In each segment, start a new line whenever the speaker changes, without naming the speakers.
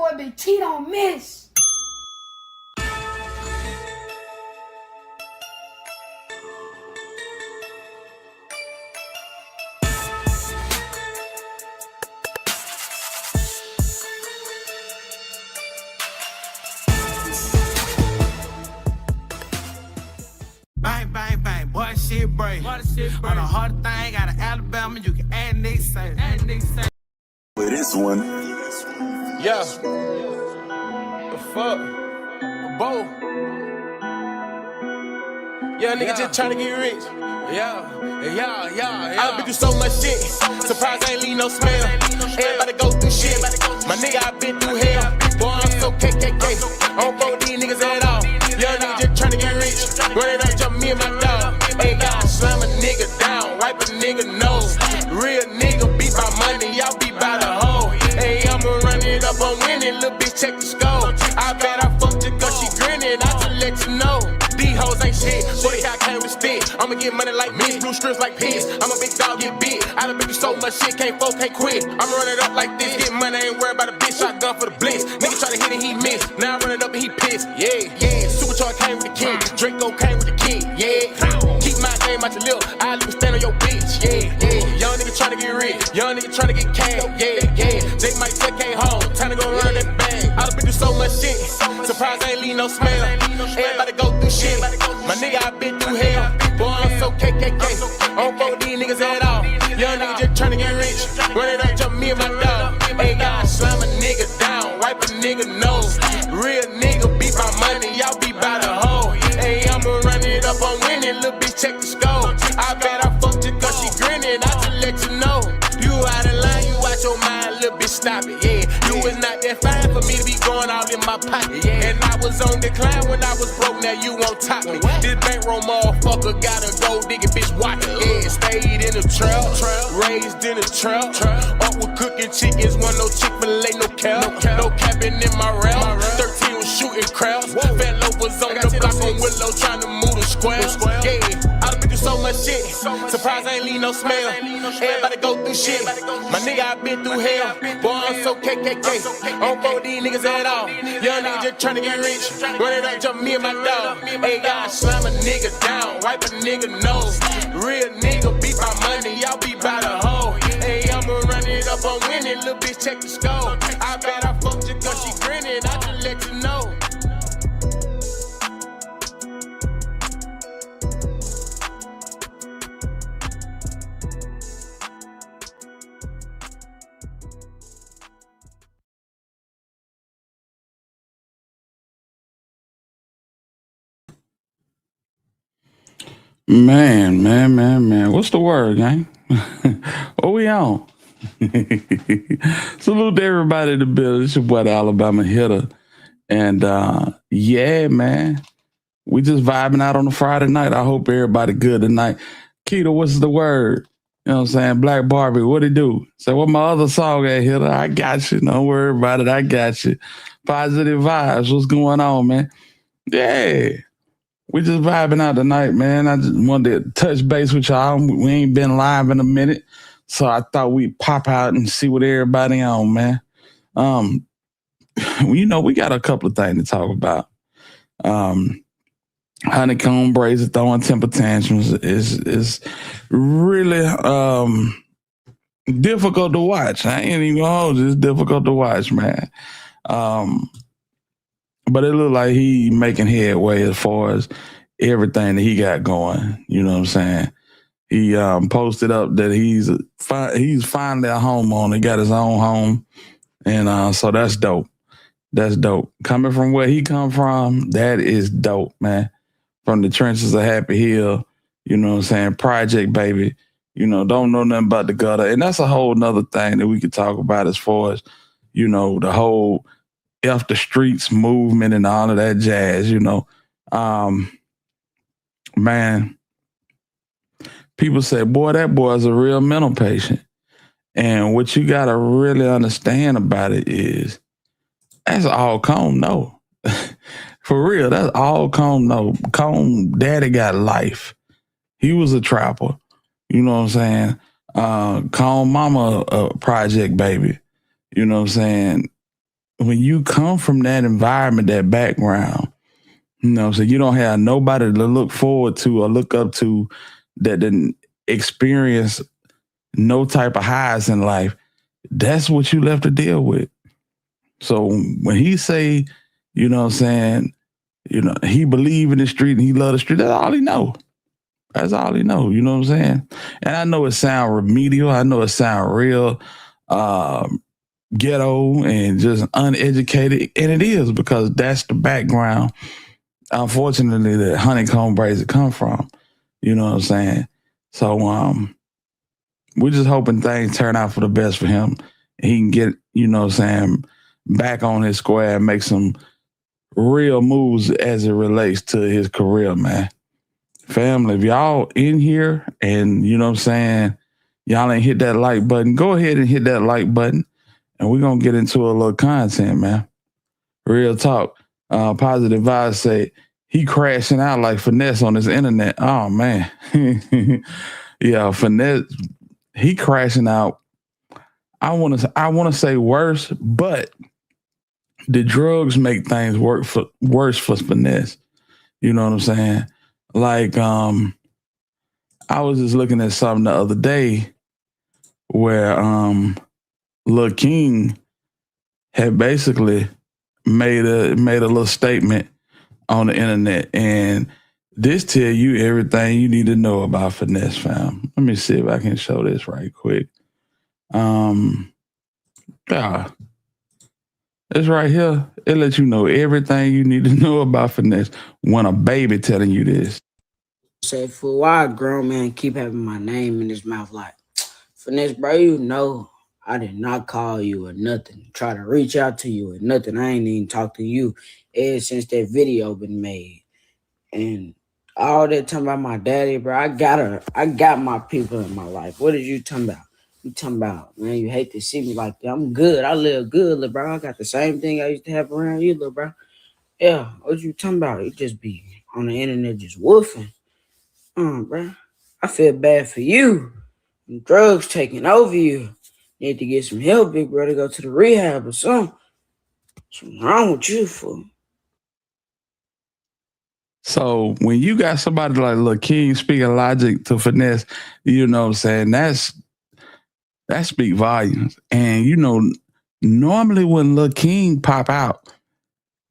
boy Big T don't miss.
Bang, bang, bang, boy, shit break. On a hard thing, got an Alabama, you can add next say.
With this one.
Yeah. The fuck? Bo. Yeah, nigga just tryna get rich. Yeah. I been through so much shit. Surprised I ain't leave no smell. Everybody go through shit. My nigga, I been through hell. Boy, I'm so KKK. I don't fuck with these niggas at all. Young nigga just tryna get rich. Run it up, jump me and my dog. Hey, y'all slam a nigga down, wipe a nigga nose. Real nigga beat my money, y'all beat by the hoe. Hey, I'ma run it up, I'm winning, little bitch check the score. I bet I fucked you cause she grinning, I just let you know. These hoes ain't shit, so they got came with stick. I'ma get money like me, blue strips like pigs. I'm a big dog, get big. I done been through so much shit, can't quit. I'ma run it up like this, get money, ain't worried about a bitch. Shotgun for the blitz. Nigga try to hit it, he miss. Now I run it up and he pissed. Yeah. Supercharge came with the king, Draco came with the king. Yeah. Keep my name out your lip, I leave stand on your bitch. Yeah. Young nigga tryna get rich, young nigga tryna get cash. Yeah. They might take ain't home, time to go run that bag. I done been through so much shit, surprised I ain't leave no smell. Everybody go through shit, my nigga I been through hell. Boy, I'm so KKK, I don't fuck with these niggas at all. Young nigga just tryna get rich, run it up, jump me and my dog. Hey, y'all slam a nigga down, wipe a nigga nose. Real nigga beat my money, y'all beat by the hoe. Hey, I'ma run it up, I'm winning, little bitch check the score. I bet I fucked you cause she grinning, I just let you know. You out of line, you out your mind, little bitch stop it, yeah. You was not that fine for me to be going out in my pocket, yeah. And I was on decline when I was broke, now you on top me. This bankroll motherfucker got a gold digging bitch watching, yeah. Stayed in the trap, raised in the trap. Up with cooking chickens, want no Chick-fil-A, no cap. No capping in my rap. 13 was shooting crowds. Fat low was on the block on Willow trying to move the squares. Yeah, I done been through so much shit. Surprised I ain't leave no smell. Everybody go through shit. My nigga, I been through hell. Boy, I'm so KKK. I don't fuck with these niggas at all. Young nigga just tryna get rich. Run it up, jump me and my dog. Hey, y'all slam a nigga down, wipe a nigga nose. Real nigga beat my money, y'all beat by the hoe. Hey, I'ma run it up, I'm winning, little bitch check the score. I bet I fucked you cause she grinning, I just let you know.
Man. What's the word, gang? What we on? Salute to everybody in the building. It's your boy, the Alabama Hitter. And yeah, man. We just vibing out on a Friday night. I hope everybody good tonight. Keto, what's the word? You know what I'm saying? Black Barbie, what it do? Say, what my other song at, Hitter? I got you. Don't worry about it. I got you. Positive vibes. What's going on, man? Yeah. We just vibing out tonight, man. I just wanted to touch base with y'all. We ain't been live in a minute, so I thought we'd pop out and see what everybody on, man. You know, we got a couple of things to talk about. Honeycomb braids throwing temper tantrums is really difficult to watch. I ain't even gonna hold you. It's difficult to watch, man. But it looked like he making headway as far as everything that he got going. You know what I'm saying? He posted up that he's finally a homeowner. He got his own home. And so that's dope. That's dope. Coming from where he come from, that is dope, man. From the trenches of Happy Hill, you know what I'm saying? Project, baby. You know, don't know nothing about the gutter. And that's a whole nother thing that we could talk about as far as, you know, the whole F the streets movement and all of that jazz, you know. Man, people say, boy, that boy's a real mental patient. And what you got to really understand about it is that's all Cone know. For real, that's all Cone know. Cone daddy got life. He was a trapper. You know what I'm saying? Cone mama a project baby. You know what I'm saying? when you come from that environment, that background, so you don't have nobody to look forward to or look up to that didn't experience no type of highs in life. That's what you left to deal with. So when he say, he believe in the street and he love the street, that's all he know. That's all he know. You know what I'm saying? And I know it sound remedial. I know it sound real ghetto and just uneducated. And it is, because that's the background, unfortunately, that honeycomb braids come from. You know what I'm saying? So we're just hoping things turn out for the best for him. He can get, back on his square and make some real moves as it relates to his career, man. Family, if y'all in here and, y'all ain't hit that like button, go ahead and hit that like button, and we're going to get into a little content, man. Real talk. Positive vibes say he crashing out like Finesse on his internet. Oh, man. Yeah, Finesse, he crashing out. I want to say worse, but the drugs make things worse for Finesse. You know what I'm saying? Like, I was just looking at something the other day where Lil King had basically made a little statement on the internet, and this tell you everything you need to know about Finesse, fam. Let me see if I can show this right quick. Yeah, it's right here. It lets you know everything you need to know about Finesse when a baby telling you this.
Say, for why a grown man keep having my name in his mouth like, Finesse, bro, you know I did not call you or nothing. Try to reach out to you or nothing. I ain't even talked to you ever since that video been made. And all that talking about my daddy, bro, I got my people in my life. What is you talking about? You talking about, man, you hate to see me like that. I'm good. I live good, little bro. I got the same thing I used to have around you, little bro. Yeah, what you talking about? You just be on the internet just woofing. Bro, I feel bad for you. Drugs taking over you. Need to get some help, big brother. Go to the rehab or something. What's wrong with you, fool?
So when you got somebody like Lil King speaking logic to Finesse, you know what I'm saying? That speak volumes. And normally when Lil King pop out,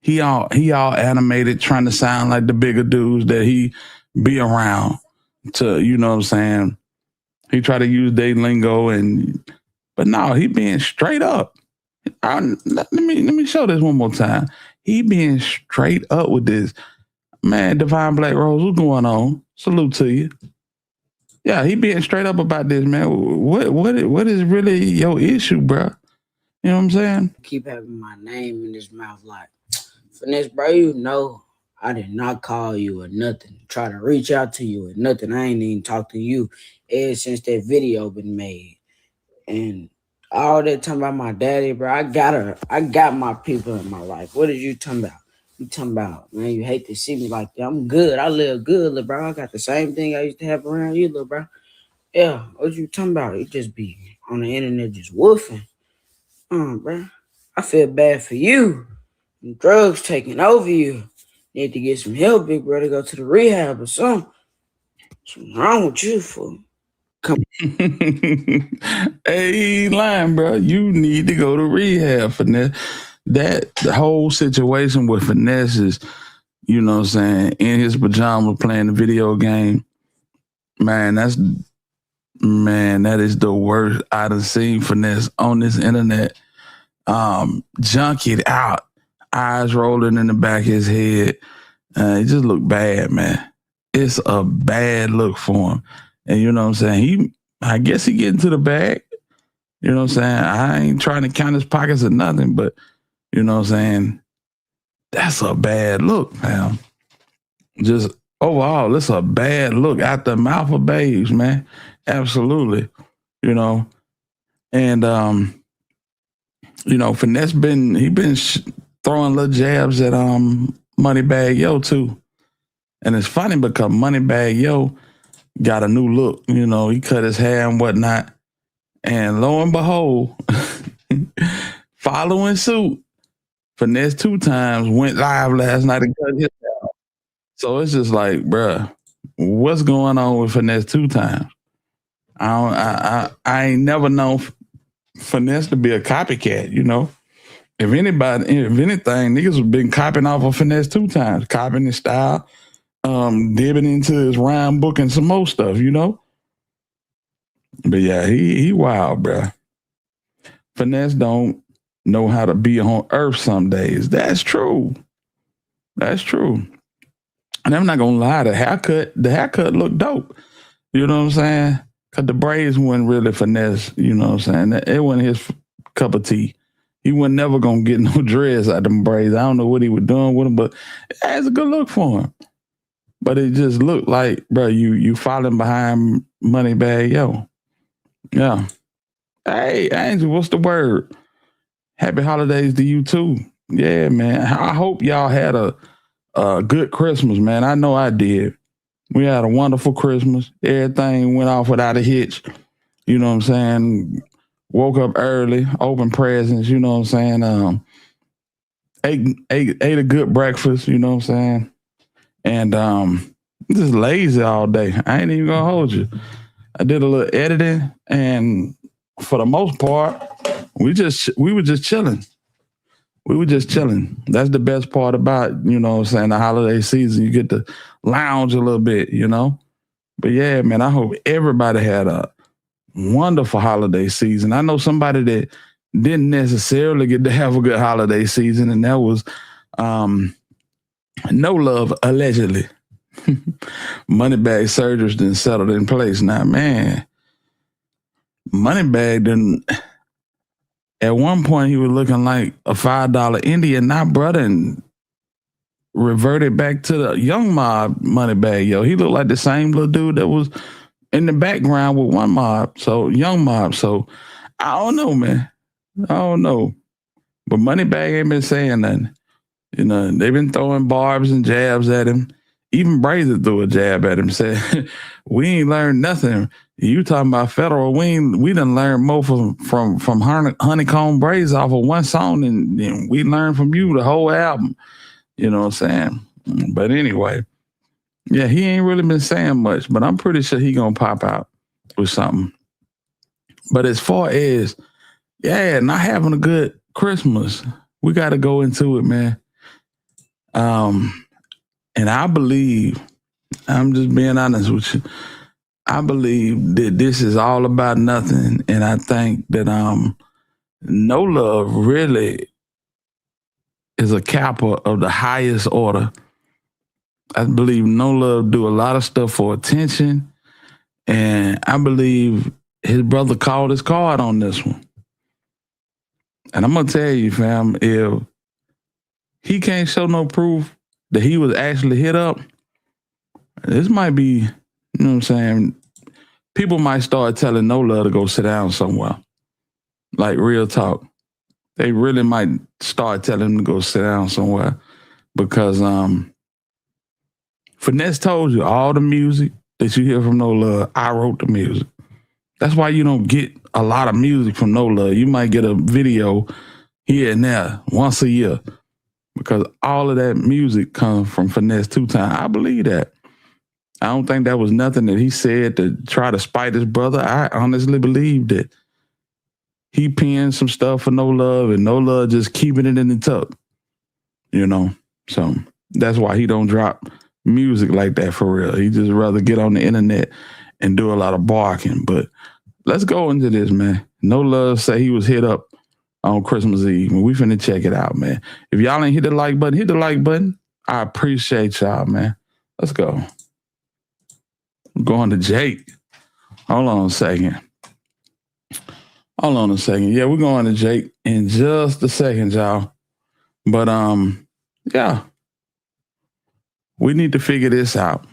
he all animated, trying to sound like the bigger dudes that he be around to, you know what I'm saying? He try to use their lingo, but no, he being straight up. Let me show this one more time. He being straight up with this. Man, Divine Black Rose, what's going on? Salute to you. Yeah, he being straight up about this, man. What is really your issue, bro? You know what I'm saying?
Keep having my name in his mouth like, Finesse, bro, you know I did not call you or nothing. Try to reach out to you or nothing. I ain't even talked to you ever since that video been made. And all that talking about my daddy, bro, I got my people in my life. What is you talking about? You talking about, man, you hate to see me like that. I'm good. I live good, little bro. I got the same thing I used to have around you, little bro. Yeah, what you talking about? You just be on the internet just woofing. Bro, I feel bad for you. Drugs taking over you. Need to get some help, big brother. Go to the rehab or something. What's wrong with you, fool?
Hey, lying, bro. You need to go to rehab, Finesse. The whole situation with Finesse is, you know what I'm saying, in his pajamas playing the video game. Man, that is the worst I done seen Finesse on this internet. Junkied out, eyes rolling in the back of his head. It just looked bad, man. It's a bad look for him. And you know what I'm saying? I guess he get into the bag. You know what I'm saying? I ain't trying to count his pockets or nothing, but you know what I'm saying? That's a bad look, man. Just overall, it's a bad look out the mouth of babes, man. Absolutely. You know, and Finesse been throwing little jabs at Moneybagg Yo too. And it's funny because Moneybagg Yo got a new look. You know, he cut his hair and whatnot. And lo and behold, following suit, Finesse 2 times went live last night and cut his. So it's just like, bruh, what's going on with Finesse 2 times? I ain't never known Finesse to be a copycat, you know. If anything, niggas have been copying off of Finesse 2 times, copying his style, dipping into his rhyme book and some more stuff, you know. But yeah, he wild, bruh. Finesse don't know how to be on earth some days. That's true. That's true. And I'm not gonna lie, the haircut looked dope. You know what I'm saying? Cause the braids weren't really Finesse, you know what I'm saying? It wasn't his cup of tea. He was never gonna get no dreads out of them braids. I don't know what he was doing with them, but it has a good look for him. But it just looked like, bro, you falling behind Moneybagg Yo. Yeah. Hey, Angel, what's the word? Happy holidays to you too. Yeah, man. I hope y'all had a good Christmas, man. I know I did. We had a wonderful Christmas. Everything went off without a hitch. You know what I'm saying? Woke up early, opened presents, you know what I'm saying? Ate a good breakfast, you know what I'm saying? And just lazy all day. I ain't even gonna hold you. I did a little editing, and for the most part, we were just chilling. We were just chilling. That's the best part about, you know what I'm saying, the holiday season. You get to lounge a little bit, you know? But yeah, man, I hope everybody had a wonderful holiday season. I know somebody that didn't necessarily get to have a good holiday season, and that was No Love, allegedly. Moneybagg surgeries didn't settle in place. Now, man, Moneybagg didn't. At one point, he was looking like a $5 Indian, not brother, and reverted back to the young mob Moneybagg Yo. He looked like the same little dude that was in the background with one mob, so young mob. So I don't know, man. I don't know. But Moneybagg ain't been saying nothing. You know, they've been throwing barbs and jabs at him. Even Brazier threw a jab at him, said, we ain't learned nothing. You talking about federal, we done learned more from Honeycomb Brazier off of one song, and we learned from you the whole album. You know what I'm saying? But anyway, yeah, he ain't really been saying much, but I'm pretty sure he gonna pop out with something. But as far as, yeah, not having a good Christmas, we got to go into it, man. And I believe, I'm just being honest with you, I believe that this is all about nothing. And I think that No Love really is a capper of the highest order. I believe No Love do a lot of stuff for attention. And I believe his brother called his card on this one. And I'm going to tell you, fam, if he can't show no proof that he was actually hit up, this might be, you know what I'm saying, people might start telling No Love to go sit down somewhere. Like, real talk. They really might start telling him to go sit down somewhere because Finesse told you all the music that you hear from No Love, I wrote the music. That's why you don't get a lot of music from No Love. You might get a video here and there once a year because all of that music comes from Finesse 2 times. I believe that. I don't think that was nothing that he said to try to spite his brother. I honestly believe that he penned some stuff for No Love and No Love just keeping it in the tuck, you know? So that's why he don't drop music like that for real. He just rather get on the internet and do a lot of barking. But let's go into this, man. No Love say he was hit up on Christmas Eve. We finna check it out, man. If y'all ain't hit the like button, hit the like button. I appreciate y'all, man. Let's go. I'm going to Jake. Hold on a second. Yeah, we're going to Jake in just a second, y'all. But yeah. We need to figure this out.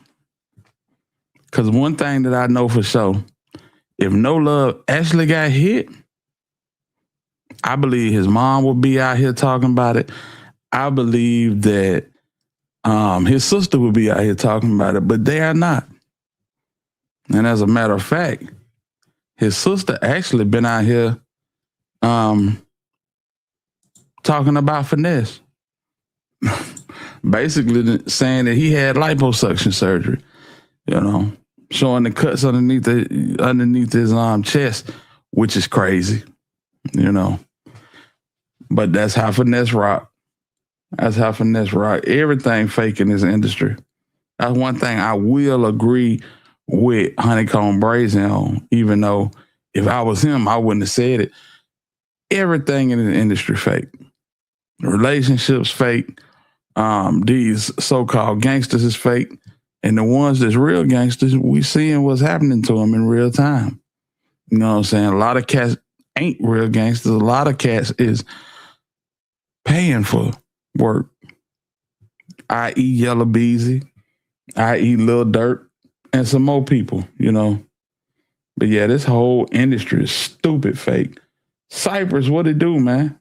Because one thing that I know for sure, if No Love actually got hit, I believe his mom will be out here talking about it. I believe that his sister will be out here talking about it, but they are not. And as a matter of fact, his sister actually been out here talking about finesse. Basically saying that he had liposuction surgery, showing the cuts underneath his chest, which is crazy, But that's how finesse rock. That's how finesse rock. Everything fake in this industry. That's one thing I will agree with Honeycomb Brazen on, even though if I was him, I wouldn't have said it. Everything in the industry fake. Relationships fake. These so-called gangsters is fake. And the ones that's real gangsters, we seeing what's happening to them in real time. You know what I'm saying? A lot of cats ain't real gangsters. A lot of cats is paying for work, i.e. Yellow Beezy, i.e. Lil Durk, and some more people, But yeah, this whole industry is stupid fake. Cypress, what it do, man?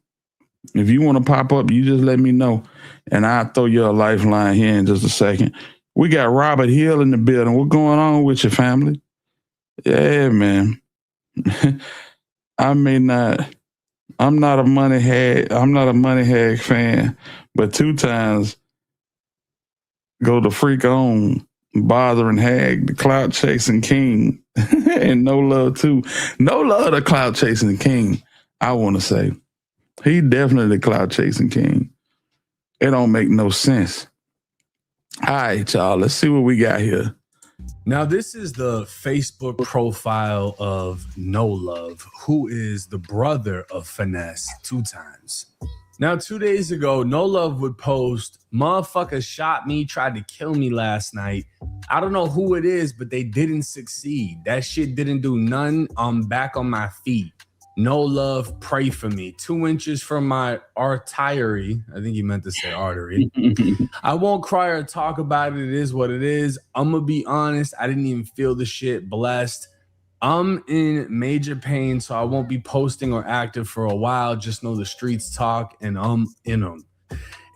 If you want to pop up, you just let me know. And I'll throw you a lifeline here in just a second. We got Robert Hill in the building. What's going on with your family? Yeah, man. I'm not a money hag fan, but 2 times go to freak on bothering hag, the clout chasing king, and no love too. No love to clout chasing king. I want to say he definitely the clout chasing king. It don't make no sense. All right, y'all. Let's see what we got here.
Now, this is the Facebook profile of No Love, who is the brother of Finesse 2 times. Now, 2 days ago, No Love would post, "Motherfucker shot me, tried to kill me last night. I don't know who it is, but they didn't succeed. That shit didn't do none. I'm back on my feet. No love, pray for me. 2 inches from my artery." I think he meant to say artery. "I won't cry or talk about it. It is what it is. I'm going to be honest. I didn't even feel the shit. Blessed. I'm in major pain, so I won't be posting or active for a while. Just know the streets talk and I'm in them.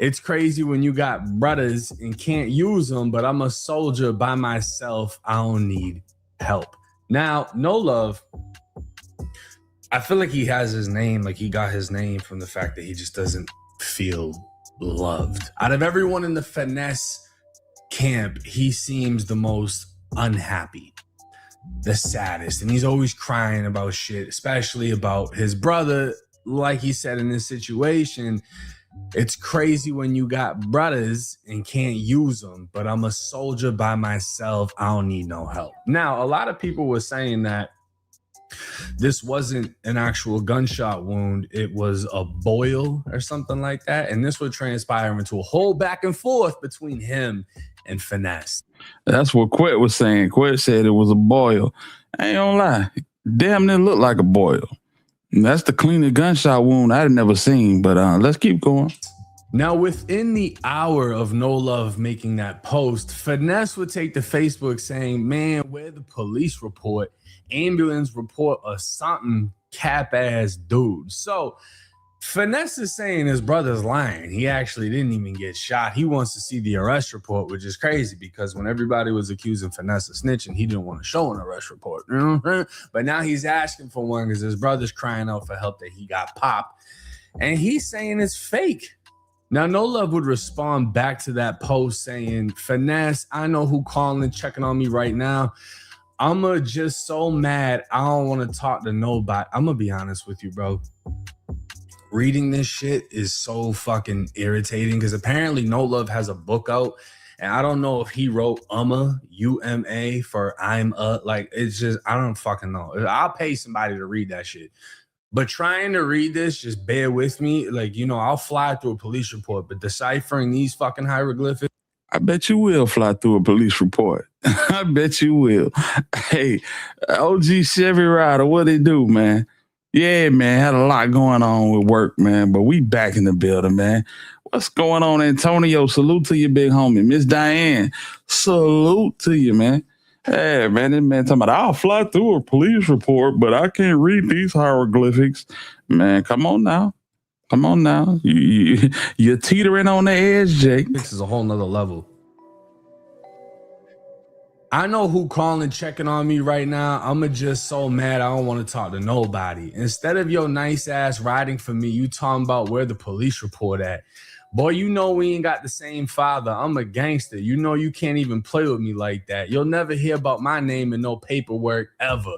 It's crazy when you got brothers and can't use them, but I'm a soldier by myself. I don't need help." Now, No Love, I feel like he has his name, like he got his name from the fact that he just doesn't feel loved. Out of everyone in the Finesse camp, he seems the most unhappy, the saddest, and he's always crying about shit, especially about his brother. Like he said in this situation, it's crazy when you got brothers and can't use them, but I'm a soldier by myself. I don't need no help. Now, a lot of people were saying that this wasn't an actual gunshot wound. It was a boil or something like that. And this would transpire into a whole back and forth between him and Finesse.
That's what Quet was saying. Quet said it was a boil. I ain't gonna lie. Damn near looked like a boil. And that's the cleanest gunshot wound I'd never seen. But let's keep going.
Now, within the hour of No Love making that post, Finesse would take to Facebook saying, "Man, where the police report, ambulance report, or something, cap ass dude." So Finesse is saying his brother's lying. He actually didn't even get shot. He wants to see the arrest report, which is crazy because when everybody was accusing Finesse of snitching, he didn't want to show an arrest report. You know what I'm saying? But now he's asking for one because his brother's crying out for help that he got popped. And he's saying it's fake. Now, No Love would respond back to that post saying, "Finesse, I know who calling, checking on me right now. I'm just so mad. I don't want to talk to nobody." I'm going to be honest with you, bro. Reading this shit is so fucking irritating because apparently No Love has a book out. And I don't know if he wrote UMA for I'm like, it's just, I don't fucking know. I'll pay somebody to read that shit. But trying to read this, just bear with me. Like, I'll fly through a police report, but deciphering these fucking hieroglyphics.
I bet you will fly through a police report. I bet you will. Hey, OG Chevy Rider, what they do, man? Yeah, man, had a lot going on with work, man, but we back in the building, man. What's going on, Antonio? Salute to you, big homie. Miss Diane, salute to you, man. Hey, man, this man talking about, I'll fly through a police report, but I can't read these hieroglyphics. Man, come on now. Come on now. You're teetering on the edge, Jake.
This is a whole nother level. I know who calling, checking on me right now. I'm just so mad I don't want to talk to nobody. Instead of your nice ass riding for me, you talking about where the police report at. Boy, you know we ain't got the same father. I'm a gangster. You know you can't even play with me like that. You'll never hear about my name in no paperwork ever.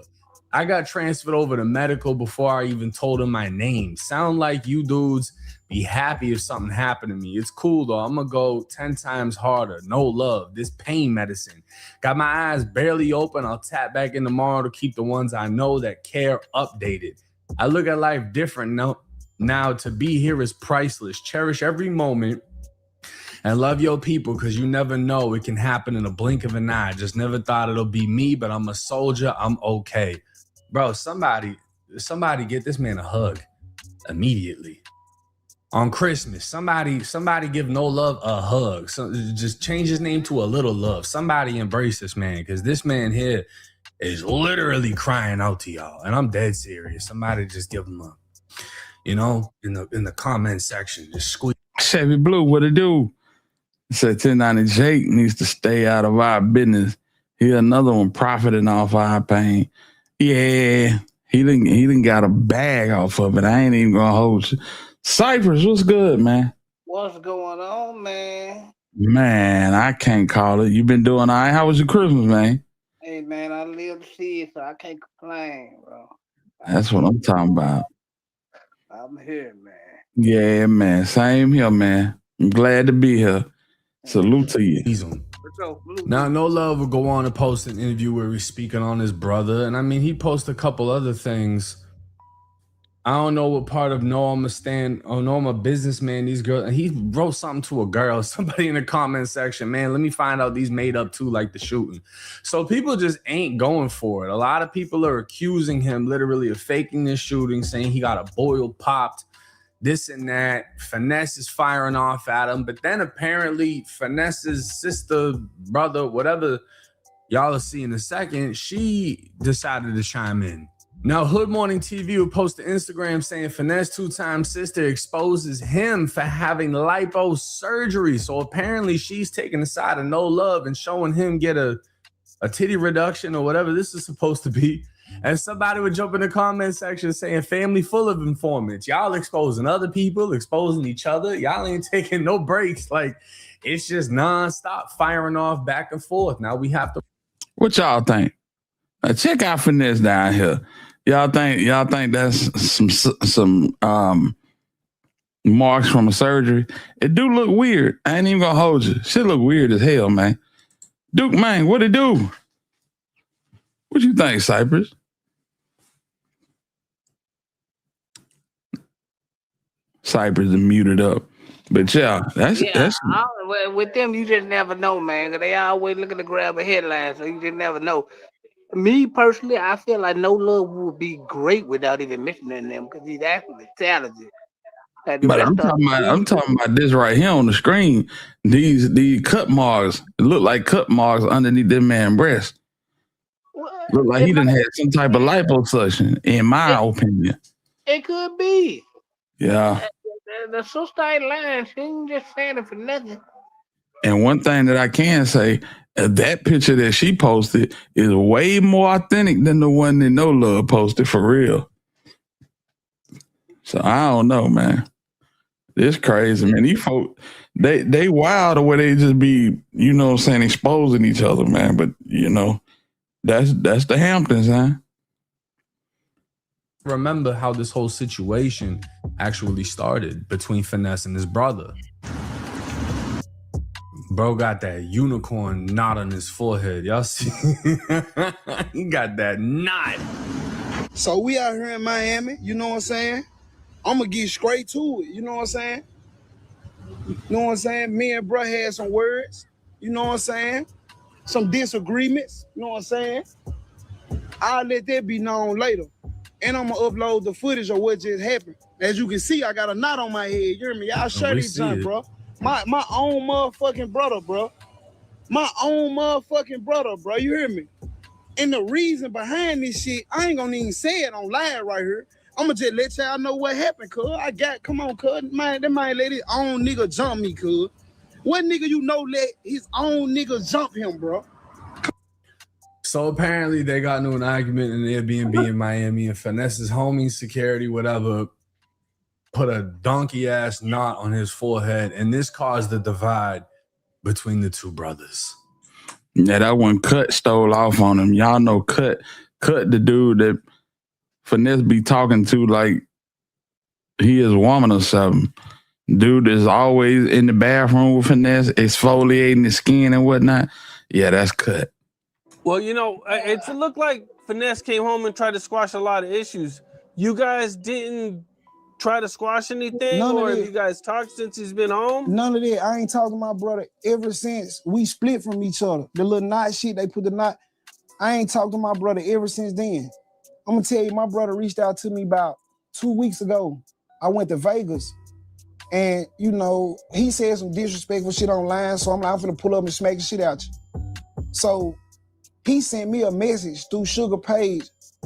I got transferred over to medical before I even told him my name. Sound like you dudes be happy if something happened to me. It's cool though. I'm gonna go 10 times harder. No love. This pain medicine. Got my eyes barely open. I'll tap back in tomorrow to keep the ones I know that care updated. I look at life different now. To be here is priceless. Cherish every moment and love your people because you never know. It can happen in a blink of an eye. Just never thought it'll be me, but I'm a soldier. I'm okay. Bro, somebody get this man a hug immediately. On Christmas, somebody give No Love a hug. So just change his name to a Little Love. Somebody embrace this man because this man here is literally crying out to y'all, and I'm dead serious. Somebody just give him a, in the comment section, just squeeze.
Chevy Blue, what it do? Said 1090 Jake needs to stay out of our business. He another one profiting off our pain. Yeah, he didn't got a bag off of it. I ain't even gonna hold you. Cypress, what's good, man?
What's going on, man?
Man, I can't call it. You been doing all right? How was your Christmas, man?
Hey, man, I live to see it, so I can't complain, bro.
That's what I'm talking about.
I'm here, man.
Yeah, man. Same here, man. I'm glad to be here. Salute to you.
Now, No Love will go on to post an interview where he's speaking on his brother. And I mean, he posted a couple other things. I don't know what part of no, I'm a businessman, these girls. And he wrote something to a girl, somebody in the comment section. Man, let me find out these made up too, like the shooting. So people just ain't going for it. A lot of people are accusing him literally of faking this shooting, saying he got a boil popped, this and that. Finesse is firing off at him. But then apparently Finesse's sister, brother, whatever y'all will see in a second, she decided to chime in. Now, Hood Morning TV will post to Instagram saying Finesse two-time sister exposes him for having lipo surgery. So apparently she's taking the side of No Love and showing him get a titty reduction or whatever this is supposed to be. And somebody would jump in the comment section saying family full of informants. Y'all exposing other people, exposing each other. Y'all ain't taking no breaks. Like, it's just nonstop firing off back and forth. Now we have to.
What y'all think? Check out Finesse down here. Y'all think that's some marks from a surgery? It do look weird. I ain't even gonna hold you. Shit look weird as hell, man. Duke, man, what it do? What you think, Cypress? Cypress is muted up. But yeah, that's
with them, you just never know, man. 'Cause they always looking to grab a headline, so you just never know. Me personally, I feel like No Love would be great without even mentioning them because he's actually talented.
But I'm talking about this right here on the screen. These cut marks. It look like cut marks underneath that man's breast. Look like he done had some type of liposuction, in my opinion.
It could be.
Yeah.
The sister ain't lying. She ain't just saying it for nothing.
And one thing that I can say, that picture that she posted is way more authentic than the one that No Love posted, for real. So I don't know, man. It's crazy, man. These folks, they wild the way they just be, you know what I'm saying, exposing each other, man. But, you know, that's the Hamptons, huh?
Remember how this whole situation actually started between Finesse and his brother. Bro got that unicorn knot on his forehead. Y'all see? He got that knot.
So we out here in Miami, you know what I'm saying? I'm going to get straight to it, you know what I'm saying? You know what I'm saying? Me and bro had some words, you know what I'm saying? Some disagreements, you know what I'm saying? I'll let that be known later. And I'm going to upload the footage of what just happened. As you can see, I got a knot on my head, you hear me? I'll share these junk, bro. My own motherfucking brother, bro. My own motherfucking brother, bro. You hear me? And the reason behind this shit, I ain't gonna even say it on live right here. I'm gonna just let y'all know what happened, cuz. Come on, cuz. Man, that man let his own nigga jump me, cuz. What nigga you know let his own nigga jump him, bro?
So apparently they got into an argument in an Airbnb in Miami, and Finesse's homie, security, whatever, put a donkey ass knot on his forehead, and this caused the divide between the two brothers.
Yeah, that one Cut stole off on him. Y'all know Cut the dude that Finesse be talking to like he is a woman or something. Dude is always in the bathroom with Finesse, exfoliating his skin and whatnot. Yeah, that's Cut.
Well, you know, it looked like Finesse came home and tried to squash a lot of issues. You guys didn't try to squash anything, or have you guys talked since he's been home?
None of that. I ain't talking to my brother ever since we split from each other. The little knot shit, they put the knot. I ain't talked to my brother ever since then. I'm gonna tell you, my brother reached out to me about 2 weeks ago. I went to Vegas, and you know, he said some disrespectful shit online, so I'm like, I'm finna pull up and smack the shit out you. So he sent me a message through Sugar Page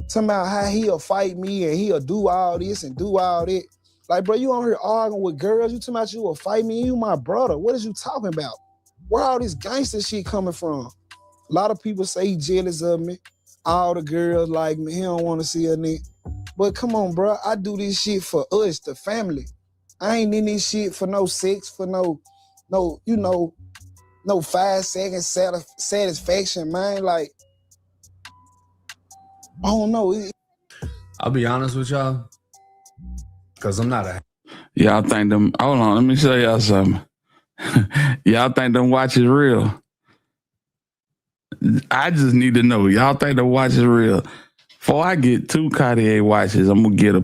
talking about how he'll fight me and he'll do all this and do all that. Like, bro, you on here arguing with girls, you talking about you will fight me, you my brother. What is you talking about? Where all this gangster shit coming from? A lot of people say he jealous of me. All the girls like me, he don't want to see a nigga. But come on, bro, I do this shit for us, the family. I ain't in this shit for no sex, for no, you know, no 5 second satisfaction, man. Like, I don't know.
I'll be honest with y'all, because I'm not a...
Y'all think them... Hold on, let me show y'all something. Y'all think them watches real? I just need to know. Y'all think the watch is real? Before I get 2 Cartier watches, I'm going to get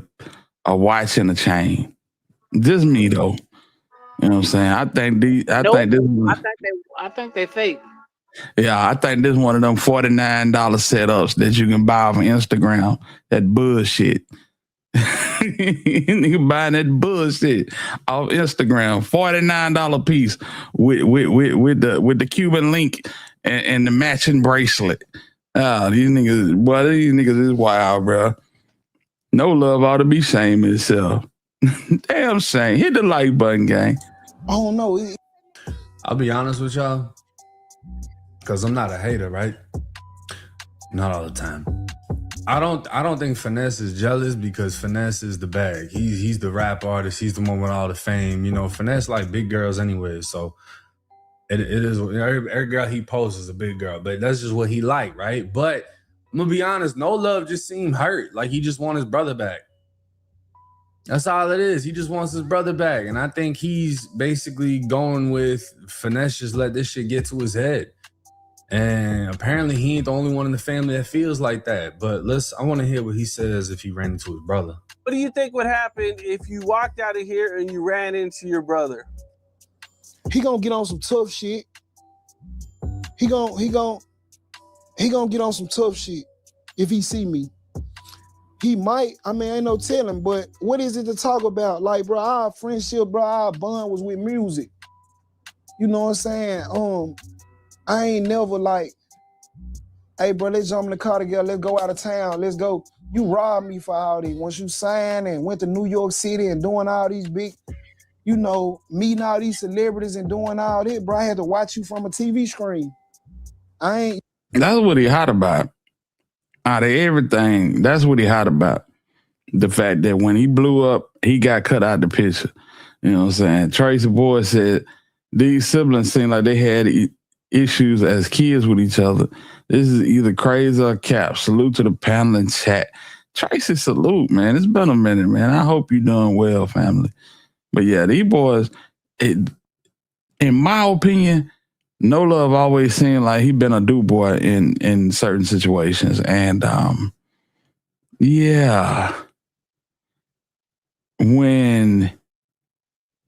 a watch and a chain. Just me, though. You know what I'm saying? I think
they fake.
Yeah, I think this is one of them $49 setups that you can buy off of Instagram. That bullshit. Nigga buying that bullshit off Instagram. $49 piece with the Cuban link and the matching bracelet. These niggas is wild, bro. No love ought to be shame itself. Damn shame. Hit the like button, gang.
I don't know.
I'll be honest with y'all, because I'm not a hater, right? Not all the time. I don't think Finesse is jealous, because Finesse is the bag. He's the rap artist. He's the one with all the fame. You know, Finesse like big girls anyway. So it is, every girl he posts is a big girl, but that's just what he like, right? But I'm gonna be honest, No Love just seemed hurt. Like he just want his brother back. That's all it is. He just wants his brother back. And I think he's basically going with Finesse just let this shit get to his head. And apparently he ain't the only one in the family that feels like that. But I want to hear what he says if he ran into his brother.
What do you think would happen if you walked out of here and you ran into your brother?
He gonna get on some tough shit. He gonna get on some tough shit if he see me. He might, I mean, ain't no telling, but what is it to talk about? Like, bro, our friendship, bro, our bond was with music. You know what I'm saying? I ain't never like, hey, bro, let's jump in the car together. Let's go out of town. Let's go. You robbed me for all this. Once you signed and went to New York City and doing all these big, you know, meeting all these celebrities and doing all this, bro, I had to watch you from a TV screen.
That's what he hot about. Out of everything, that's what he hot about. The fact that when he blew up, he got cut out the picture. You know what I'm saying? Tracy Boyd said these siblings seem like they had issues as kids with each other. This is either crazy or cap. Salute to the panel and chat. Tracy, salute, man. It's been a minute, man. I hope you're doing well, family. But yeah, these boys, in my opinion, No Love always seemed like he been a do boy in certain situations. And yeah, when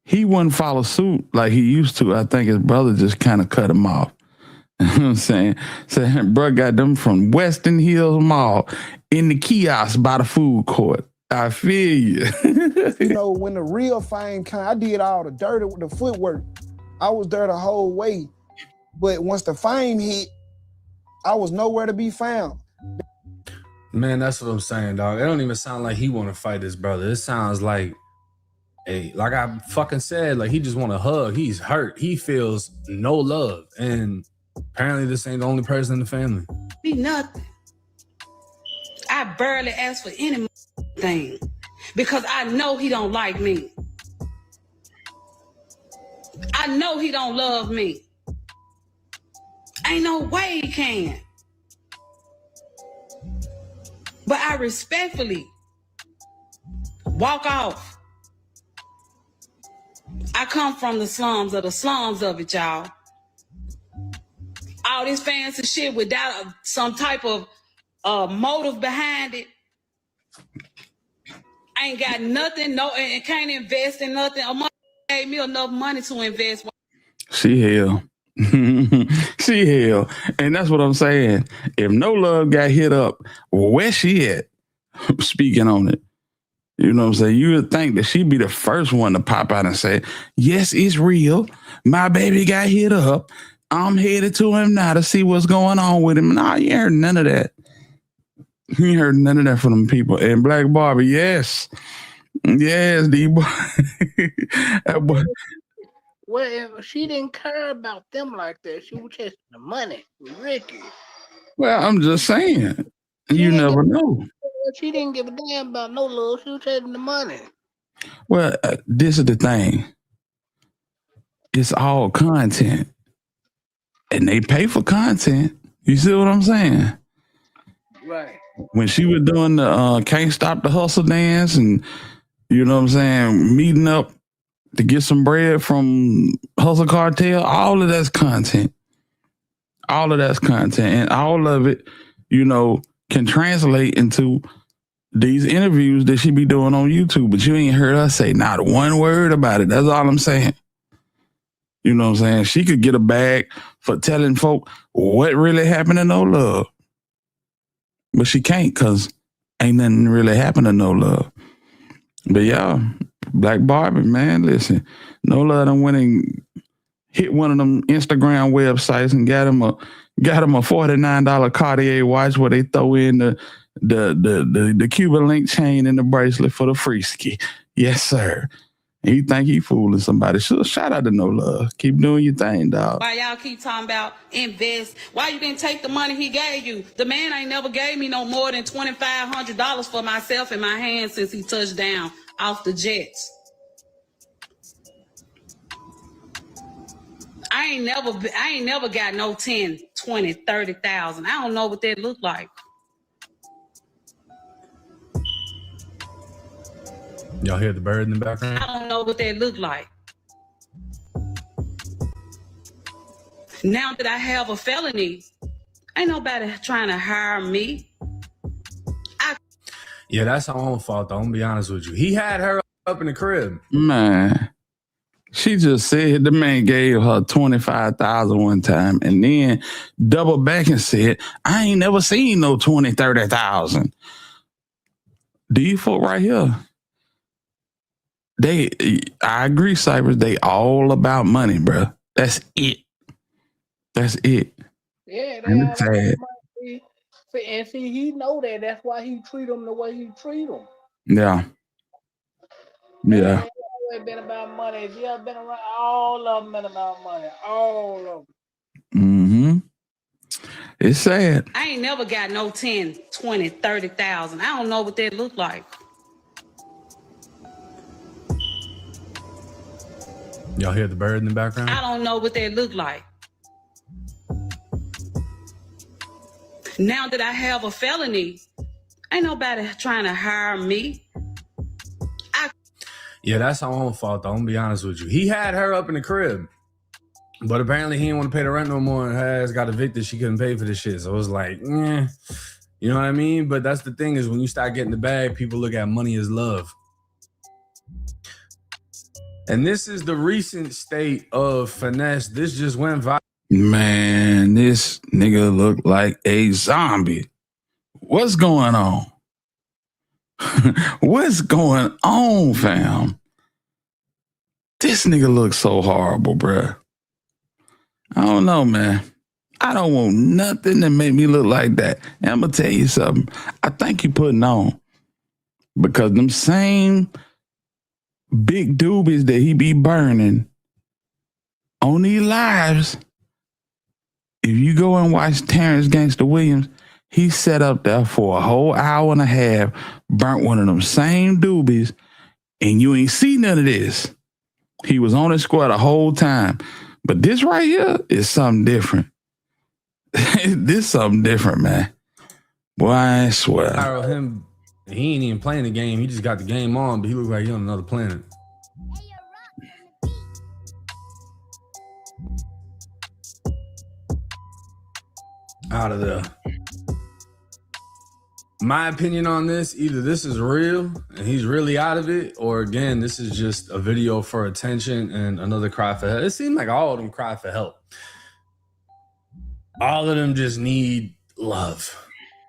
he wouldn't follow suit like he used to, I think his brother just kind of cut him off. You know what I'm saying? So bro got them from Western Hills Mall in the kiosk by the food court. I feel you.
You know, when the real fame came, I did all the dirty with the footwork. I was there the whole way. But once the fame hit, I was nowhere to be found.
Man, that's what I'm saying, dog. It don't even sound like he want to fight his brother. It sounds like, like I fucking said, like he just want to hug. He's hurt. He feels no love. And Apparently, this ain't the only person in the family.
Be nothing. I barely ask for anything because I know he don't like me. I know he don't love me. Ain't no way he can. But I respectfully walk off. I come from the slums of it, y'all. All this fancy shit without some type of motive behind it. I ain't got nothing, and can't invest in nothing. A mother gave me enough money to invest.
She hell. She hell. And that's what I'm saying. If No Love got hit up, where she at? Speaking on it. You know what I'm saying? You would think that she'd be the first one to pop out and say, yes, it's real. My baby got hit up. I'm headed to him now to see what's going on with him. Nah, you ain't heard none of that. You ain't heard none of that from them people. And Black Barbie, yes. Yes, D-boy.
Well, she didn't care about them like that. She was chasing the money with Ricky.
Well, I'm just saying. You never know.
She didn't give a damn about No Love. She was chasing the money.
Well, this is the thing. It's all content. And they pay for content. You see what I'm saying?
Right.
When she was doing the Can't Stop the Hustle dance and, you know what I'm saying, meeting up to get some bread from Hustle Cartel, all of that's content. All of that's content. And all of it, you know, can translate into these interviews that she be doing on YouTube. But you ain't heard her say not one word about it. That's all I'm saying. You know what I'm saying? She could get a bag for telling folk what really happened to No Love. But she can't because ain't nothing really happened to No Love. But yeah, Black Barbie, man, listen. No Love done went and hit one of them Instagram websites and got him a $49 Cartier watch where they throw in the Cuban link chain and the bracelet for the free ski. Yes, sir. And he think he fooling somebody. So shout out to No Love. Keep doing your thing, dog.
Why y'all keep talking about invest? Why you didn't take the money he gave you? The man ain't never gave me no more than $2,500 for myself and my hands since he touched down off the jets. I ain't never got no 10, 20, 30,000. I don't know what that look like.
Y'all hear the bird in the background?
I don't know what that look like. Now that I have a felony, ain't nobody trying to hire me.
Yeah, that's her own fault, though. I'm gonna be honest with you. He had her up in the crib.
Man, she just said the man gave her $25,000 one time and then double back and said, I ain't never seen no 20, 30,000. These folk right here, I agree, Cypress, they all about money, bro. That's it. That's it.
Yeah, they
And
all
it's sad.
money. And see, he know that. That's why he treat them the way he treat them.
Yeah. Yeah.
It's always been about money. If you ever been around, all of them been about money. All of them.
Mm-hmm. It's sad.
I ain't never got no 10, 20, 30,000. I don't know what that look like.
Y'all hear the bird in the background?
I don't know what that look like. Now that I have a felony, ain't nobody trying to hire me.
Yeah, that's her own fault, though. I'm gonna be honest with you. He had her up in the crib, but apparently he didn't want to pay the rent no more, and her ass got evicted. She couldn't pay for the shit. So it was like, you know what I mean? But that's the thing is when you start getting the bag, people look at money as love. And this is the recent state of Finesse. This just went viral.
Man, this nigga look like a zombie. What's going on? What's going on, fam? This nigga looks so horrible, bruh. I don't know, man. I don't want nothing that make me look like that. And I'm gonna tell you something. I think you putting on because them same big doobies that he be burning on these lives if you go and watch Terrence Gangster Williams, he sat up there for a whole hour and a half, burnt one of them same doobies, and you ain't see none of this. He was on his square the whole time. But this right here is something different. This something different, man. Boy, I swear.
Him, he ain't even playing the game. He just got the game on, but he looked like he on another planet. Out of there. My opinion on this, either this is real and he's really out of it, or again, this is just a video for attention and another cry for help. It seemed like all of them cry for help. All of them just need love.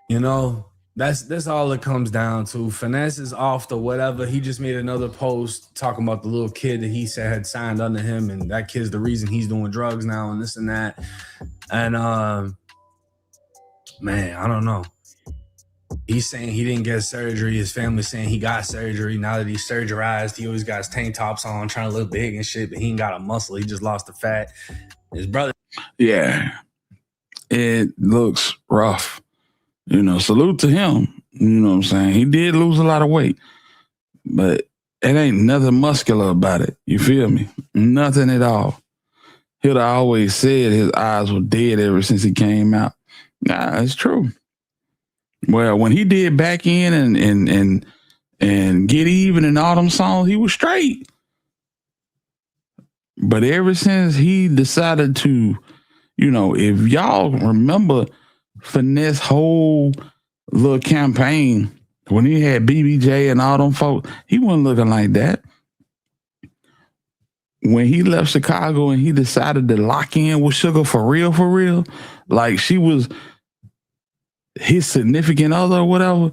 You know, that's all it comes down to. Finesse is off the whatever. He just made another post talking about the little kid that he said had signed under him, and that kid's the reason he's doing drugs now and this and that. And man, I don't know. He's saying he didn't get surgery. His family's saying he got surgery. Now that he's surgerized, he always got his tank tops on, trying to look big and shit, but he ain't got a muscle. He just lost the fat. His brother.
Yeah, it looks rough. You know, salute to him. You know what I'm saying? He did lose a lot of weight, but it ain't nothing muscular about it. You feel me? Nothing at all. He'd always said his eyes were dead ever since he came out. Nah, it's true. Well, when he did Back In and Get Even and all them songs, he was straight. But ever since he decided to, you know, if y'all remember Finesse whole little campaign when he had BBJ and all them folks, he wasn't looking like that. When he left Chicago and he decided to lock in with Sugar for real, like she was his significant other or whatever,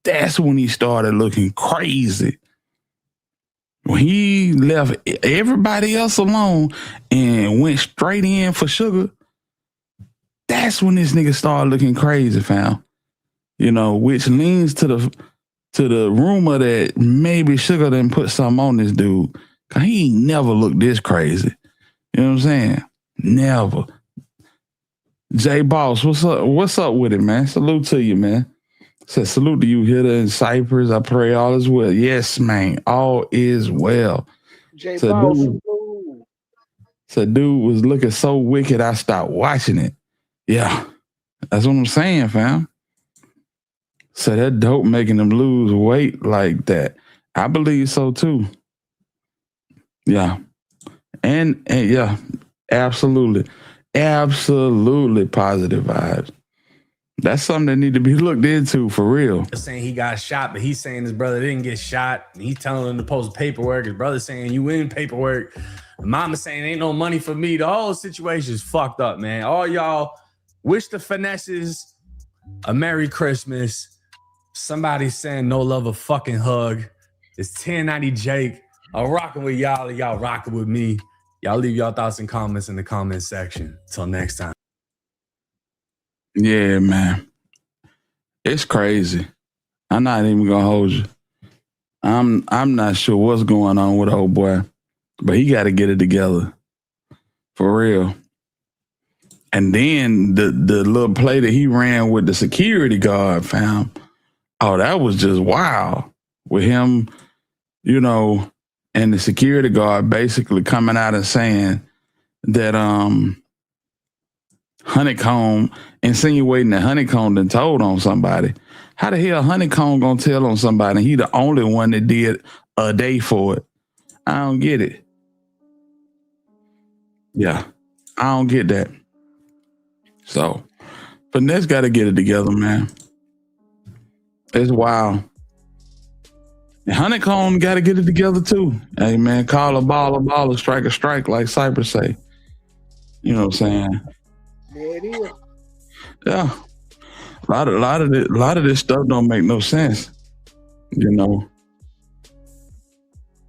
that's when he started looking crazy. When he left everybody else alone and went straight in for Sugar, that's when this nigga started looking crazy, fam. You know, which leans to the rumor that maybe Sugar done put something on this dude. Cause he ain't never looked this crazy. You know what I'm saying? Never. J Boss, what's up with it, man? Salute to you, man. Said salute to you, Hitter and Cypress. I pray all is well. Yes, man. All is well.
J Boss.
So dude was looking so wicked, I stopped watching it. Yeah. That's what I'm saying, fam. So that dope making them lose weight like that. I believe so too. Yeah. And yeah, absolutely. Absolutely positive vibes. That's something that need to be looked into for real.
Saying he got shot, but he's saying his brother didn't get shot. And he's telling him to post paperwork. His brother's saying you in paperwork. Mama's saying ain't no money for me. The whole situation is fucked up, man. All y'all wish the Finesses a Merry Christmas. Somebody's saying no love a fucking hug. It's 1090 Jake. I'm rocking with y'all and y'all rocking with me. Y'all leave y'all thoughts and comments in the comment section. Till next time.
Yeah, man. It's crazy. I'm not even gonna hold you. I'm not sure what's going on with old boy, but he gotta get it together. For real. And then the little play that he ran with the security guard, fam. Oh, that was just wild. With him, you know, and the security guard basically coming out and saying that Honeycomb, insinuating that Honeycomb done told on somebody. How the hell Honeycomb gonna tell on somebody? He the only one that did a day for it. I don't get it. Yeah, I don't get that. So, Finesse got to get it together, man. It's wild. And Honeycomb got to get it together too. Hey, man, call a baller, strike a strike, like Cypress say. You know what I'm saying?
There it is.
Yeah. A lot of this stuff don't make no sense. You know.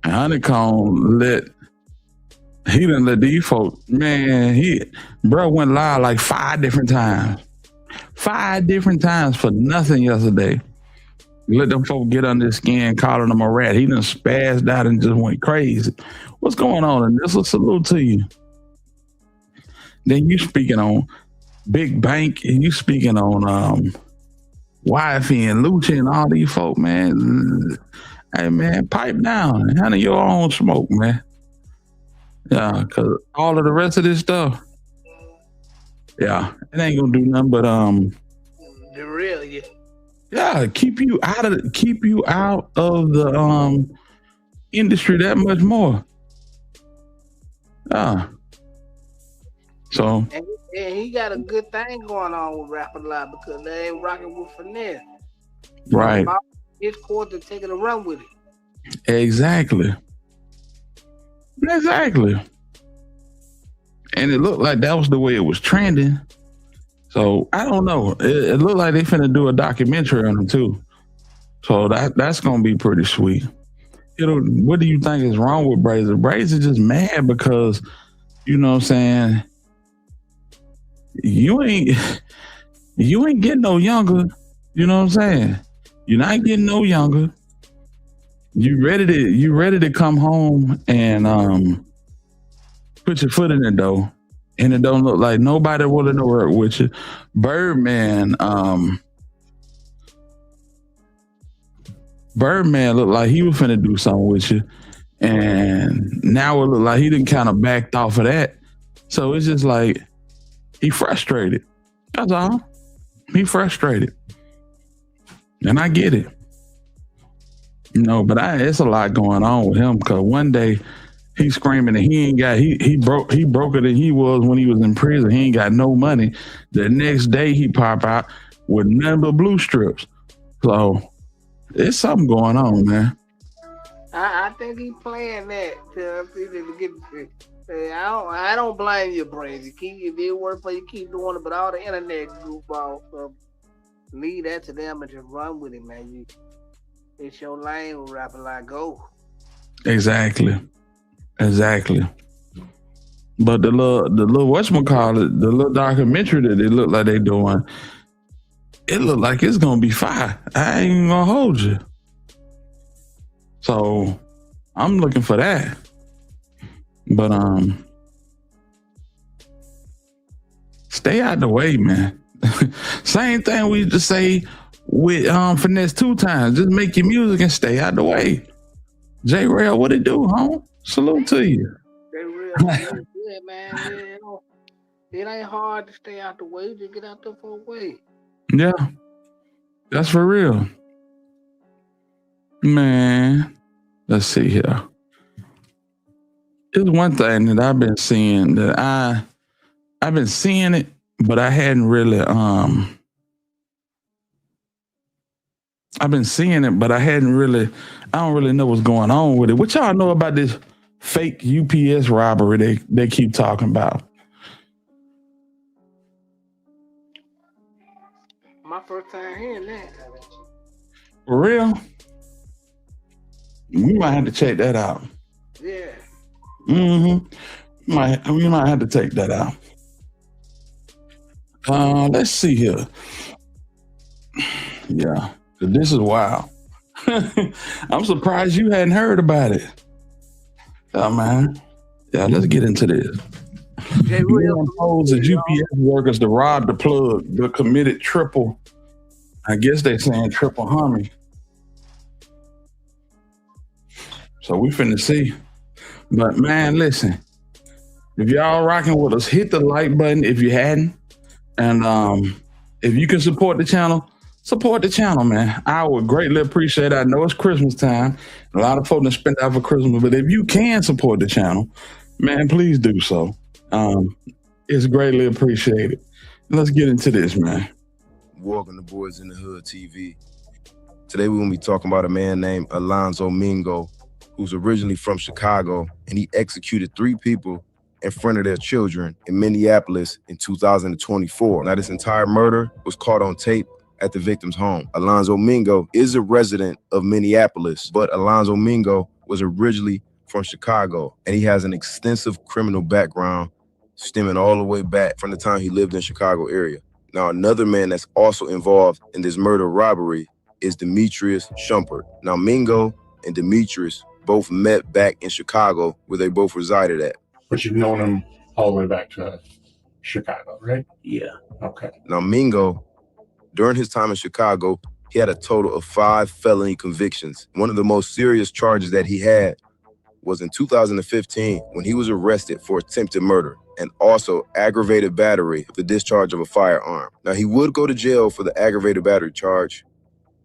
And Honeycomb he done let these folks, man, bro went live like 5 different times. 5 different times for nothing yesterday. Let them folk get under his skin, calling him a rat. He done spazzed out and just went crazy. What's going on? And this will salute to you. Then you speaking on Big Bank, and you speaking on Wifey and Lucci and all these folk, man. Hey, man, pipe down and handle your own smoke, man. Yeah, because all of the rest of this stuff, yeah, it ain't gonna do nothing but
The real, yeah.
yeah, keep you out of the industry that much more. Yeah. So
And he got a good thing going on with Rap a Lot because they ain't rocking with Finesse.
right.
His court to take it and run with it.
Exactly. And it looked like that was the way it was trending. So I don't know. It looked like they finna do a documentary on him too. So that's gonna be pretty sweet. What do you think is wrong with Brazy? Brazy just mad because, you know what I'm saying, you ain't getting no younger. You know what I'm saying? You're not getting no younger. You ready to come home and put your foot in the door, and it don't look like nobody willing to work with you. Birdman looked like he was finna do something with you, and now it look like he didn't kind of backed off of that. So it's just like he frustrated. That's all. He frustrated, and I get it. You know, but it's a lot going on with him because one day he's screaming that he broke than he was when he was in prison. He ain't got no money. The next day he pop out with none but blue strips. So it's something going on, man.
I think he playing that to get. I don't blame you, Brazy. If it work for you, keep doing it. But all the internet goofballs, leave that to them and just run with it, man. It's your lane with Rap a Lot. Go.
Exactly. But the little whatchamacallit, the little documentary that it look like they doing, it look like it's gonna be fire. I ain't even gonna hold you. So I'm looking for that. But stay out the way, man. Same thing we used to say with Finesse 2 times. Just make your music and stay out the way. J Rail, what it do, home? Salute to you.
J Rail, yeah, man. It ain't hard to stay out the way. Just get out there for a way.
Yeah, that's for real, man. Let's see here. There's one thing that I've been seeing that I've been seeing it, but I hadn't really I've been seeing it, but I don't really know what's going on with it. What y'all know about this fake UPS robbery they keep talking about?
My first time hearing that.
For real? We might have to check that out.
Yeah.
We might have to take that out. Let's see here. Yeah, this is wild. I'm surprised you hadn't heard about it. Oh man. Yeah, let's get into this. Impose as UPS workers to rob the plug, but committed triple. I guess they're saying triple homie. So we finna see. But man, listen. If y'all rocking with us, hit the like button if you hadn't. And if you can support the channel, man. I would greatly appreciate it. I know it's Christmas time. A lot of folks done spend out for Christmas, but if you can support the channel, man, please do so. It's greatly appreciated. Let's get into this, man.
Welcome to Boys in the Hood TV. Today we're going to be talking about a man named Alonzo Mingo, who's originally from Chicago, and he executed 3 people in front of their children in Minneapolis in 2024. Now, this entire murder was caught on tape at the victim's home. Alonzo Mingo is a resident of Minneapolis, but Alonzo Mingo was originally from Chicago, and he has an extensive criminal background stemming all the way back from the time he lived in Chicago area. Now, another man that's also involved in this murder robbery is Demetrius Shumpert. Now, Mingo and Demetrius both met back in Chicago, where they both resided at.
But you've known him all the way back to Chicago, right?
Yeah.
Okay.
Now, Mingo, during his time in Chicago, he had a total of 5 felony convictions. One of the most serious charges that he had was in 2015 when he was arrested for attempted murder and also aggravated battery with the discharge of a firearm. Now, he would go to jail for the aggravated battery charge,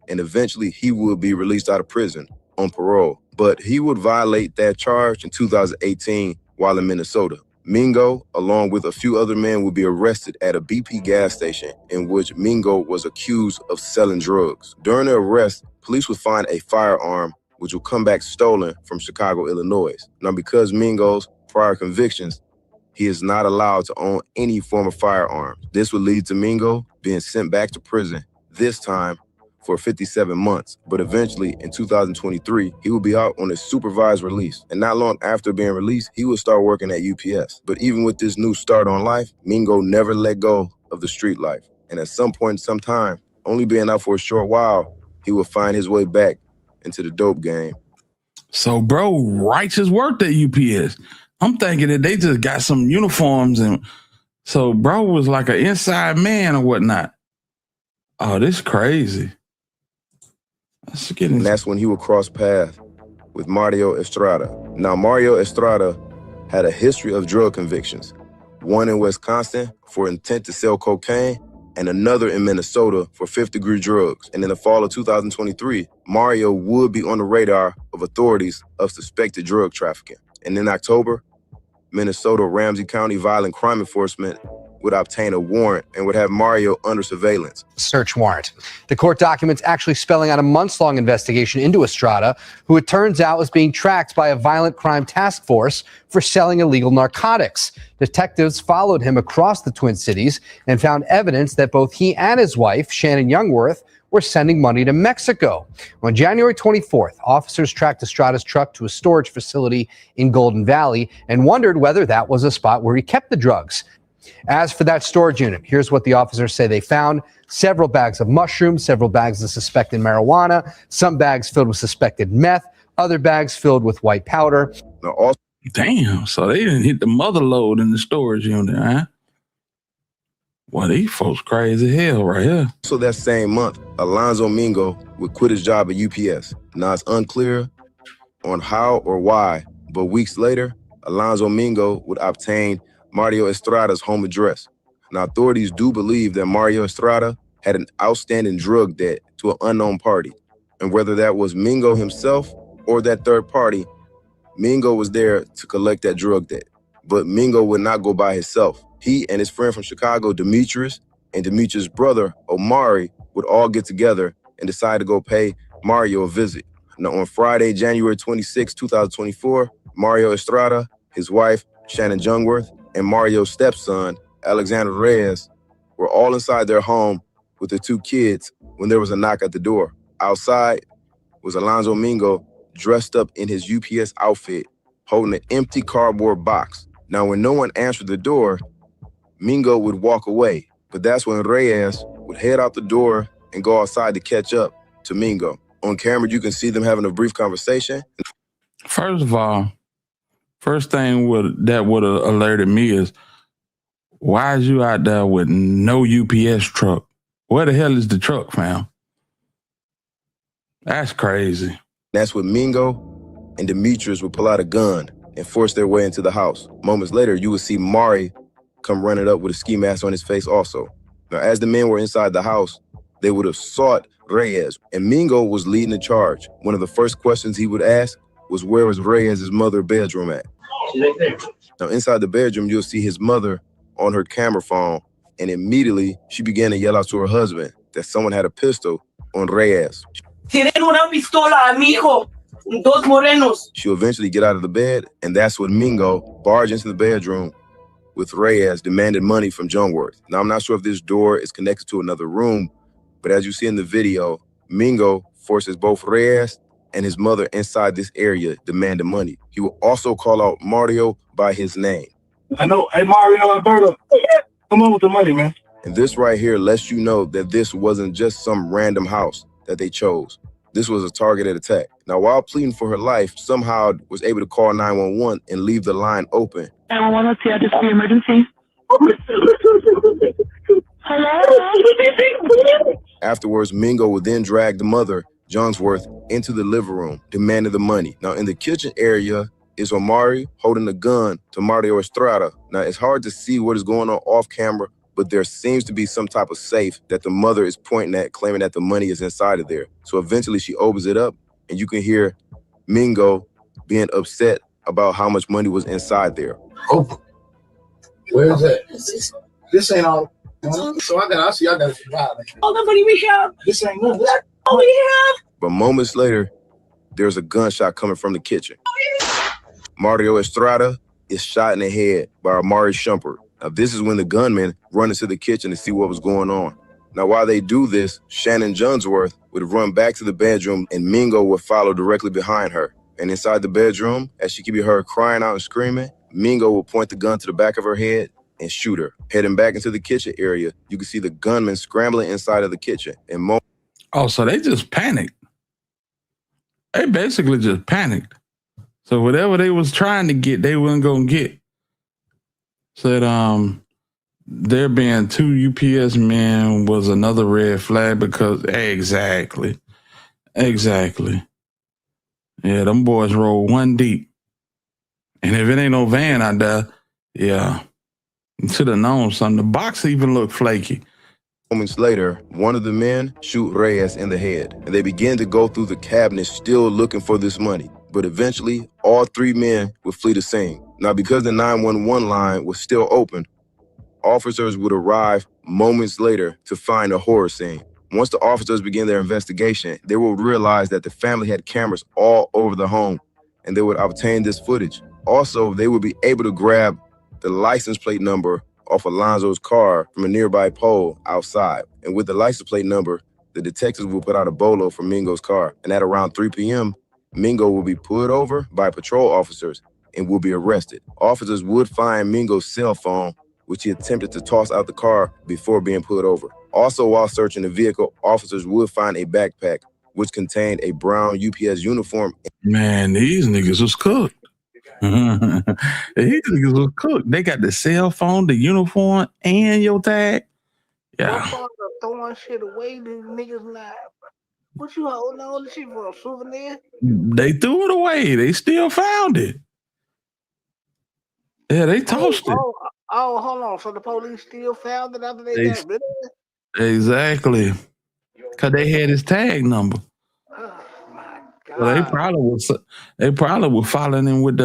and eventually he would be released out of prison on parole. But he would violate that charge in 2018 while in Minnesota. Mingo, along with a few other men, would be arrested at a BP gas station in which Mingo was accused of selling drugs. During the arrest, police would find a firearm which would come back stolen from Chicago, Illinois. Now, because Mingo's prior convictions, he is not allowed to own any form of firearm. This would lead to Mingo being sent back to prison, this time for 57 months. But eventually, in 2023, he would be out on a supervised release. And not long after being released, he would start working at UPS. But even with this new start on life, Mingo never let go of the street life. And at some point in some time, only being out for a short while, he would find his way back into the dope game.
So, bro, righteous worked at UPS. I'm thinking that they just got some uniforms, and so bro was like an inside man or whatnot. Oh, this is crazy.
And that's when he would cross paths with Mario Estrada. Now, Mario Estrada had a history of drug convictions, one in Wisconsin for intent to sell cocaine, and another in Minnesota for 5th-degree drugs. And in the fall of 2023, Mario would be on the radar of authorities of suspected drug trafficking. And in October, Minnesota Ramsey County Violent Crime Enforcement would obtain a warrant and would have Mario under surveillance.
Search warrant. The court documents actually spelling out a months-long investigation into Estrada, who it turns out was being tracked by a violent crime task force for selling illegal narcotics. Detectives followed him across the Twin Cities and found evidence that both he and his wife, Shannon Youngworth, were sending money to Mexico. On January 24th, officers tracked Estrada's truck to a storage facility in Golden Valley and wondered whether that was a spot where he kept the drugs. As for that storage unit, here's what the officers say they found: several bags of mushrooms, several bags of suspected marijuana, some bags filled with suspected meth, other bags filled with white powder.
Damn, so they didn't hit the mother load in the storage unit, huh? Well, these folks crazy hell right here.
So that same month, Alonzo Mingo would quit his job at UPS. Now, it's unclear on how or why, but weeks later, Alonzo Mingo would obtain Mario Estrada's home address. Now, authorities do believe that Mario Estrada had an outstanding drug debt to an unknown party. And whether that was Mingo himself or that third party, Mingo was there to collect that drug debt. But Mingo would not go by himself. He and his friend from Chicago, Demetrius, and Demetrius' brother, Omari, would all get together and decide to go pay Mario a visit. Now, on Friday, January 26, 2024, Mario Estrada, his wife, Shannon Youngworth, and Mario's stepson, Alexander Reyes, were all inside their home with their 2 kids when there was a knock at the door. Outside was Alonzo Mingo, dressed up in his UPS outfit, holding an empty cardboard box. Now, when no one answered the door, Mingo would walk away, but that's when Reyes would head out the door and go outside to catch up to Mingo. On camera, you can see them having a brief conversation.
First of all, first thing that would have alerted me is, why is you out there with no UPS truck? Where the hell is the truck, fam? That's crazy.
That's when Mingo and Demetrius would pull out a gun and force their way into the house. Moments later, you would see Mari come running up with a ski mask on his face also. Now, as the men were inside the house, they would have sought Reyes, and Mingo was leading the charge. One of the first questions he would ask was, where was Reyes' mother's bedroom at?
She's right there.
Now, inside the bedroom, you'll see his mother on her camera phone, and immediately she began to yell out to her husband that someone had a pistol on Reyes.
Tienen una pistola a mi hijo, dos morenos.
She'll eventually get out of the bed, and that's when Mingo barged into the bedroom with Reyes, demanded money from Youngworth. Now, I'm not sure if this door is connected to another room, but as you see in the video, Mingo forces both Reyes and his mother inside this area, demanding money. He will also call out Mario by his name.
I know. Hey, Mario, Alberto, come on with the money, man.
And this right here lets you know that this wasn't just some random house that they chose. This was a targeted attack. Now, while pleading for her life, somehow was able to call 911 and leave the line open.
911, what's the address for the emergency?
Afterwards, Mingo would then drag the mother, Jonesworth, into the living room, demanding the money. Now, in the kitchen area is Omari holding a gun to Mario Estrada. Now, it's hard to see what is going on off camera, but there seems to be some type of safe that the mother is pointing at, claiming that the money is inside of there. So eventually she opens it up, and you can hear Mingo being upset about how much money was inside there.
Open. Where is that? This ain't all. So I see y'all got to survive.
All the money we have.
This ain't nothing.
All we have.
But moments later, there's a gunshot coming from the kitchen. Mario Estrada is shot in the head by Amari Shumpert. Now, this is when the gunmen run into the kitchen to see what was going on. Now, while they do this, Shannon Jonesworth would run back to the bedroom and Mingo would follow directly behind her. And inside the bedroom, as she could be heard crying out and screaming, Mingo would point the gun to the back of her head and shoot her. Heading back into the kitchen area, you can see the gunmen scrambling inside of the kitchen. And
Oh, so they just panicked. They basically just panicked. So whatever they was trying to get, they wasn't gonna get. Said there being 2 UPS men was another red flag because exactly. Yeah, them boys roll one deep. And if it ain't no van out there, yeah, you should have known something. The box even looked flaky.
Moments later, one of the men shoot Reyes in the head, and they begin to go through the cabinet still looking for this money. But eventually, all 3 men would flee the scene. Now, because the 911 line was still open, officers would arrive moments later to find a horror scene. Once the officers began their investigation, they would realize that the family had cameras all over the home, and they would obtain this footage. Also, they would be able to grab the license plate number off Alonzo's car from a nearby pole outside. And with the license plate number, the detectives will put out a bolo for Mingo's car. And at around 3 p.m., Mingo will be pulled over by patrol officers and will be arrested. Officers would find Mingo's cell phone, which he attempted to toss out the car before being pulled over. Also, while searching the vehicle, officers would find a backpack, which contained a brown UPS uniform.
Man, these niggas was cooked. These niggas was cooked. They got the cell phone, the uniform, and your tag. Yeah.
Throwing shit away, these niggas like, what you holding all this shit for, a souvenir?
They threw it away. They still found it. Yeah, they tossed it.
Oh, hold on. So the police still found it after they got rid of it?
Exactly. Because they had his tag number.
Oh, my God.
Well, they probably were following him with the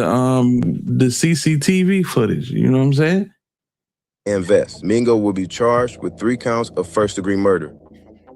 CCTV footage. You know what I'm saying?
Invest. Mingo will be charged with 3 counts of first-degree murder.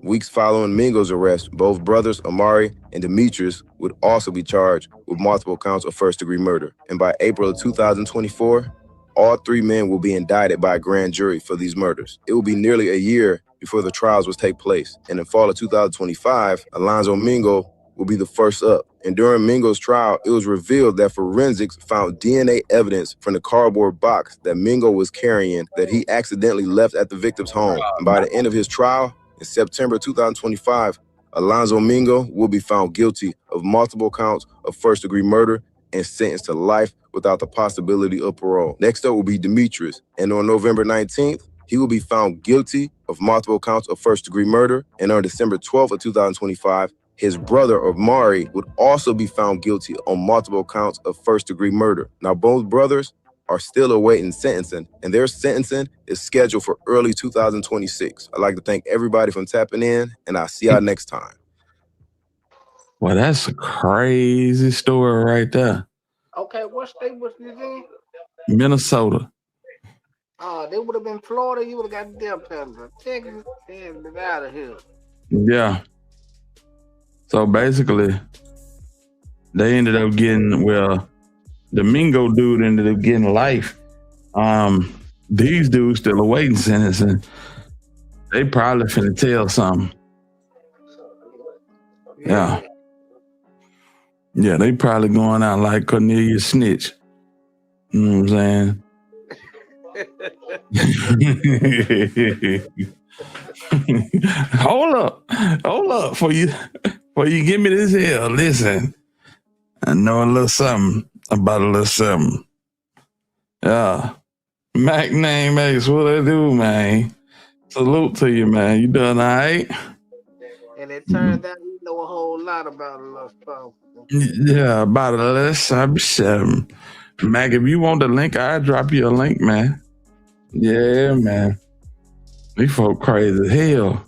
Weeks following Mingo's arrest, both brothers, Amari and Demetrius, would also be charged with multiple counts of first-degree murder. And by April of 2024, all 3 men will be indicted by a grand jury for these murders. It will be nearly a year before the trials will take place. And in fall of 2025, Alonzo Mingo will be the first up. And during Mingo's trial, it was revealed that forensics found DNA evidence from the cardboard box that Mingo was carrying that he accidentally left at the victim's home. And by the end of his trial, in September 2025, Alonzo Mingo will be found guilty of multiple counts of first-degree murder and sentenced to life without the possibility of parole. Next up will be Demetrius, and on November 19th, he will be found guilty of multiple counts of first-degree murder, and on December 12th of 2025, his brother, Amari, would also be found guilty on multiple counts of first-degree murder. Now, both brothers are still awaiting sentencing, and their sentencing is scheduled for early 2026. I'd like to thank everybody for tapping in, and I'll see y'all next time.
Well, that's a crazy story right there.
Okay, what state was this in?
Minnesota.
They would have been Florida. You would have got the death penalty. Texas, and get out of here.
Yeah. So basically, they ended up getting, well, the Mingo dude ended up getting life. These dudes still awaiting sentencing. They probably finna tell something. Yeah. Yeah, they probably going out like Cornelius Snitch. You know what I'm saying? Hold up. Before you give me this here, listen. I know a little something about a little something. Yeah. Mac name Ace, what I do, man? Salute to you, man. You doing all right?
And it turned out we know a whole lot about a little stuff.
Yeah, about a little something. Mac, if you want the link, I'll drop you a link, man. Yeah, man. These folk crazy as hell.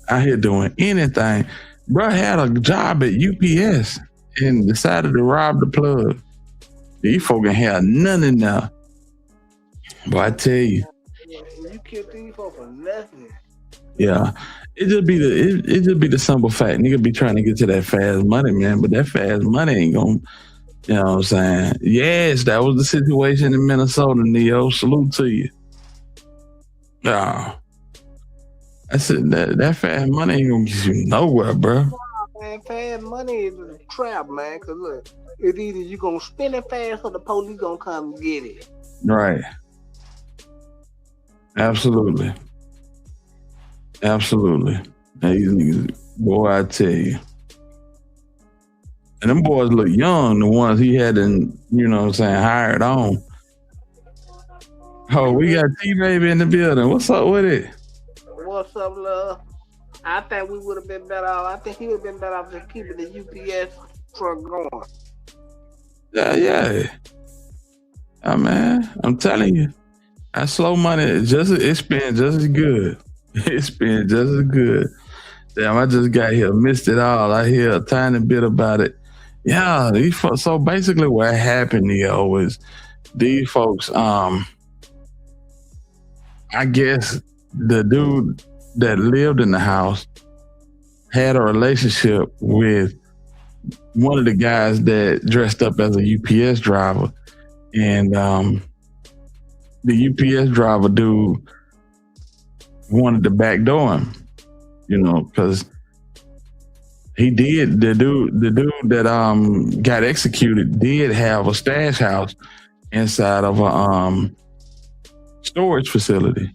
Out here doing anything. Bro had a job at UPS and decided to rob the plug. These folk ain't have nothing in there. But I tell you.
You killed these folks for nothing.
Yeah. It just be the simple fact. Nigga be trying to get to that fast money, man. But that fast money ain't gonna, you know what I'm saying? Yes, that was the situation in Minnesota, Neo. Salute to you. Yeah. I said that fast money ain't gonna get you nowhere, bro.
Man, fast money is a trap, man. Cause look, it's either you gonna spend it fast or the police gonna come get it.
Right. Absolutely. Absolutely. These niggas, boy, I tell you. And them boys look young, the ones he had, you know what I'm saying, hired on. Oh, we got T-Baby in the building. What's up with it?
What's up, love? I think we would have been better off. I think he would have been better off just keeping the UPS truck going.
Yeah. Oh, man, I'm telling you. That slow money, it's been just as good. It's been just as good. Damn, I just got here, missed it all. I hear a tiny bit about it. Yeah, so basically what happened here was these folks, I guess the dude that lived in the house had a relationship with one of the guys that dressed up as a UPS driver. And the UPS driver dude wanted to backdoor him, you know, because he did. The dude that got executed did have a stash house inside of a storage facility,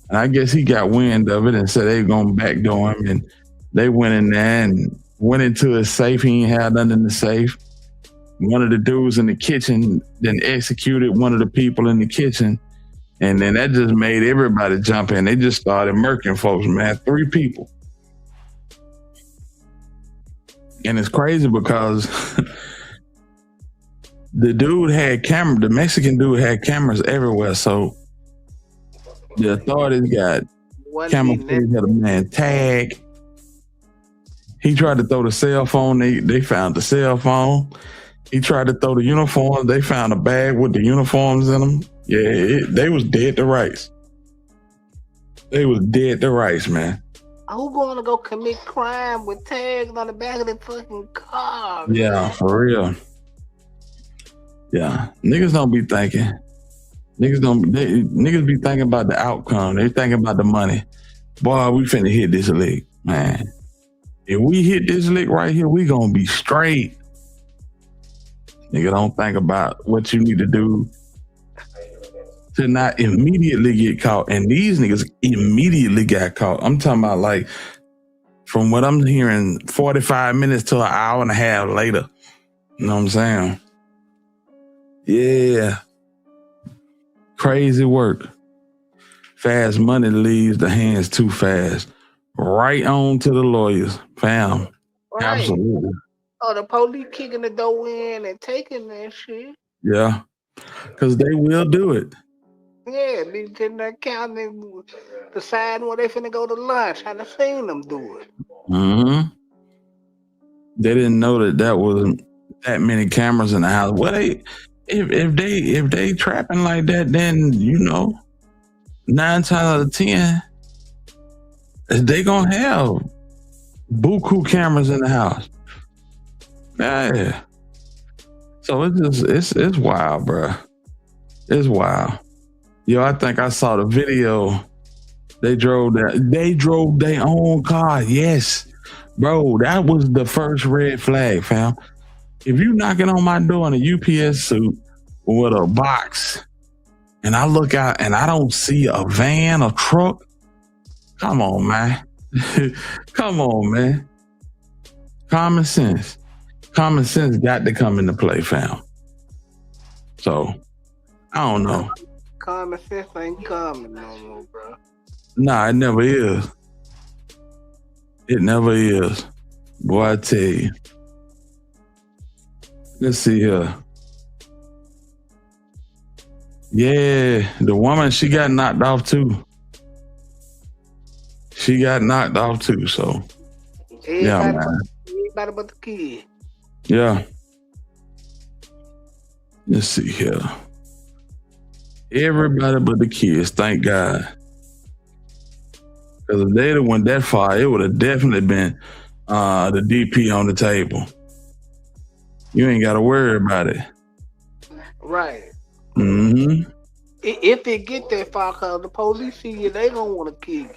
and I guess he got wind of it and said they were gonna backdoor him, and they went in there and went into his safe. He ain't had nothing in the safe. One of the dudes in the kitchen then executed one of the people in the kitchen. And then that just made everybody jump in. They just started murking folks, man. 3 people. And it's crazy because the Mexican dude had cameras everywhere. So the authorities got camera footage of the man tag. He tried to throw the cell phone. They found the cell phone. He tried to throw the uniforms. They found a bag with the uniforms in them. Yeah, they was dead to rights. They was dead to rights, man.
Who going to go commit crime with tags on the back of their fucking car? Man?
Yeah, for real. Yeah, niggas don't be thinking. Niggas be thinking about the outcome. They thinking about the money. Boy, we finna hit this lick, man. If we hit this lick right here, we gonna be straight. Nigga, don't think about what you need to do to not immediately get caught. And these niggas immediately got caught. I'm talking about, like, from what I'm hearing, 45 minutes to an hour and a half later. You know what I'm saying? Yeah. Crazy work. Fast money leaves the hands too fast. Right on to the lawyers. Fam. Right. Absolutely.
Oh, the police kicking the door in and taking that shit.
Yeah. Because they will do it.
Yeah, be sitting there counting, deciding where they finna go to lunch. I done seen them do it.
Mm-hmm. They didn't know that wasn't that many cameras in the house. Well, if they trapping like that, then, you know, 9 times out of 10, they gonna have buku cameras in the house. Yeah. So it's wild, bro. It's wild. Yo, I think I saw the video. They drove their own car. Yes. Bro, that was the first red flag, fam. If you knocking on my door in a UPS suit with a box and I look out and I don't see a van or truck, come on, man. Come on, man. Common sense. Common sense got to come into play, fam. So I don't know.
Common sense ain't common no more, bro.
Nah, it never is. It never is. Boy, I tell you. Let's see here. Yeah, the woman, she got knocked off too. She got knocked off too, so. Yeah, man.
Everybody but the kid.
Yeah. Let's see here. Everybody but the kids, thank God. Because if they'd have went that far, it would have definitely been the DP on the table. You ain't got to worry about it.
Right.
Mm-hmm.
If it get that far, cause the police see you, they gonna want to kill you.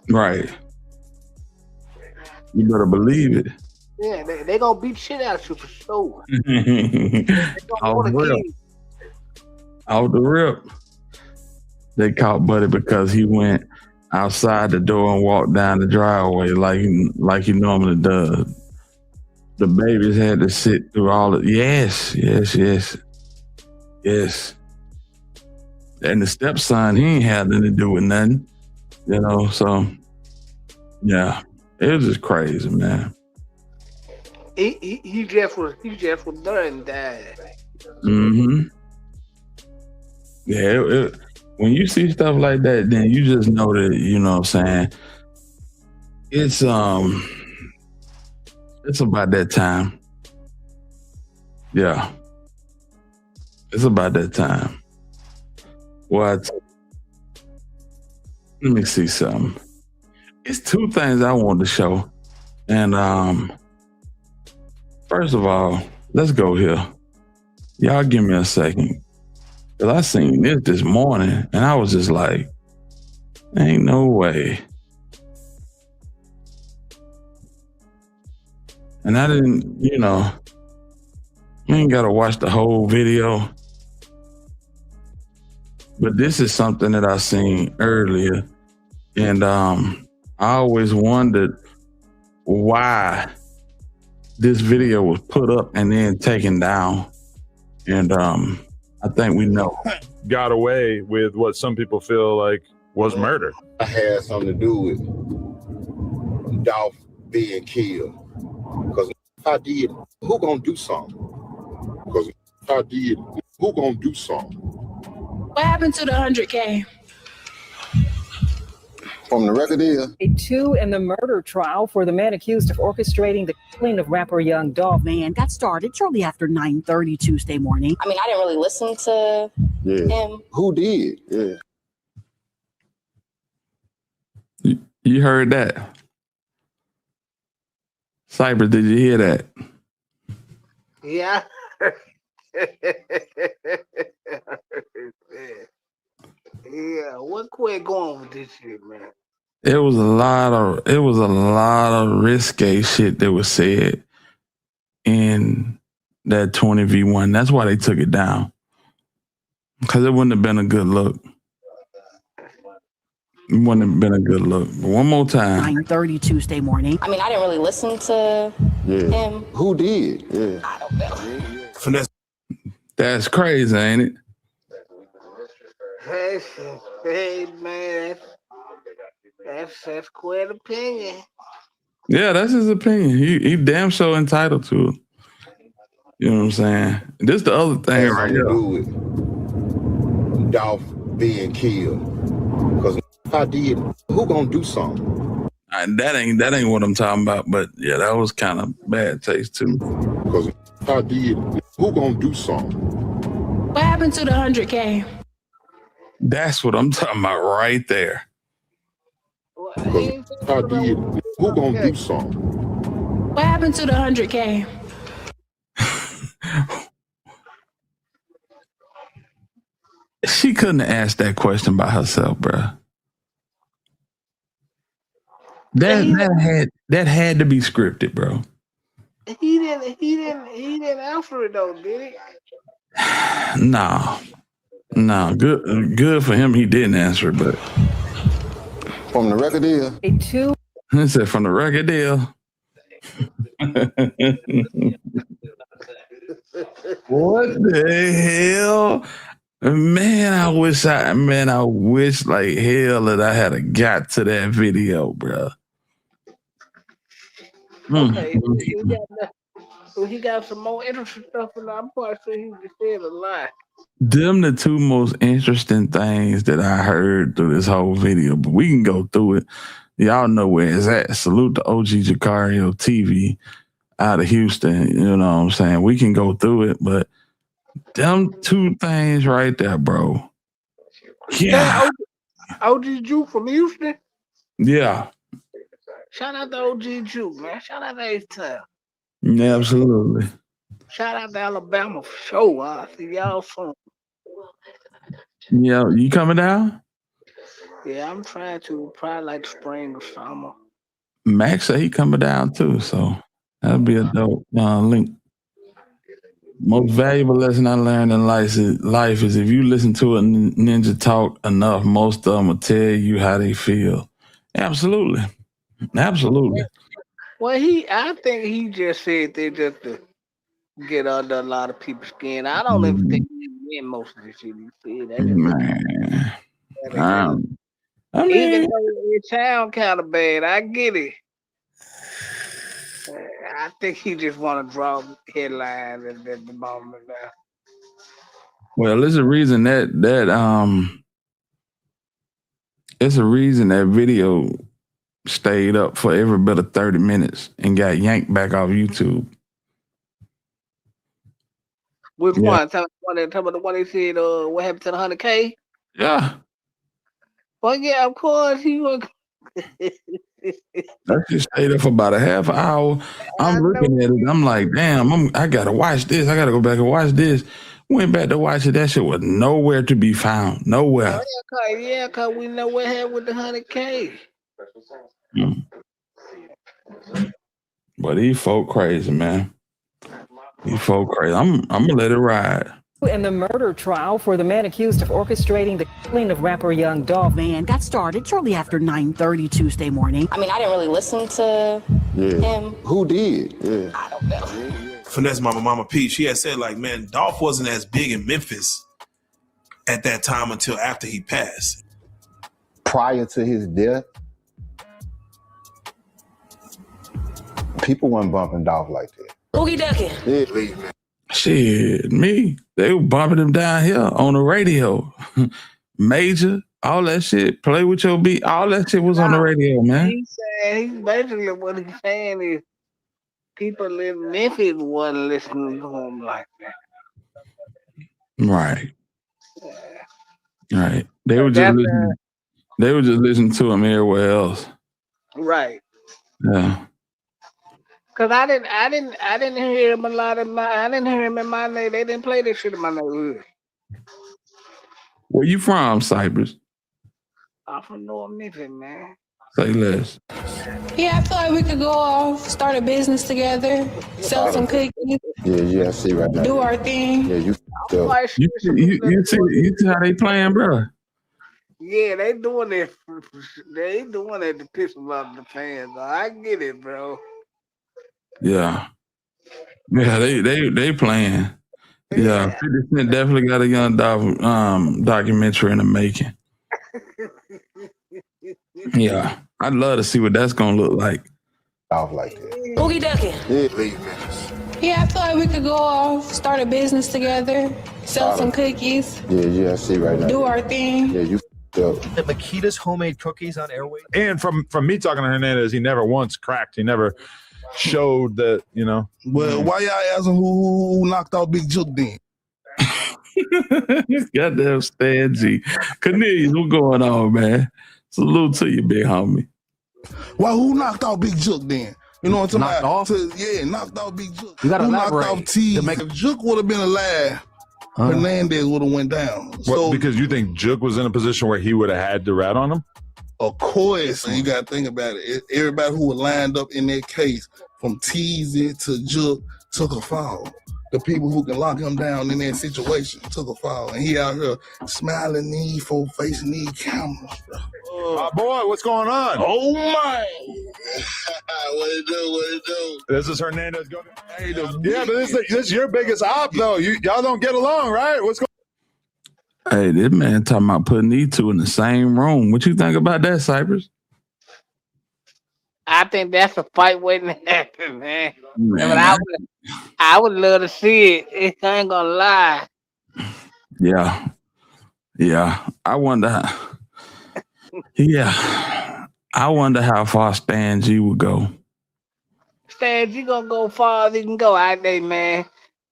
Right. You better believe it.
Yeah, they gonna beat shit out you for sure.
Off the rip. They caught Buddy because he went outside the door and walked down the driveway like he normally does. The babies had to sit through all of yes. And the stepson, he ain't had nothing to do with nothing. You know, so yeah. It was just crazy, man.
He just was there and died.
Mm-hmm. Yeah, when you see stuff like that, then you just know that, you know what I'm saying, it's about that time. Yeah. It's about that time. What? Let me see something. It's two things I want to show. And first of all, let's go here. Y'all give me a second. Cause I seen this morning and I was just like, ain't no way. And I didn't, you know, you ain't gotta watch the whole video. But this is something that I seen earlier. And I always wondered why this video was put up and then taken down. And I think we know.
Got away with what some people feel like was murder.
I had something to do with Dolph being killed. Because if I did, who gonna do something? Because if I did, who gonna do something?
What happened to the 100K?
From the record is.
Day 2 in the murder trial for the man accused of orchestrating the killing of rapper Young Dolph.
Man got started shortly after 9:30 Tuesday morning.
I mean, I didn't really listen to him.
Who did? Yeah.
You heard that? Cyber, did you hear that?
Yeah. Yeah, what quit going with this shit, man?
It was a lot of risque shit that was said in that 20v1. That's why they took it down. Because it wouldn't have been a good look. It wouldn't have been a good look. But one more time.
9:30 Tuesday morning.
I mean, I didn't really listen to him.
Who did? Yeah.
I don't know.
Finesse. That's crazy, ain't it?
Hey, man, that's quite opinion.
Yeah, that's his opinion. He damn so entitled to it. You know what I'm saying? This the other thing right here.
Do with Dolph being killed. Because if I did, who gonna do something?
That ain't what I'm talking about. But yeah, that was kind of bad taste too.
Because if I did, who gonna do something?
What happened to the 100K?
That's what I'm talking about right there.
Because if I did, who gonna do something?
What happened to the 100K?
She couldn't have asked that question by herself, bro. That had to be scripted, bro.
He didn't answer it though, did he?
No. Good for him. He didn't answer it, but
from the record deal.
Day 2.
He said from the record deal. What the hell? Man, I wish like hell that I had a got to that video, bro.
Okay, he got some more interesting stuff, and I'm quite sure he just said a lot.
Them the two most interesting things that I heard through this whole video, but we can go through it. Y'all know where it's at. Salute to OG Jacario TV out of Houston. You know what I'm saying? We can go through it, but them two things right there, bro. Yeah.
OG Juke from Houston.
Yeah.
Shout out to OG Juke, man. Shout out to H-Town.
Yeah, absolutely.
Shout out to Alabama for sure. I see y'all soon.
Yeah, you coming down?
Yeah, I'm trying to probably like spring or summer.
Max said he coming down too, so that'll be a dope link. Most valuable lesson I learned in life is if you listen to a ninja talk enough, most of them will tell you how they feel. Absolutely. Absolutely.
Well, I think he just said that just to get under a lot of people's skin. I don't even think he meant most of the shit he said.
I mean,
even though it sound kind of bad, I get it. I think he just want to draw headlines at the moment now.
Well, there's a reason it's a reason that video stayed up for every bit of 30 minutes and got yanked back off YouTube.
Which one? Tell me the one they said, what happened to the 100K?
Yeah.
Well, yeah, of course he was.
I just stayed up for about a half hour. I'm looking at it. I'm like, damn, I gotta watch this. I gotta go back and watch this. Went back to watch it. That shit was nowhere to be found. Nowhere.
Yeah, cause we know what happened with the 100K.
But these folk crazy, man. These folk crazy. I'm gonna let it ride.
In the murder trial for the man accused of orchestrating the killing of rapper Young Dolph.
Man got started shortly after 9:30 Tuesday morning.
I mean, I didn't really listen to him.
Who did? Yeah.
I don't know.
Finesse Mama P, she had said, like, man, Dolph wasn't as big in Memphis at that time until after he passed.
Prior to his death, people weren't bumping Dolph like that.
Boogie ducking.
Yeah.
Shit, me. They were bumping him down here on the radio. Major, all that shit. Play with your beat. All that shit was on the radio, man.
He's basically what he's saying is people in Memphis wasn't listening to him like that.
Right. Right. They were just listening. They were just listening to him everywhere else.
Right.
Yeah.
Cause I didn't hear him a lot I didn't hear him in my neighborhood. They didn't play this shit in my neighborhood.
Where you from, Cypress?
I'm from North Memphis, man.
Say less.
Yeah, I feel like we could go off, start a business together, sell some cookies.
Yeah, I see right now.
Do our thing.
Yeah, you
see how they playing, bro?
Yeah, they doing it. They doing it to piss off the fans. I get it, bro.
Yeah. Yeah, they playing. Yeah, 50 Cent definitely got a Young Dolph documentary in the making. Yeah, I'd love to see what that's gonna look like.
Dolph like that.
Boogie ducking. Yeah, I feel like we could go off, start a business together, sell some cookies.
Yeah, I see right now.
Do our thing.
Yeah, you up.
The Makita's homemade cookies on airways.
And from me talking to Hernandez, he never once cracked. He never showed that, you know.
Well, why y'all asking who knocked out Big Juke then?
Goddamn Stan G. Cornelius, what's going on, man? Salute to you, big homie.
Why who knocked out Big Juke then? You know what I'm talking about?
Knocked
Knocked out Big Juke.
You gotta
who
elaborate.
Knocked out T. If Juke would have been alive, Hernandez would have went down. So
because you think Juke was in a position where he would have had to rat on him?
Of course, you got to think about it. Everybody who was lined up in that case, from Teasy to Juke, took a fall. The people who can lock him down in that situation took a fall. And he out here smiling these folk facing these cameras, bro.
Boy, what's going on?
Oh, my.
What it do?
This is Hernandez going. Hey, but this is your biggest op, though. Y'all don't get along, right? What's going
Hey, this man talking about putting these two in the same room. What you think about that, Cypress?
I think that's a fight waiting to happen, man. But
Man,
I would love to see it. I ain't gonna lie.
yeah. I wonder how far Stan G would go.
Stan, you gonna go far as you can go out there, man.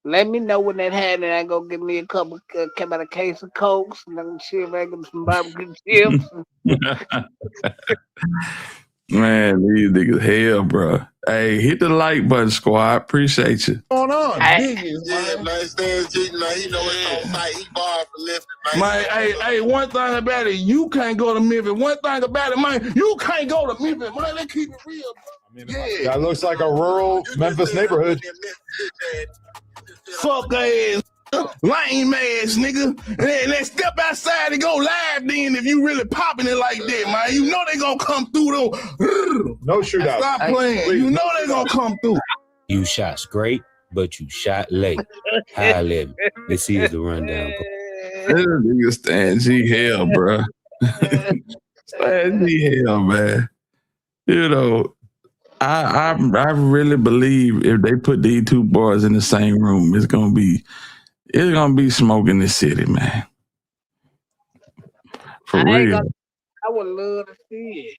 Let me know when that happens. I go get me a case of Cokes, and then see if I get some barbecue chips.
Man, these niggas hell, bro. Hey, hit the like button, squad. Appreciate you.
What's going on?
Yeah, man, Stan G, man, he know it's on site. He barred for lifting, man.
Man, hey, one thing about it, you can't go to Memphis. One thing about it, man, you can't go to Memphis, man. Let's keep it real, bro.
Yeah, it looks like a rural Memphis neighborhood.
Fuck ass, lame ass nigga. And then step outside and go live then if you really popping it like that, man. You know they gonna come through though.
No shootout.
Stop playing. You know they gonna come through.
You shot straight, but you shot late. High level. Let's see the rundown.
This nigga Stan G hell, bro. Stan G hell, man. You know, I really believe if they put these two boys in the same room, it's gonna be smoke in the city, man. For real.
I would love to see it.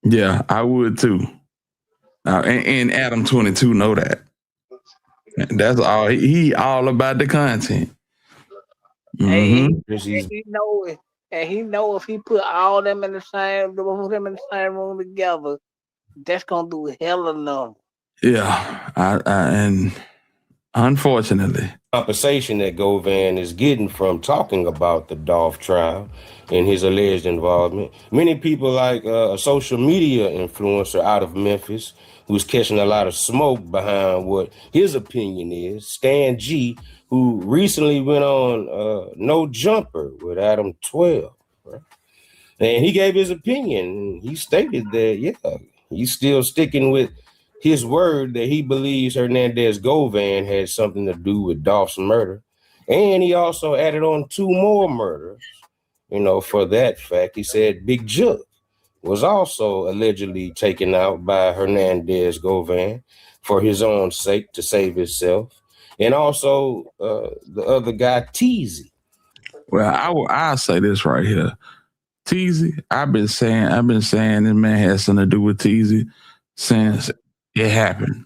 Yeah, I would too. And Adam 22 know that. That's all. He all about the content.
Mm-hmm. He know it, and he know if he put all them in the same room together, that's gonna do hell enough.
Yeah, and unfortunately,
compensation that Govan is getting from talking about the Dolph trial and his alleged involvement. Many people like a social media influencer out of Memphis who's catching a lot of smoke behind what his opinion is, Stan G, who recently went on No Jumper with Adam 12. Right? And he gave his opinion. He stated that, he's still sticking with his word that he believes Hernandez Govan had something to do with Dolph's murder. And he also added on 2 more murders. For that fact, he said Big Jook was also allegedly taken out by Hernandez Govan for his own sake to save himself. And also the other guy, Teasy.
Well, I'll say this right here. Teasy, I've been saying this man has something to do with Teasy since it happened.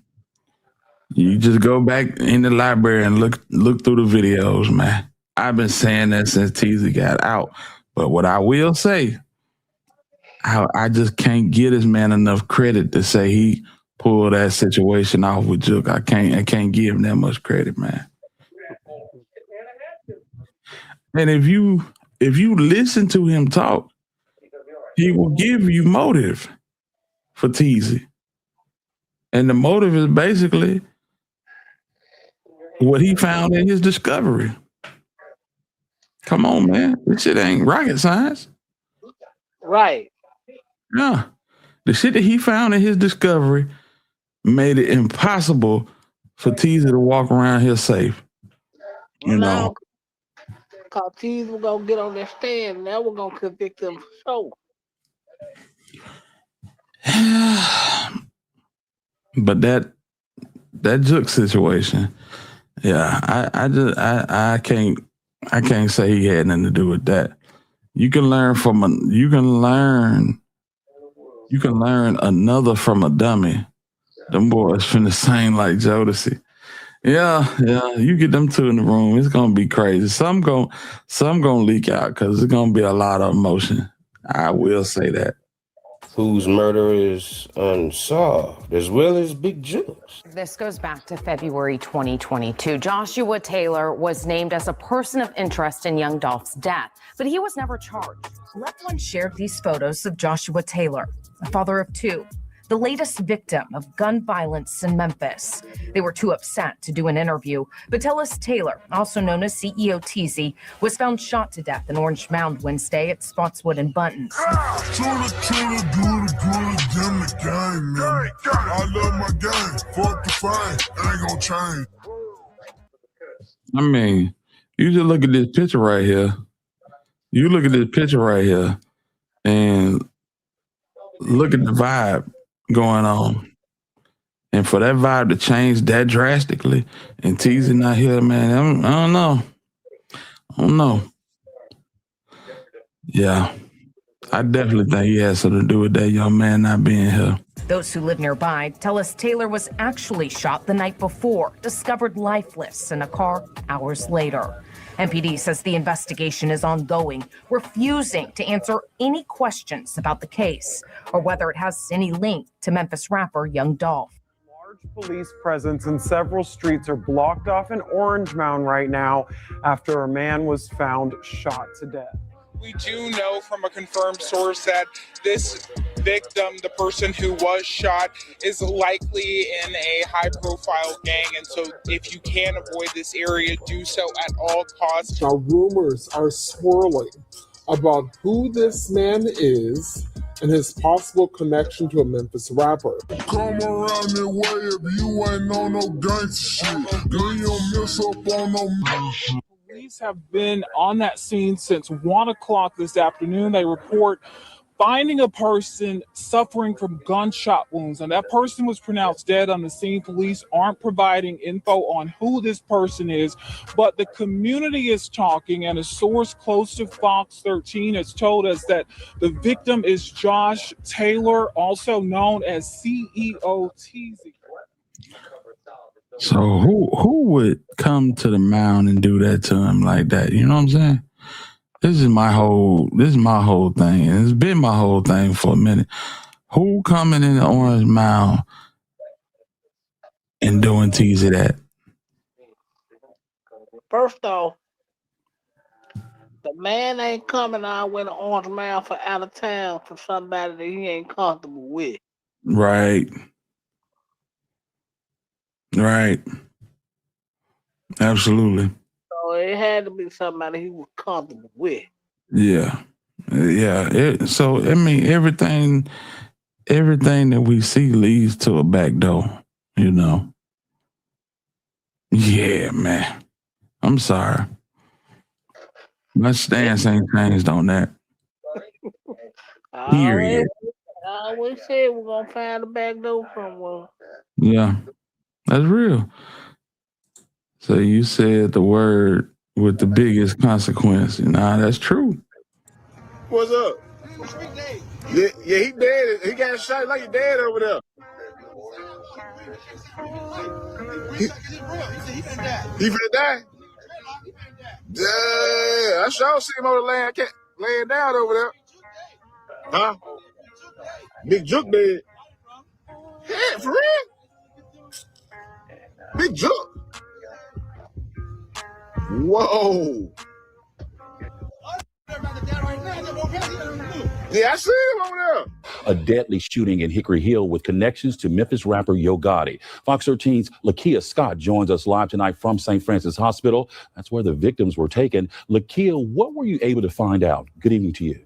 You just go back in the library and look through the videos, man. I've been saying that since Teasy got out. But what I will say, I just can't give this man enough credit to say he pulled that situation off with Jook. I can't give him that much credit, man. And if you listen to him talk, he will give you motive for Teasy. And the motive is basically what he found in his discovery. Come on, man. This shit ain't rocket science.
Right.
Yeah. The shit that he found in his discovery made it impossible for Teasy to walk around here safe.
Because Teasy was going to get on that stand. Now we're going to convict him for sure.
But that Jook situation, I can't say he had nothing to do with that. You can learn another from a dummy. Them boys finna sing like Jodeci. Yeah, you get them two in the room, it's gonna be crazy. Some gonna leak out because it's gonna be a lot of emotion. I will say that.
Whose murder is unsolved, as well as Big Jook's.
This goes back to February 2022. Joshua Taylor was named as a person of interest in young Dolph's death, but he was never charged. Loved ones shared these photos of Joshua Taylor, a father of 2, the latest victim of gun violence in Memphis. They were too upset to do an interview, but Tellis Taylor, also known as CEO Teasy, was found shot to death in Orange Mound Wednesday at Spotswood and Buntons.
I love my game. Fuck the fame. Ain't gonna change.
I mean, You just look at this picture right here. You look at this picture right here and look at the vibe going on. And for that vibe to change that drastically and teasing not here, man, I don't know. I don't know. Yeah. I definitely think he has something to do with that young man not being here.
Those who live nearby tell us Taylor was actually shot the night before, discovered lifeless in a car hours later. MPD says the investigation is ongoing, refusing to answer any questions about the case or whether it has any link to Memphis rapper Young Dolph.
Police presence in several streets are blocked off in Orange Mound right now after a man was found shot to death.
We do know from a confirmed source that this victim, the person who was shot, is likely in a high-profile gang, and so if you can avoid this area, do so at all costs.
Now, rumors are swirling about who this man is and his possible connection to a Memphis rapper.
Come around the way if you ain't on no gangster shit. Then you don't miss up on no shit.
Police have been on that scene since 1 o'clock this afternoon. They report finding a person suffering from gunshot wounds, and that person was pronounced dead on the scene. Police aren't providing info on who this person is, but the community is talking, and a source close to Fox 13 has told us that the victim is Josh Taylor, also known as CEO Teasy.
So who would come to the mound and do that to him like that? You know what I'm saying? This is my whole thing. And it's been my whole thing for a minute. Who coming in the Orange Mound and doing teasy that?
First off, the man ain't coming out with an Orange Mound for out of town for somebody that he ain't comfortable with.
Right. Right. Absolutely.
So it had to be somebody he was comfortable with.
Yeah. Yeah. So I mean, everything that we see leads to a back door, you know. Yeah, man. I'm sorry. My stance ain't changed on that. Period.
I always said we're gonna find a back door somewhere.
Yeah. That's real. So you said the word with the biggest consequence. Nah, that's true.
What's up? Yeah, he dead. He got shot like he dead over there. He finna die? Yeah, I sure see him over the laying down over there. Huh? Big Jook dead. Yeah, for real? Big Jook. Whoa. Yeah, I see him over there.
A deadly shooting in Hickory Hill with connections to Memphis rapper Yo Gotti. Fox 13's Lakia Scott joins us live tonight from St. Francis Hospital. That's where the victims were taken. Lakia, what were you able to find out? Good evening to you.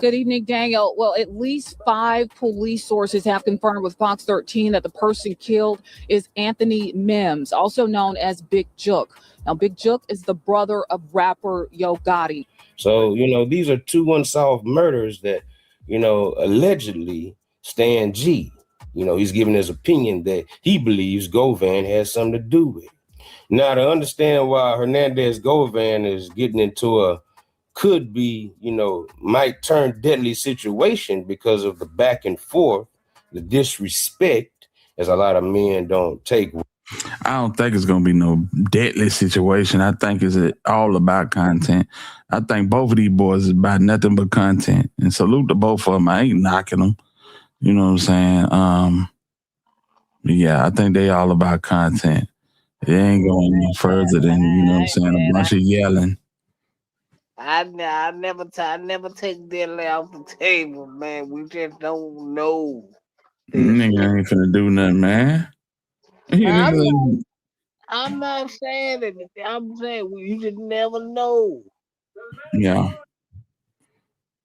Good evening, Daniel. Well, at least 5 police sources have confirmed with Fox 13 that the person killed is Anthony Mims, also known as Big Jook. Now, Big Jook is the brother of rapper Yo Gotti.
So, these are 2 unsolved murders that, allegedly Stan G, he's giving his opinion that he believes Govan has something to do with it. Now, to understand why Hernandez Govan is getting into a could be, might turn deadly situation because of the back and forth, the disrespect, as a lot of men don't take.
I don't think it's going to be no deadly situation. I think it's all about content. I think both of these boys is about nothing but content. And salute to both of them. I ain't knocking them. You know what I'm saying? Yeah, I think they all about content. It ain't going no further than, you know what I'm saying, a bunch of yelling.
I never take deadly off the table, man. We just don't know.
Nigga ain't finna do nothing, man.
I'm not saying that. I'm saying you just never know.
Yeah.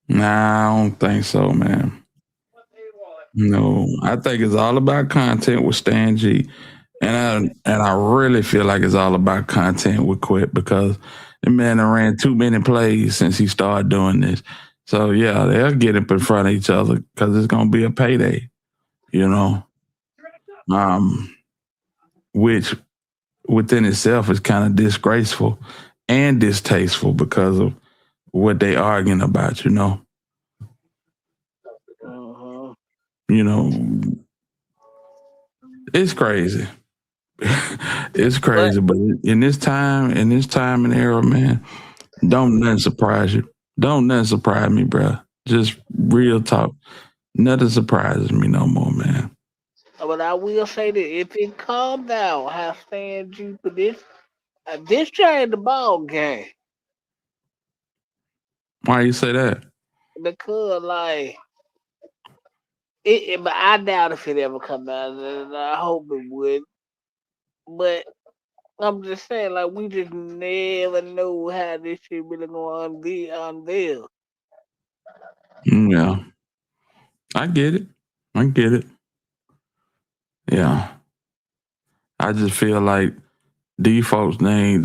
Nah, I don't think so, man. No, I think it's all about content with Stan G. And I really feel like it's all about content with Quit because the man done ran too many plays since he started doing this. So yeah, they'll get up in front of each other because it's gonna be a payday, you know. Which within itself is kind of disgraceful and distasteful because of what they arguing about, you know. You know, it's crazy. It's crazy, but in this time and era, man, don't nothing surprise you. Don't nothing surprise me, bro. Just real talk. Nothing surprises me no more, man.
But I will say that if it comes out how Stan G for this changed the ball game.
Why you say that?
Because like but I doubt if it ever come out, and I hope it would. But I'm just saying, like we just never know how this shit really gonna unveil.
Yeah. I get it. I get it. Yeah. I just feel like these folks, they ain't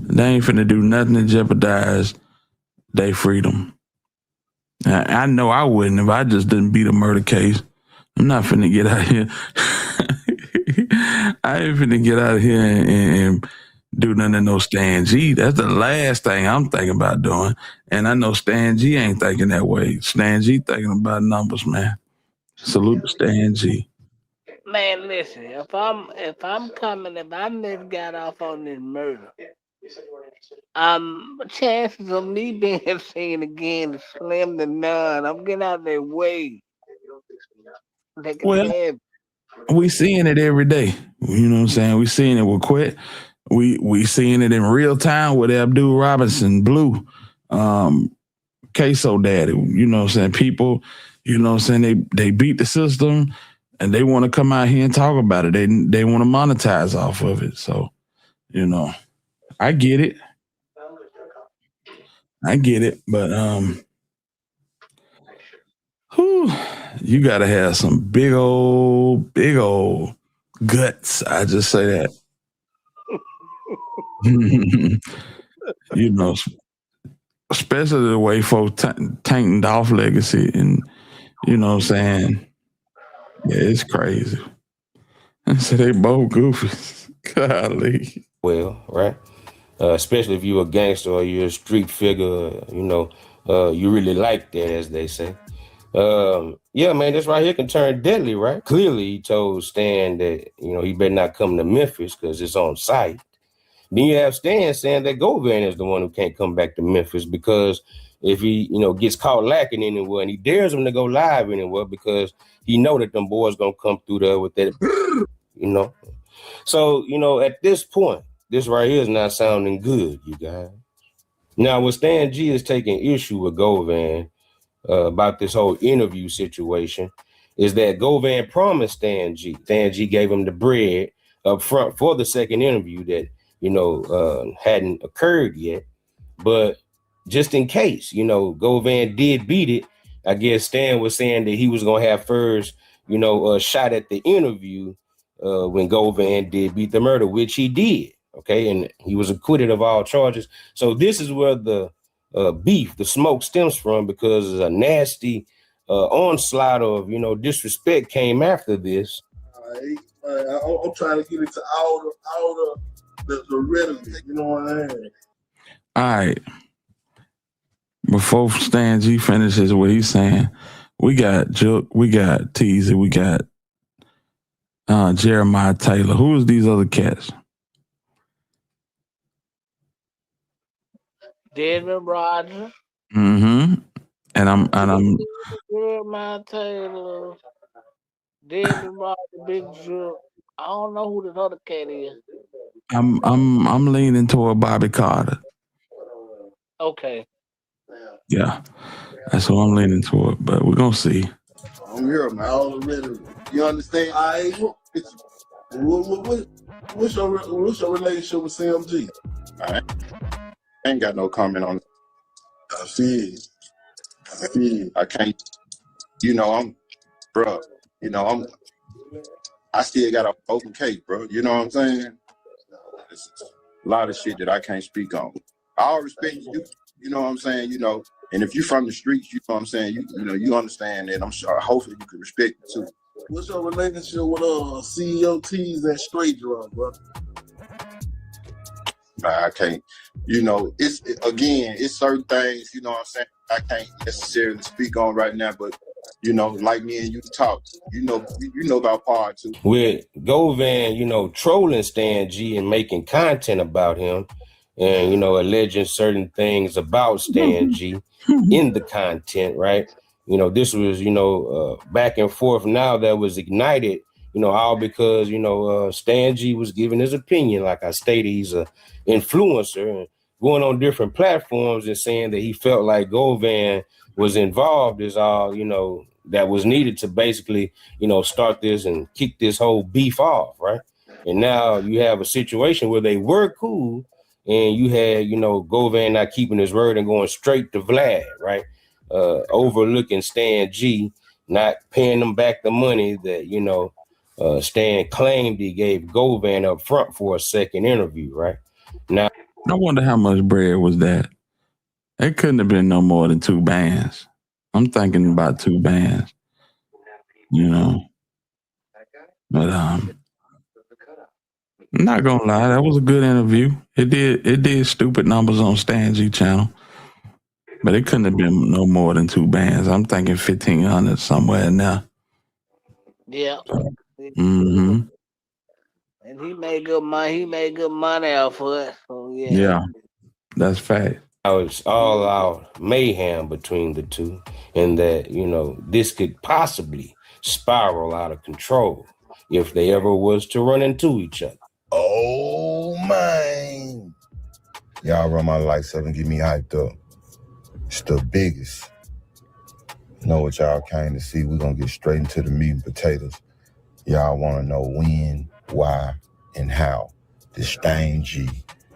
finna do nothing to jeopardize their freedom. I know I wouldn't if I just didn't beat a murder case. I'm not finna get out here. I ain't finna get out here and do nothing to no Stan G. That's the last thing I'm thinking about doing. And I know Stan G ain't thinking that way. Stan G thinking about numbers, man. Salute to Stan G.
Man, listen, if I just got off on this murder, chances of me being seen again is slim to none. I'm getting out of their way.
Well, we seeing it every day. You know what I'm saying? We seeing it with Quit. We seeing it in real time with Abdul Robinson, Blue, Queso Daddy. You know what I'm saying? People, you know what I'm saying, they beat the system and they want to come out here and talk about it. They want to monetize off of it. So, you know, I get it. But you gotta have some big old guts. I just say that. You know, especially the way folks tainting Dolph legacy, and you know what I'm saying? Yeah, it's crazy. So they both goofy. Golly.
Well, right? Especially if you're a gangster or you're a street figure, you know, you really like that, as they say. Yeah, man, this right here can turn deadly, right? Clearly, he told Stan that, you know, he better not come to Memphis because it's on site. Then you have Stan saying that Govan is the one who can't come back to Memphis because if he, you know, gets caught lacking anywhere, and he dares him to go live anywhere because he know that them boys gonna come through there with that, you know. So, you know, at this point, this right here is not sounding good, you guys. Now, what Stan G is taking issue with Govan about this whole interview situation is that Govan promised Stan G. Stan G gave him the bread up front for the second interview that, you know, hadn't occurred yet. But just in case, you know, Govan did beat it, I guess Stan was saying that he was going to have first, you know, a shot at the interview when Govan did beat the murder, which he did. Okay. And he was acquitted of all charges. So this is where the beef, the smoke stems from, because a nasty onslaught of, you know, disrespect came after this.
I'm trying to get into all the rhythm, you know what I mean?
All right. Before Stan G finishes what he's saying, we got Jook, we got Teasy, we got Jeremiah Taylor. Who is these other cats?
Desmond Rogers.
Mm-hmm. And I'm
Jeremiah Taylor. Desmond Rogers, Big Jook. I don't know who this other cat is.
I'm leaning toward Bobby Carter.
Okay.
Yeah. That's what I'm leaning toward, but we're gonna see.
I'm here, man. Already. You understand? What's your relationship with CMG?
I ain't got no comment on it.
I feel.
I can't. You know, I'm I still got an open case, bro. You know what I'm saying? It's a lot of shit that I can't speak on. I'll respect you. You know what I'm saying? You know, and if you're from the streets, you know what I'm saying. You know, you understand that. I'm sure. Hopefully, you can respect me too.
What's your relationship with CEO T's and Straight Drug, bro?
I can't. You know, it's certain things. You know what I'm saying. I can't necessarily speak on right now, but you know, like me and you talk. You know about part too.
With Govan, you know, trolling Stan G and making content about him and, you know, alleging certain things about Stan G in the content, right? You know, this was, you know, back and forth now that was ignited, you know, all because, you know, Stan G was giving his opinion. Like I stated, he's a influencer and going on different platforms and saying that he felt like Govan was involved is all, you know, that was needed to basically, you know, start this and kick this whole beef off, right? And now you have a situation where they were cool and you had, you know, Govan not keeping his word and going straight to Vlad, right? Overlooking Stan G, not paying them back the money that, you know, Stan claimed he gave Govan up front for a second interview, right? Now,
I wonder how much bread was that. It couldn't have been no more than 2 bands. I'm thinking about 2 bands, you know. But I'm not gonna lie, that was a good interview. It did stupid numbers on Stan G channel, but it couldn't have been no more than 2 bands. I'm thinking 1,500 somewhere in there.
Yeah.
Mm-hmm.
And he made good money. He made good money off of it. So
Yeah, that's fact.
It's all out mayhem between the two, and that, you know, this could possibly spiral out of control if they ever was to run into each other.
Oh, man. Y'all run my lights up and get me hyped up. It's the biggest. Know what y'all came to see. We're going to get straight into the meat and potatoes. Y'all want to know when, why, and how this Stan G,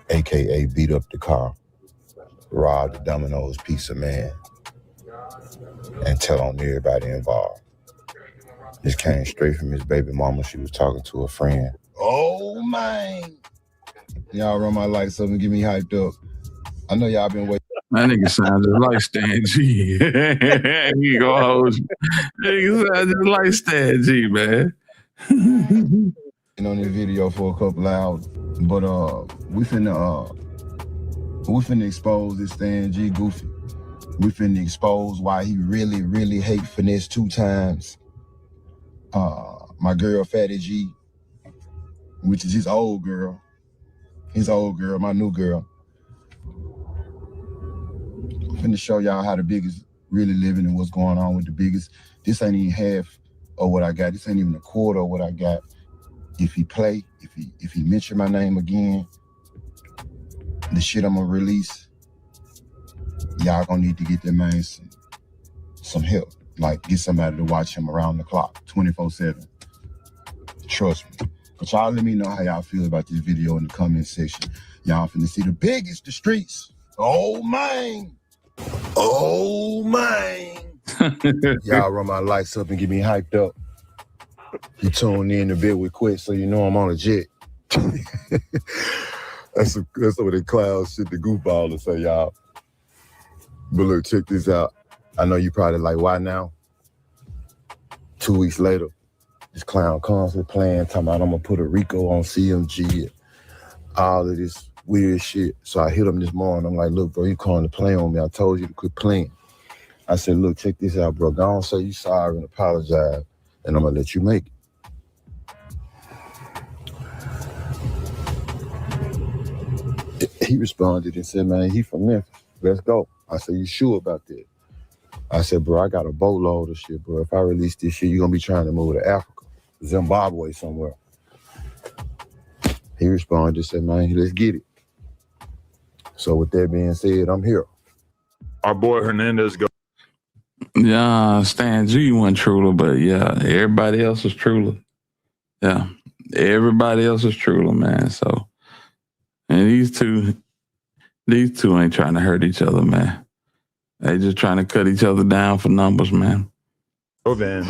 a.k.a. beat up the car, robbed the Domino's Pizza man, and tell on everybody involved. This came straight from his baby mama. She was talking to a friend. Oh, man. Y'all run my lights up and get me hyped up. I know y'all been waiting.
That nigga sounds just like Stan G. He gonna hold you. That nigga sounds just like Stan G, man.
On this video for a couple hours, but we finna expose this Stan G goofy. We finna expose why he really, really hate Finesse 2 times. My girl Fatty G, which is his old girl, my new girl. I'm finna show y'all how the biggest really living and what's going on with the biggest. This ain't even half of what I got. This ain't even a quarter of what I got. If he play, if he mention my name again, the shit I'm gonna release, y'all gonna need to get that man some help. Like, get somebody to watch him around the clock, 24/7. Trust me. But y'all let me know how y'all feel about this video in the comment section. Y'all finna see the biggest, the streets. Oh, man. Oh, man. Y'all run my lights up and get me hyped up. You tune in a bit with Quit, so you know I'm on a jet. That's some of the clown shit the goofball to say, y'all. But look, check this out. I know you probably like, why now? 2 weeks later, this clown constantly playing, talking about I'm gonna put a Rico on CMG and all of this weird shit. So I hit him this morning. I'm like, look, bro, you calling to play on me. I told you to quit playing. I said, look, check this out, bro. Go on, say you sorry and apologize, and I'm gonna let you make it. He responded and said, man, he from Memphis. Let's go. I said, you sure about that? I said, bro, I got a boatload of shit, bro. If I release this shit, you're going to be trying to move to Africa, Zimbabwe somewhere. He responded and said, man, let's get it. So with that being said, I'm here.
Our boy Hernandez go.
Yeah, Stan G wasn't truly, but yeah, everybody else was truly. Yeah, everybody else was truly, man. So, and these two ain't trying to hurt each other, man. They just trying to cut each other down for numbers, man.
Govan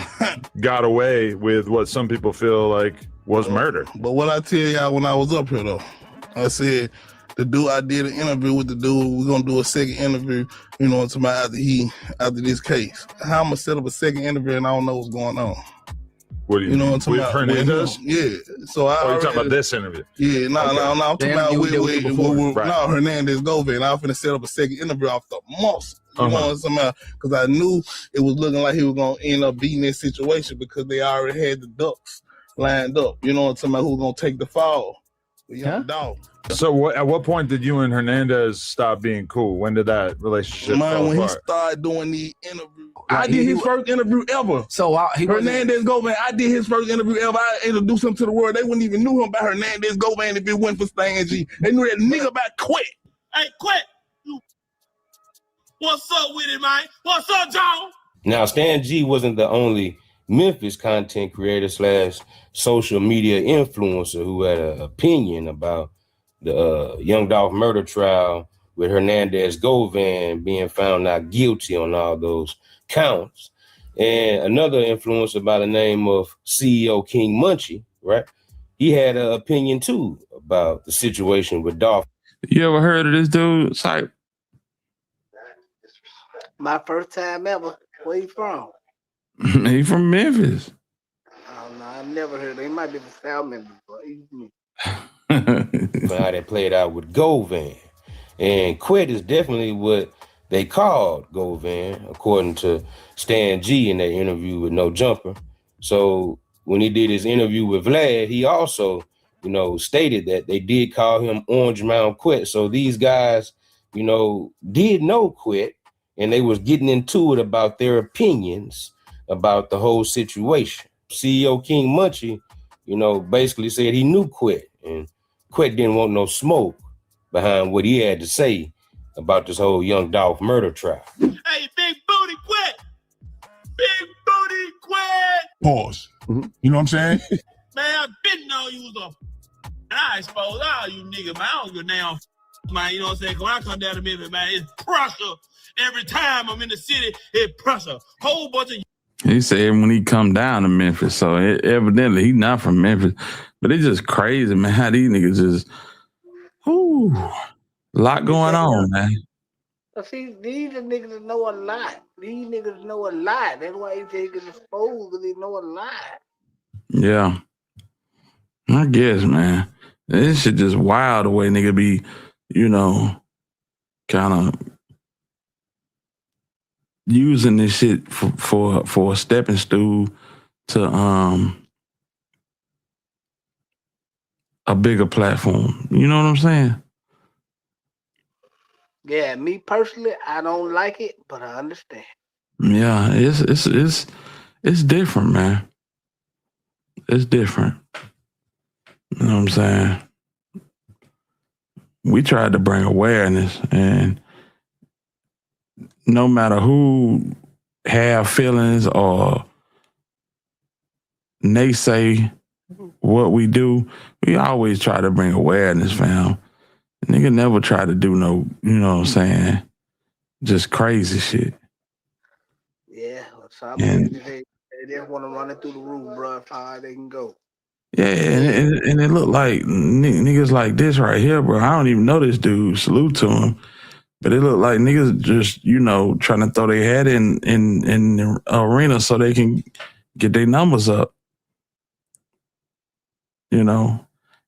got away with what some people feel like was murder.
But what I tell y'all when I was up here though, I said the dude I did an interview with the dude, we're gonna do a second interview, you know, after this case. How I'm gonna set up a second interview and I don't know what's going on.
What do you mean?
With
Hernandez?
Yeah. So I
you talking about this interview?
Yeah, no, I'm talking about
Right.
Hernandez Govan. I was finna set up a second interview off the muscle. You know what I'm saying? Because I knew it was looking like he was gonna end up beating this situation because they already had the ducks lined up. You know what I'm saying? Who's gonna take the fall? The young dog.
So at what point did you and Hernandez stop being cool? When did that relationship fall
When
apart?
he started doing the interview, I did his first interview ever.
So
Hernandez Govan, I did his first interview ever. I introduced him to the world. They wouldn't even knew him about Hernandez Govan if it wasn't for Stan G. They knew that nigga about Quit.
Hey, Quit! What's up with it, man? What's up, John?
Now, Stan G wasn't the only Memphis content creator / social media influencer who had an opinion about the Young Dolph murder trial with Hernandez Govan being found not guilty on all those counts. And another influencer by the name of CEO King Munchie, right? He had an opinion too about the situation with Dolph.
You ever heard of this dude? It's like,
My first time ever. Where you from?
he from Memphis.
I don't know. I've never heard of him. He might be from South Memphis, but he's me.
How that played out with Govan. And Quit is definitely what they called Govan, according to Stan G in that interview with No Jumper. So when he did his interview with Vlad, he also, stated that they did call him Orange Mound Quit. So these guys, did know Quit, and they was getting into it about their opinions about the whole situation. CEO King Munchie, basically said he knew Quit, and Quit didn't want no smoke behind what he had to say about this whole Young Dolph murder trial.
Hey, big booty Quit! Big booty Quit!
Pause. You know what I'm saying?
Man, I've been knowing you was I expose all you niggas, man. I don't give a damn, man. You know what I'm saying? When I come down to Memphis, man, it's pressure. Every time I'm in the city, it's pressure. Whole bunch of...
He said when he come down to Memphis, so evidently he not from Memphis. But it's just crazy, man, how these niggas just, a lot going on, man.
But see, these are niggas that know a lot. These niggas know a lot. That's why they get exposed, because they know a lot.
Yeah. I guess, man. This shit just wild the way nigga be, kind of using this shit for a stepping stool to a bigger platform. You know what I'm saying?
Yeah, me personally, I don't like it, but I understand.
Yeah, it's different, man. It's different. You know what I'm saying? We tried to bring awareness, and no matter who have feelings or naysay what we do, we always try to bring awareness, fam. Nigga never try to do no, you know what I'm saying, just crazy shit.
Yeah, some niggas, they just want to run it through the roof, bro, how high they can go.
Yeah, and it look like niggas like this right here, bro. I don't even know this dude. Salute to him. But it look like niggas just, trying to throw their head in the arena so they can get their numbers up. And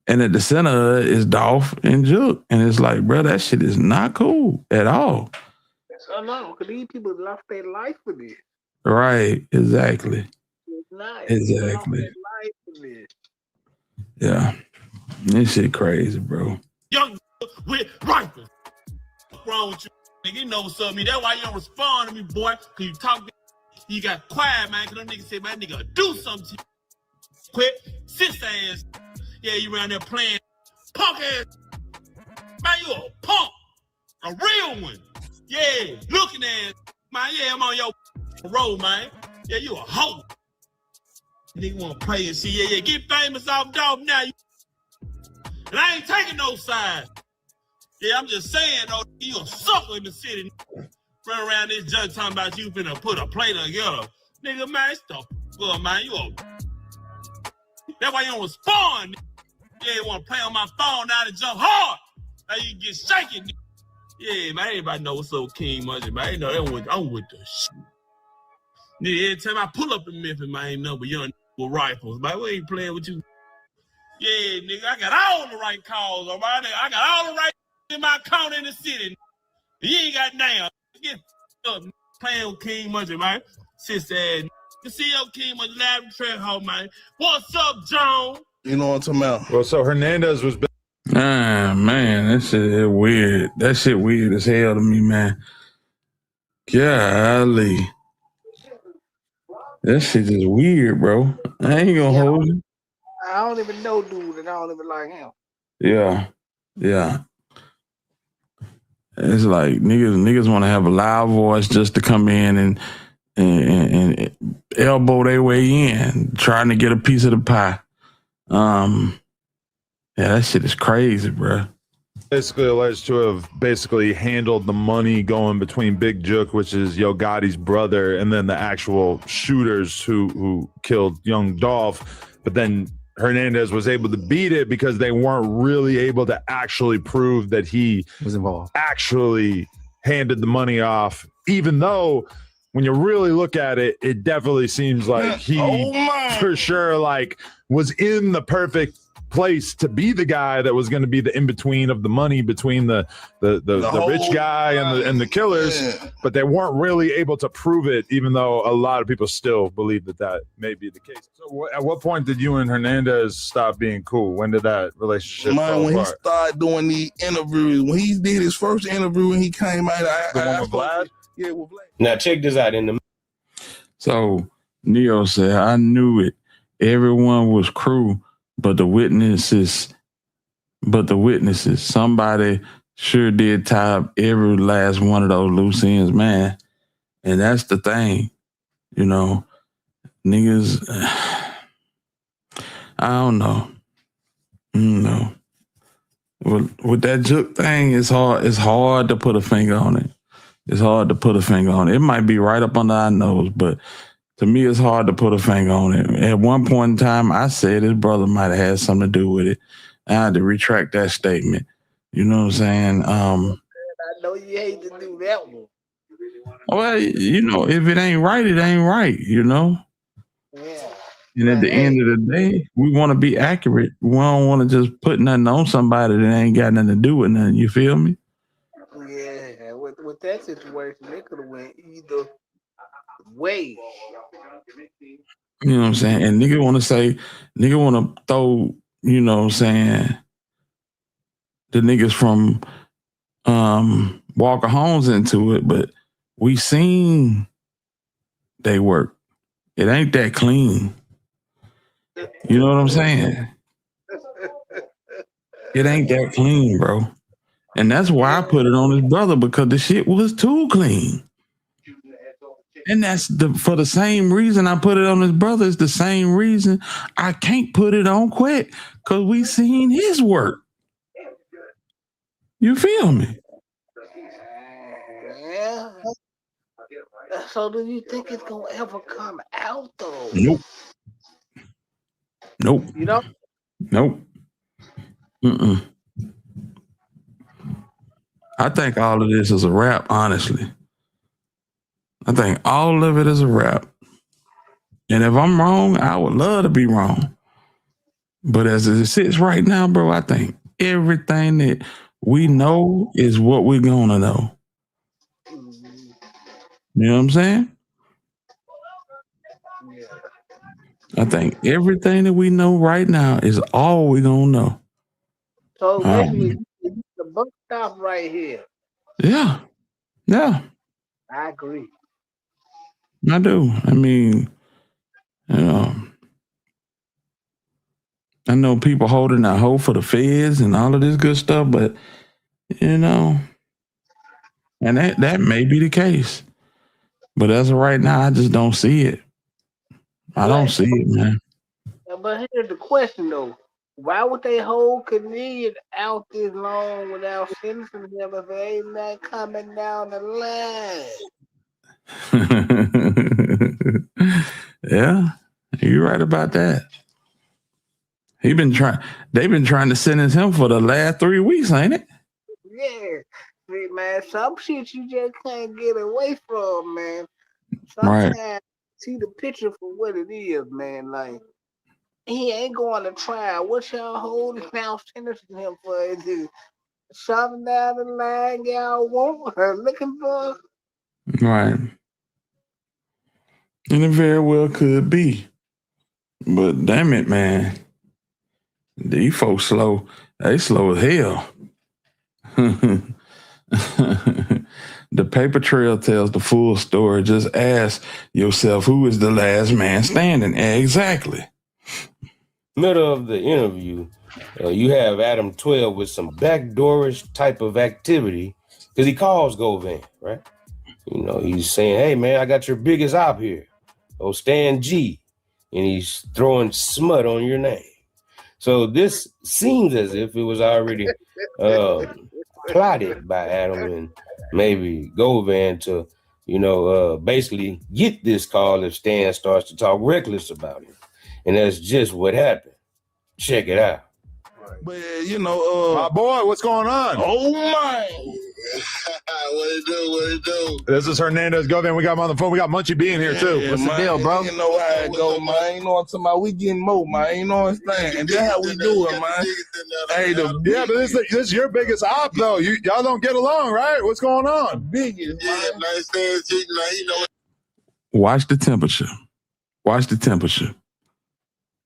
at the center is Dolph and Juke. And it's like, bro, that shit is not cool at all.
No, because these people lost their life for this.
Right, exactly.
It's not.
Exactly. Yeah. This shit crazy, bro.
Young with rifles. What's wrong with you, nigga? You know what's up with me. That's why you don't respond to me, boy. Because you talk, you got quiet, man. Because them niggas say, man, nigga, do something to you. Quit, sis ass. Yeah, you around there playing punk ass. Man, you a punk. A real one. Yeah, looking ass. Man, yeah, I'm on your road, man. Yeah, you a hoe. Nigga wanna play and see, yeah, get famous off Dolph now. And I ain't taking no sides. Yeah, I'm just saying, though, you a sucker in the city. Run around this judge talking about you finna put a plate together. Nigga, man, stop. Good, man, you old. That's why you don't respond. You ain't want to play on my phone now to jump hard. Now you get shaking. Yeah, man, everybody know what's up with King Money, man. You know, I'm with the shit. Nigga, every time I pull up in Memphis, man, ain't nothing but young with rifles. Man, we ain't playing with you. Yeah, nigga, I got all the right calls, all right? I got all the right in my county in the city. You ain't got now. Get up playing with King Money, man. Sister ass. You see your King Money live in Trail Hall, man. What's up, John?
You know what I'm talking about?
Well, so Hernandez was.
Ah, man, that shit is weird. That shit weird as hell to me, man. Golly. That shit is weird, bro. I ain't gonna hold you.
I don't even know dude, and I don't even like him.
Yeah. Yeah. It's like niggas want to have a loud voice just to come in and elbow their way in, trying to get a piece of the pie. Yeah, that shit is crazy, bro.
Basically alleged to have basically handled the money going between Big Jook, which is Yo Gotti's brother, and then the actual shooters who killed young Dolph. But then Hernandez was able to beat it because they weren't really able to actually prove that he
was involved,
actually handed the money off, even though when you really look at it, it definitely seems like he for sure like was in the perfect place to be the guy that was going to be the in-between of the money between the rich guy and the killers, but they weren't really able to prove it, even though a lot of people still believe that may be the case. So at what point did you and Hernandez stop being cool? When did that relationship fall
when
apart?
he started doing the interviews, when he did his first interview and he came out,
The one with Vlad?
Yeah, with Vlad.
Now check this out in the.
So Neo said, I knew it. Everyone was crew, but the witnesses, somebody sure did tie up every last one of those loose ends, man. And that's the thing, you know, niggas, I don't know. With that Jook thing, it's hard to put a finger on it. It's hard to put a finger on it. It might be right up under our nose, but to me, it's hard to put a finger on it. At one point in time, I said his brother might have had something to do with it. I had to retract that statement. You know what I'm saying?
I know you hate to do that one.
Well, you know, if it ain't right, it ain't right, you know?
Yeah.
And at the end of the day, we want to be accurate. We don't want to just put nothing on somebody that ain't got nothing to do with nothing. You feel me?
Yeah, with that situation, they could have went either way.
You know what I'm saying? And nigga want to throw, you know what I'm saying, the niggas from Walker Homes into it, but we seen they work. It ain't that clean. You know what I'm saying? It ain't that clean, bro. And that's why I put it on his brother, because the shit was too clean. And that's for the same reason I put it on his brother. It's the same reason I can't put it on Quet, because we seen his work. You feel me?
Yeah. So do you think it's gonna ever come out though?
Nope.
You know?
Nope. I think all of this is a wrap, honestly. I think all of it is a wrap. And if I'm wrong, I would love to be wrong. But as it sits right now, bro, I think everything that we know is what we're going to know. You know what I'm saying? I think everything that we know right now is all we're going to know.
So basically, the book stop right here.
Yeah. Yeah.
I agree.
I do. I mean, you know, I know people holding out hope for the feds and all of this good stuff, but you know, and that may be the case. But as of right now, I just don't see it. I don't see it, man.
But here's the question though. Why would they hold Khalid out this long without sentencing him if it ain't not coming down the line?
Yeah, you're right about that. They've been trying to sentence him for the last 3 weeks, ain't it?
Yeah. See, man, some shit you just can't get away from, man. Sometimes
Right.
see the picture for what it is, man. Like, he ain't going to trial. What y'all holding now sentencing him for? Is it something down the line y'all want or looking for?
Right. And it very well could be. But damn it, man. These folks slow. They slow as hell. The paper trail tells the full story. Just ask yourself, who is the last man standing? Exactly.
Middle of the interview, you have Adam 12 with some backdoorish type of activity because he calls Govan, right? You know, he's saying, hey, man, I got your biggest op here. Oh, Stan G. And he's throwing smut on your name. So this seems as if it was already plotted by Adam and maybe Govan to, basically get this call if Stan starts to talk reckless about him. And that's just what happened. Check it out.
But
my boy, what's going on?
Oh my! What it do?
This is Hernandez Govan. We got him on the phone. We got Munchie B in here too.
Yeah,
What's
man,
the deal, bro?
You know how it go, man. You know what I'm talking about? We getting more, man. You know what I'm saying? And that's how we do it, man. Hey,
Yeah, but this is your biggest op, though. Y'all don't get along, right? What's going on?
biggest, man.
Watch the temperature. Watch the temperature.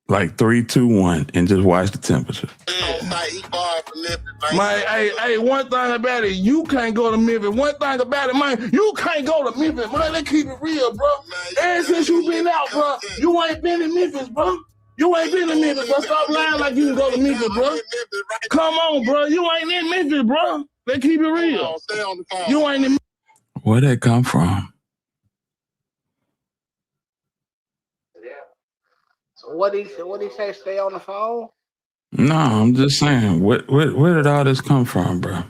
Like 3, 2, 1, and just watch the temperature.
Man, hey, one thing about it, you can't go to Memphis. One thing about it, man, you can't go to Memphis, man. Let's keep it real, bro. Ever since you been out, bro, you ain't been in Memphis, bro. You ain't been in Memphis, bro. Stop lying like you can go to Memphis, bro. Come on, bro. You ain't in Memphis, bro. Let's keep it real. You ain't in
Where'd that come from?
So what he say? Stay on the phone?
No, I'm just saying, where did all this come from, bro?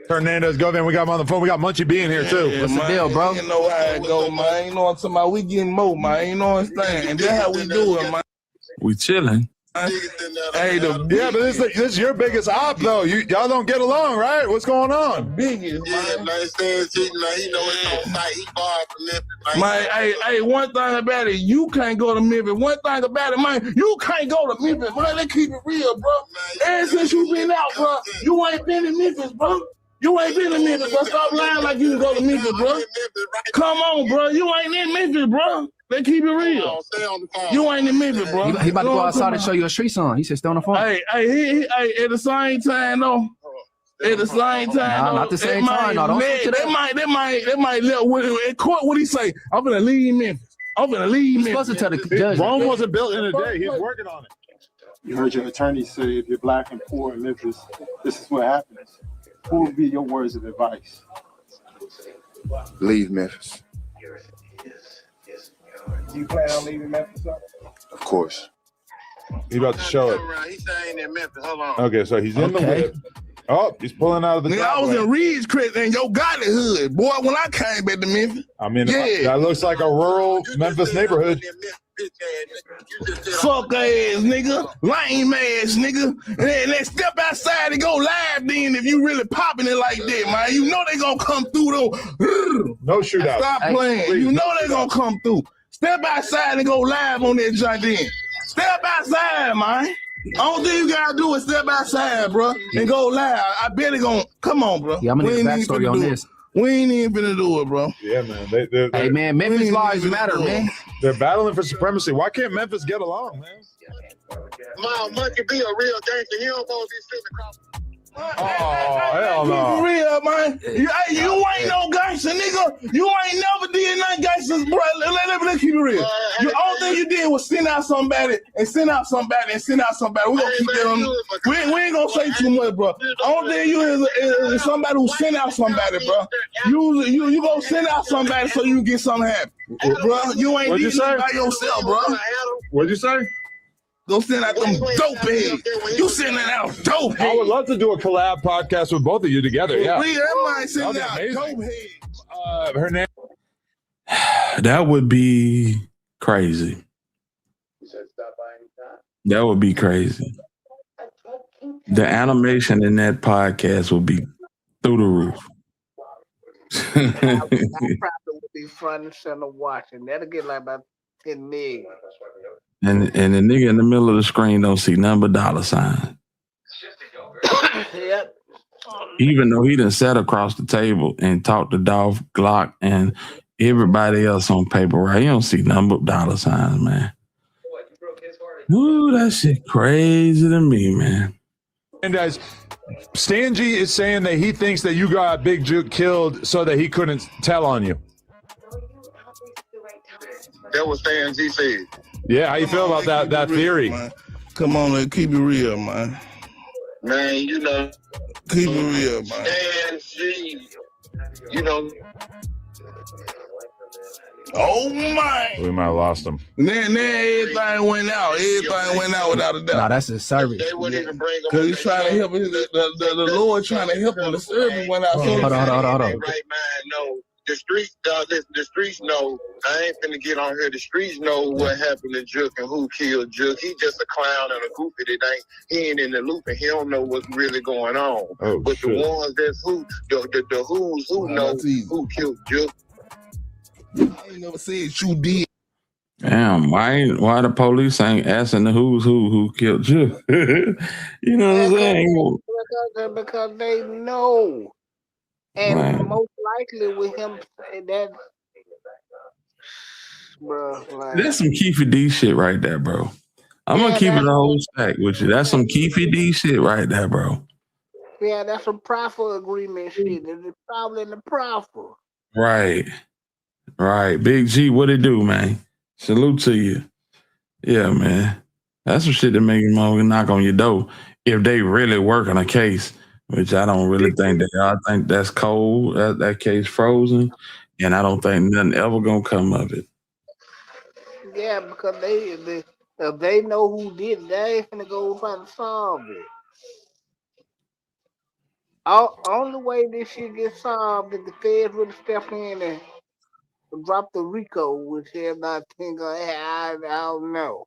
Hernandez Govan. We got him on the phone. We got Munchie B in here too.
What's the deal, bro? You know how it go, man. You know what I'm talking about? We getting more, man. You know what I'm saying? And that's how we do it, man.
We chilling.
Hey,
yeah, but this is your biggest op, though. Y'all don't get along, right? What's going on?
Biggest, man. Man, hey, one thing about it, you can't go to Memphis. One thing about it, man, you can't go to Memphis, man. Let's keep it real, bro. Ever since you been out, bro, you ain't been in Memphis, bro. You ain't been in Memphis, bro. Stop lying like you can go to Memphis, bro. Come on, bro. You ain't in Memphis, bro. Let's keep it real. You ain't in Memphis, bro.
He about to go outside and show you a street song. He said, stay on the phone.
Hey, at the same time, though. At the same time,
Nah, not the same time. No, don't switch it up.
They might let in court what he say. I'm gonna leave Memphis. I'm gonna leave Memphis.
You're supposed to tell the judge.
Rome wasn't built in a day. He's working on it.
You heard your attorney say if you're black and poor in Memphis, this is what happens. What would be your words of advice?
Leave Memphis.
Do you plan on leaving Memphis?
Of course.
He's about to show it.
He's saying in Memphis. Hold on.
Okay, so he's in the whip. Oh, he's pulling out of the
I was
driveway.
in Ridgecrest and Yo Gotti hood, boy. When I came back to Memphis,
I mean,
yeah.
that looks like a rural Memphis neighborhood.
Fuck ass nigga, lame ass nigga, and then step outside and go live. Then if you really popping it like that, man, you know they gonna come through though.
No shootout.
Stop playing.
Please,
you know they gonna come through. Step outside and go live on that joint. Then step outside, man. Only thing you gotta do is step outside, bro, and go live. I bet it gonna come on, bro.
Yeah, I'm gonna get the backstory on this.
We ain't even finna do it, bro.
Yeah, man.
Hey, man, Memphis lives matter, man.
They're battling for supremacy. Why can't Memphis get along, man?
Mom, Monkey be a real gangster. He don't supposed to be sitting across.
Oh, hell no.
For real, man. You ain't no gangster, nigga. You ain't never did nothing gangsters, bro. Let's keep it real. The only thing you did was send out somebody and send out somebody and send out somebody. We gonna keep that on. We ain't gonna say too much, bro. Only thing you is somebody who send out somebody, bro. You gonna send out somebody so you can get something happen, bro. You ain't doing it by yourself, bro.
What'd you say?
Go send out them dope heads. You sending out dope heads.
I would love to do a collab podcast with both of you together. Yeah.
That might send out dope heads.
Hernandez.
That would be Crazy. That would be crazy. The animation in that podcast would be through the roof.
That probably would be front and center watching. That'll get like about 10 million.
And the nigga in the middle of the screen don't see nothing but dollar signs.
Yep.
Even though he done sat across the table and talked to Dolph Glock and everybody else on paper, right? He don't see nothing but dollar signs, man. Ooh, that shit crazy to me, man.
And as Stan G is saying that he thinks that you got Big Juke killed so that he couldn't tell on you.
That was Stan G said.
Yeah, how you feel about that theory?
Man. Come on, man, keep it real, man.
Man, you know.
Keep it real, man.
Stan G, you know.
Oh my!
We might have lost him.
Then everything went out. Everything went out without a doubt.
Nah, that's his service.
They wouldn't even bring him.
Cause he's trying to help him. The Lord trying to help him. The service went out.
Hold on.
Right mind, no. The streets, the streets know. I ain't finna get on here. The streets know what happened to Juke and who killed Juke. He just a clown and a goofy that he ain't in the loop and he don't know what's really going on.
Oh,
but
shit.
the ones that's the who's who know who killed Juke.
I ain't never said you did.
Damn, why the police ain't asking the who's who killed you? You know what I'm saying?
Because they know. And
Man.
most likely with him saying that, bro, like,
That's some Keefe D shit right there, bro. I'm gonna keep it a whole stack with you. That's some Keefe D shit right there, bro.
yeah, that's some proffer agreement shit. It's probably in the proffer.
Right. Big G, what it do, man? Salute to you. Yeah, man. That's some shit that make you knock on your door if they really work on a case, which I don't really think they are. I think that's cold. That case frozen, and I don't think nothing ever gonna come of it.
Yeah, because if they know who did it, they ain't finna go try to solve it. Only way this shit gets solved is the feds really step in and drop the RICO, which they're not thinking. I don't know.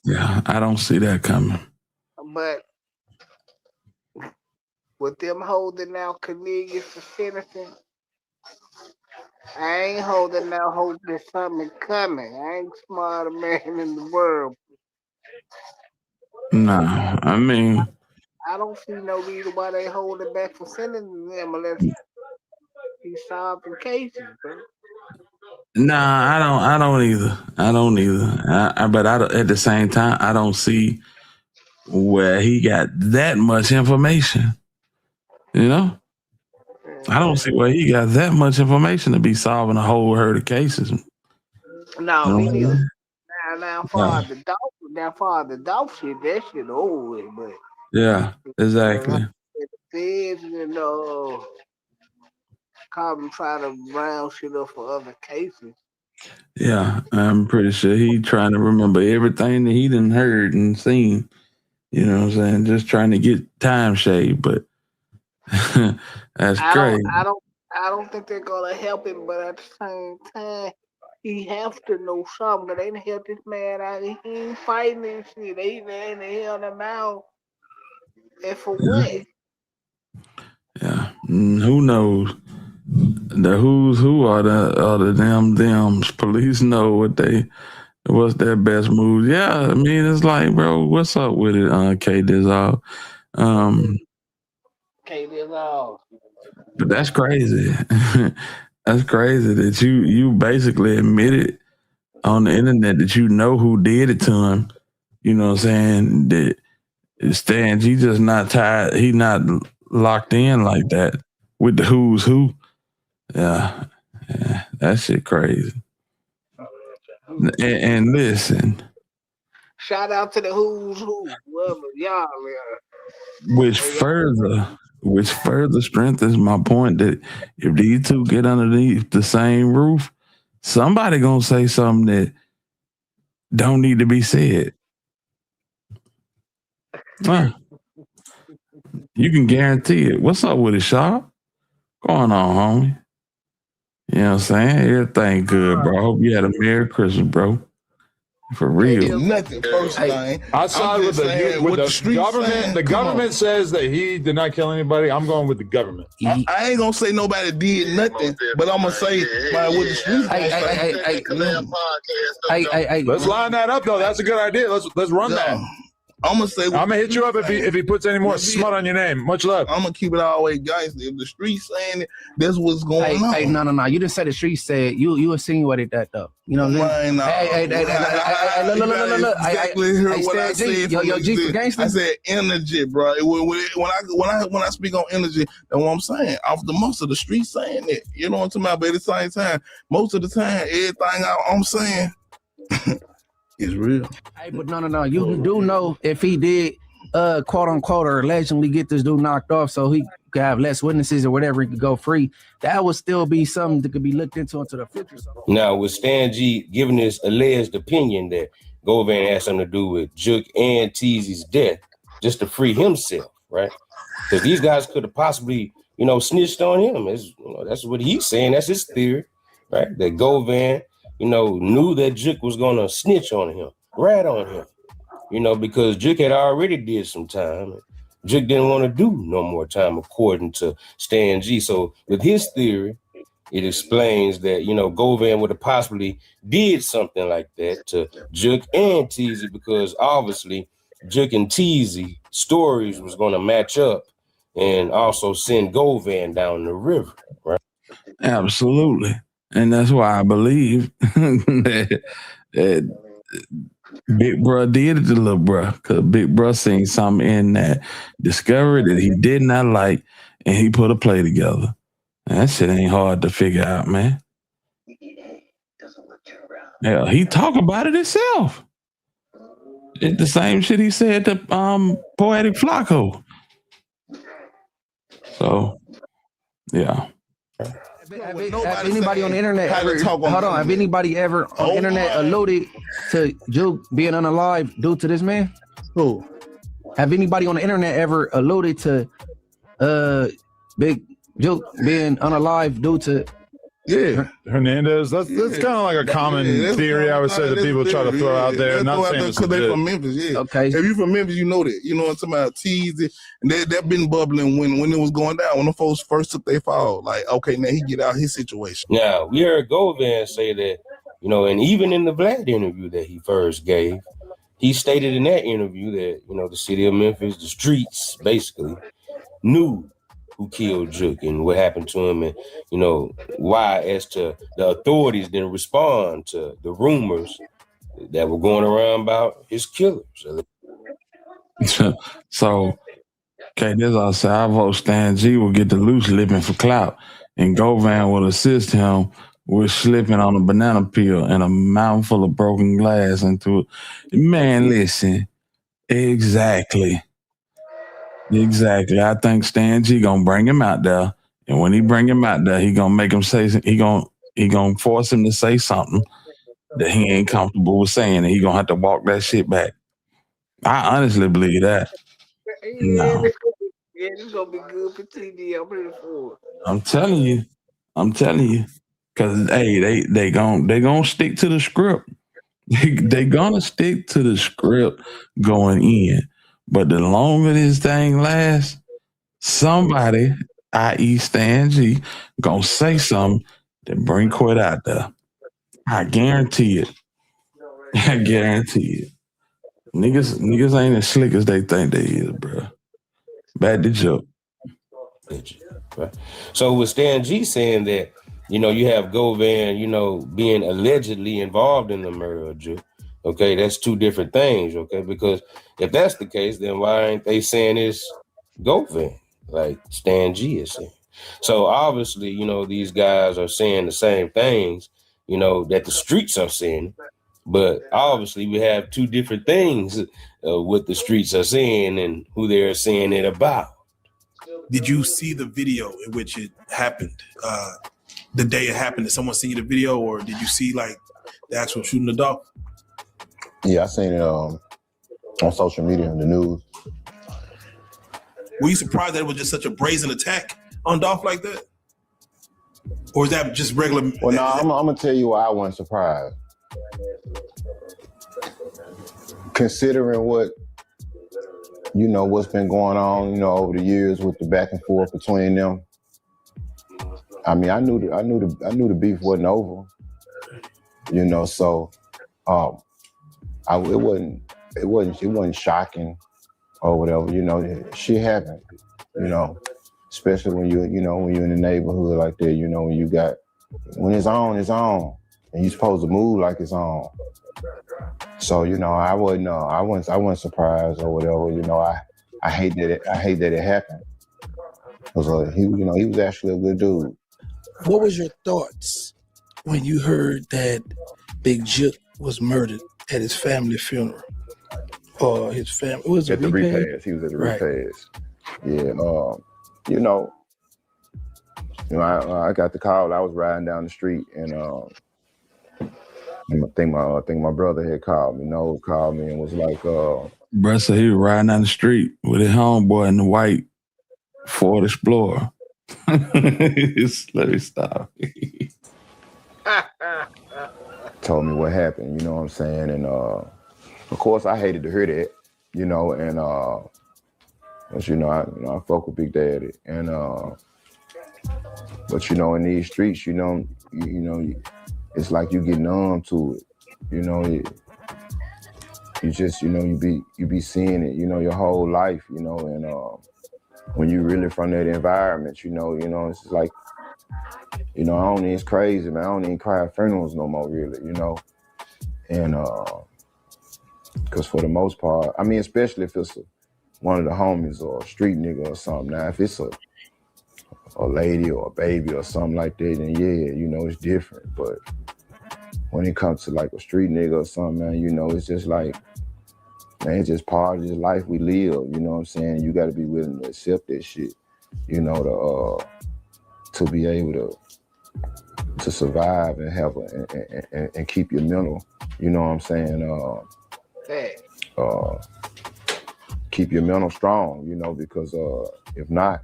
Yeah, I don't see that coming.
But with them holding out Cornelius for sentencing, I ain't holding out hope that something coming. I ain't smarter man in the world.
Nah, I mean,
I don't see no reason why they hold it back for sentencing them unless he's solving cases, bro.
nah, I don't either. But at the same time, I don't see where he got that much information. You know? I don't see where he got that much information to be solving a whole herd of cases.
No, me neither. Now,
Yeah.
far the dog shit, that shit over with, but
Yeah, exactly.
the feds and come try to round shit up for other cases.
Yeah, I'm pretty sure he trying to remember everything that he done heard and seen. You know what I'm saying? Just trying to get time shaved, but that's great.
I don't think they're gonna help him, but at the same time, he have to know something. But they didn't help this man out. He ain't fighting this shit. They ain't held him out. And for what?
Yeah, who knows? The who's who are the thems. Police know what's their best moves. Yeah, I mean it's like, bro, what's up with it? K Dizzle.
K Dizzle.
But that's crazy. That's crazy that you basically admitted on the internet that you know who did it to him. You know what I'm saying? That Stan, he just not tied. He not locked in like that with the who's who. Yeah, that shit crazy. And listen,
Shout out to the who's who, whoever y'all are.
which further strengthens my point that if these two get underneath the same roof, somebody gonna say something that don't need to be said. You can guarantee it. What's up with it, Shaw? Going on, homie? You know what I'm saying? Everything good, bro. I hope you had a Merry Christmas, bro. For real.
Nothing. First thing.
I side with the
streets
government.
saying,
The
come on.
government says that he did not kill anybody. I'm going with the government.
I ain't gonna say nobody did nothing, but I'm gonna say with the streets.
Let's line that up though. That's a good idea. Let's run that.
I'm gonna say
I'm gonna hit you up if he puts any more smut on your name. Much love.
I'm gonna keep it all the way, guys. If the streets saying it, that's what's going on.
Hey, no. You didn't say the streets said. You insinuated that though. You know what I'm saying? Look.
Exactly heard what I said.
Yo, G for gangster.
I said energy, bro. When I speak on energy, that's what I'm saying. Off the most of the streets saying it. You know what I'm talking about? But at the same time, most of the time, everything I'm saying. It's real.
Hey, but no. You do know if he did, quote unquote, or allegedly get this dude knocked off, so he could have less witnesses or whatever, he could go free. That would still be something that could be looked into the future.
Now, with Stan G giving his alleged opinion that Govan had something to do with Juke and Teasy's death, just to free himself, right? Because these guys could have possibly, snitched on him. That's what he's saying. That's his theory, right? That Govan, knew that Juke was going to snitch on him, rat on him, because Juke had already did some time. Juke didn't want to do no more time, according to Stan G. So with his theory, it explains that, Govan would have possibly did something like that to Juke and Teasy, because obviously Juke and Teasy stories was going to match up and also send Govan down the river, right?
Absolutely. And that's why I believe that Big Bruh did it to Little Bruh, because Big Bruh seen something in that discovery that he did not like, and he put a play together. And that shit ain't hard to figure out, man. Yeah, he talk about it himself. It's the same shit he said to Poetic Flacco. So, yeah.
Have anybody on the internet ever, have anybody ever on the internet alluded to Juke being unalive due to this man?
Who?
Have anybody on the internet ever alluded to Big Juke being unalive due to
Hernandez? That's kind of like a common theory, I would say, that people try to throw out there. Not saying it's
because they
legit.
from Memphis, yeah.
Okay.
If you from Memphis, you know that. You know what I'm talking about? Teasy, and that been bubbling when it was going down. When the folks first took their fall, like, okay, now he get out his situation.
Now, we heard Govan say that, and even in the Vlad interview that he first gave, he stated in that interview that, the city of Memphis, the streets, basically, knew who killed Juke and what happened to him, and why, as to the authorities didn't respond to the rumors that were going around about his killers.
So, okay, this I say. I vote Stan G will get the loose living for clout, and Govan will assist him with slipping on a banana peel and a mouthful of broken glass into it. Man, listen, exactly. I think Stan G gonna bring him out there, and when he bring him out there, he gonna make him say, he gonna force him to say something that he ain't comfortable with saying, and he gonna have to walk that shit back. I honestly believe that. No.
Yeah, this gonna be good for TV. I'm ready for it.
I'm telling you, because hey, they gonna stick to the script. They gonna stick to the script going in. But the longer this thing lasts, somebody, i.e. Stan G, gonna say something that bring Quit out there. I guarantee it. I guarantee it. Niggas ain't as slick as they think they is, bro. Bad the joke.
Right. So with Stan G saying that, you have Govan, being allegedly involved in the murder of Juke. Okay, that's two different things, okay? Because if that's the case, then why ain't they saying it's Govan, like Stan G is saying? So obviously, these guys are saying the same things, that the streets are saying. But obviously, we have two different things what the streets are saying and who they're saying it about.
Did you see the video in which it happened? The day it happened, did someone see the video, or did you see like the actual shooting the dog?
Yeah, I seen it on social media and the news.
Were you surprised that it was just such a brazen attack on Dolph like that? Or is that just regular?
Well, no, I'm gonna tell you why I wasn't surprised. Considering what, what's been going on, over the years with the back and forth between them. I mean, I knew the beef wasn't over. So it wasn't shocking or whatever. Shit happened. Especially when you're in the neighborhood like that. When it's on, and you're supposed to move like it's on. So I wasn't surprised or whatever. I hate that it happened. Because he was actually a good dude.
What was your thoughts when you heard that Big Jook was murdered at his family funeral? Or his family? Was it
at the repast? He was at the repast. Yeah. I got the call. I was riding down the street, and I think my brother had called me. Noel called me and was like,
Bruh said he was riding down the street with his homeboy in the white Ford Explorer. Let me stop.
told me what happened. You know what I'm saying? And of course, I hated to hear that. And I fuck with Big Daddy, and but in these streets, it's like you get numb to it. You just, you be seeing it, your whole life, and when you really from that environment, it's just like, it's crazy, man. I don't even cry at funerals no more, really, and because for the most part, I mean, especially if it's one of the homies or a street nigga or something. Now, if it's a lady or a baby or something like that, then yeah, it's different. But when it comes to like a street nigga or something, man, it's just like, man, it's just part of this life we live. You know what I'm saying? You got to be willing to accept that shit, to be able to survive and have and keep your mental. You know what I'm saying? Keep your mental strong. Because if not,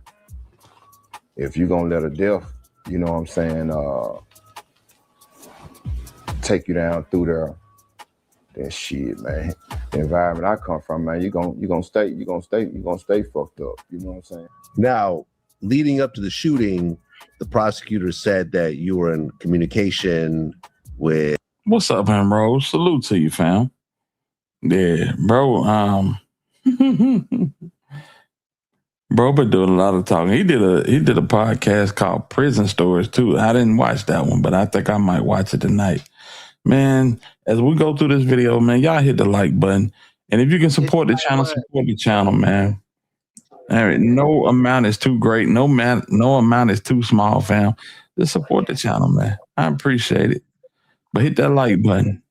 if you're gonna let a death, you know what I'm saying, take you down through there, that shit, man. The environment I come from, man, you're gonna stay fucked up. You know what I'm saying?
Now, leading up to the shooting, the prosecutor said that you were in communication with.
What's up, man, bro? Salute to you, fam. Yeah, bro. Bro been doing a lot of talking. He did a podcast called Prison Stories too. I didn't watch that one, but I think I might watch it tonight. Man, as we go through this video, man, y'all hit the like button. And if you can support the channel, man. All right, no amount is too great. No amount is too small, fam. Just support the channel, man. I appreciate it. But hit that like button.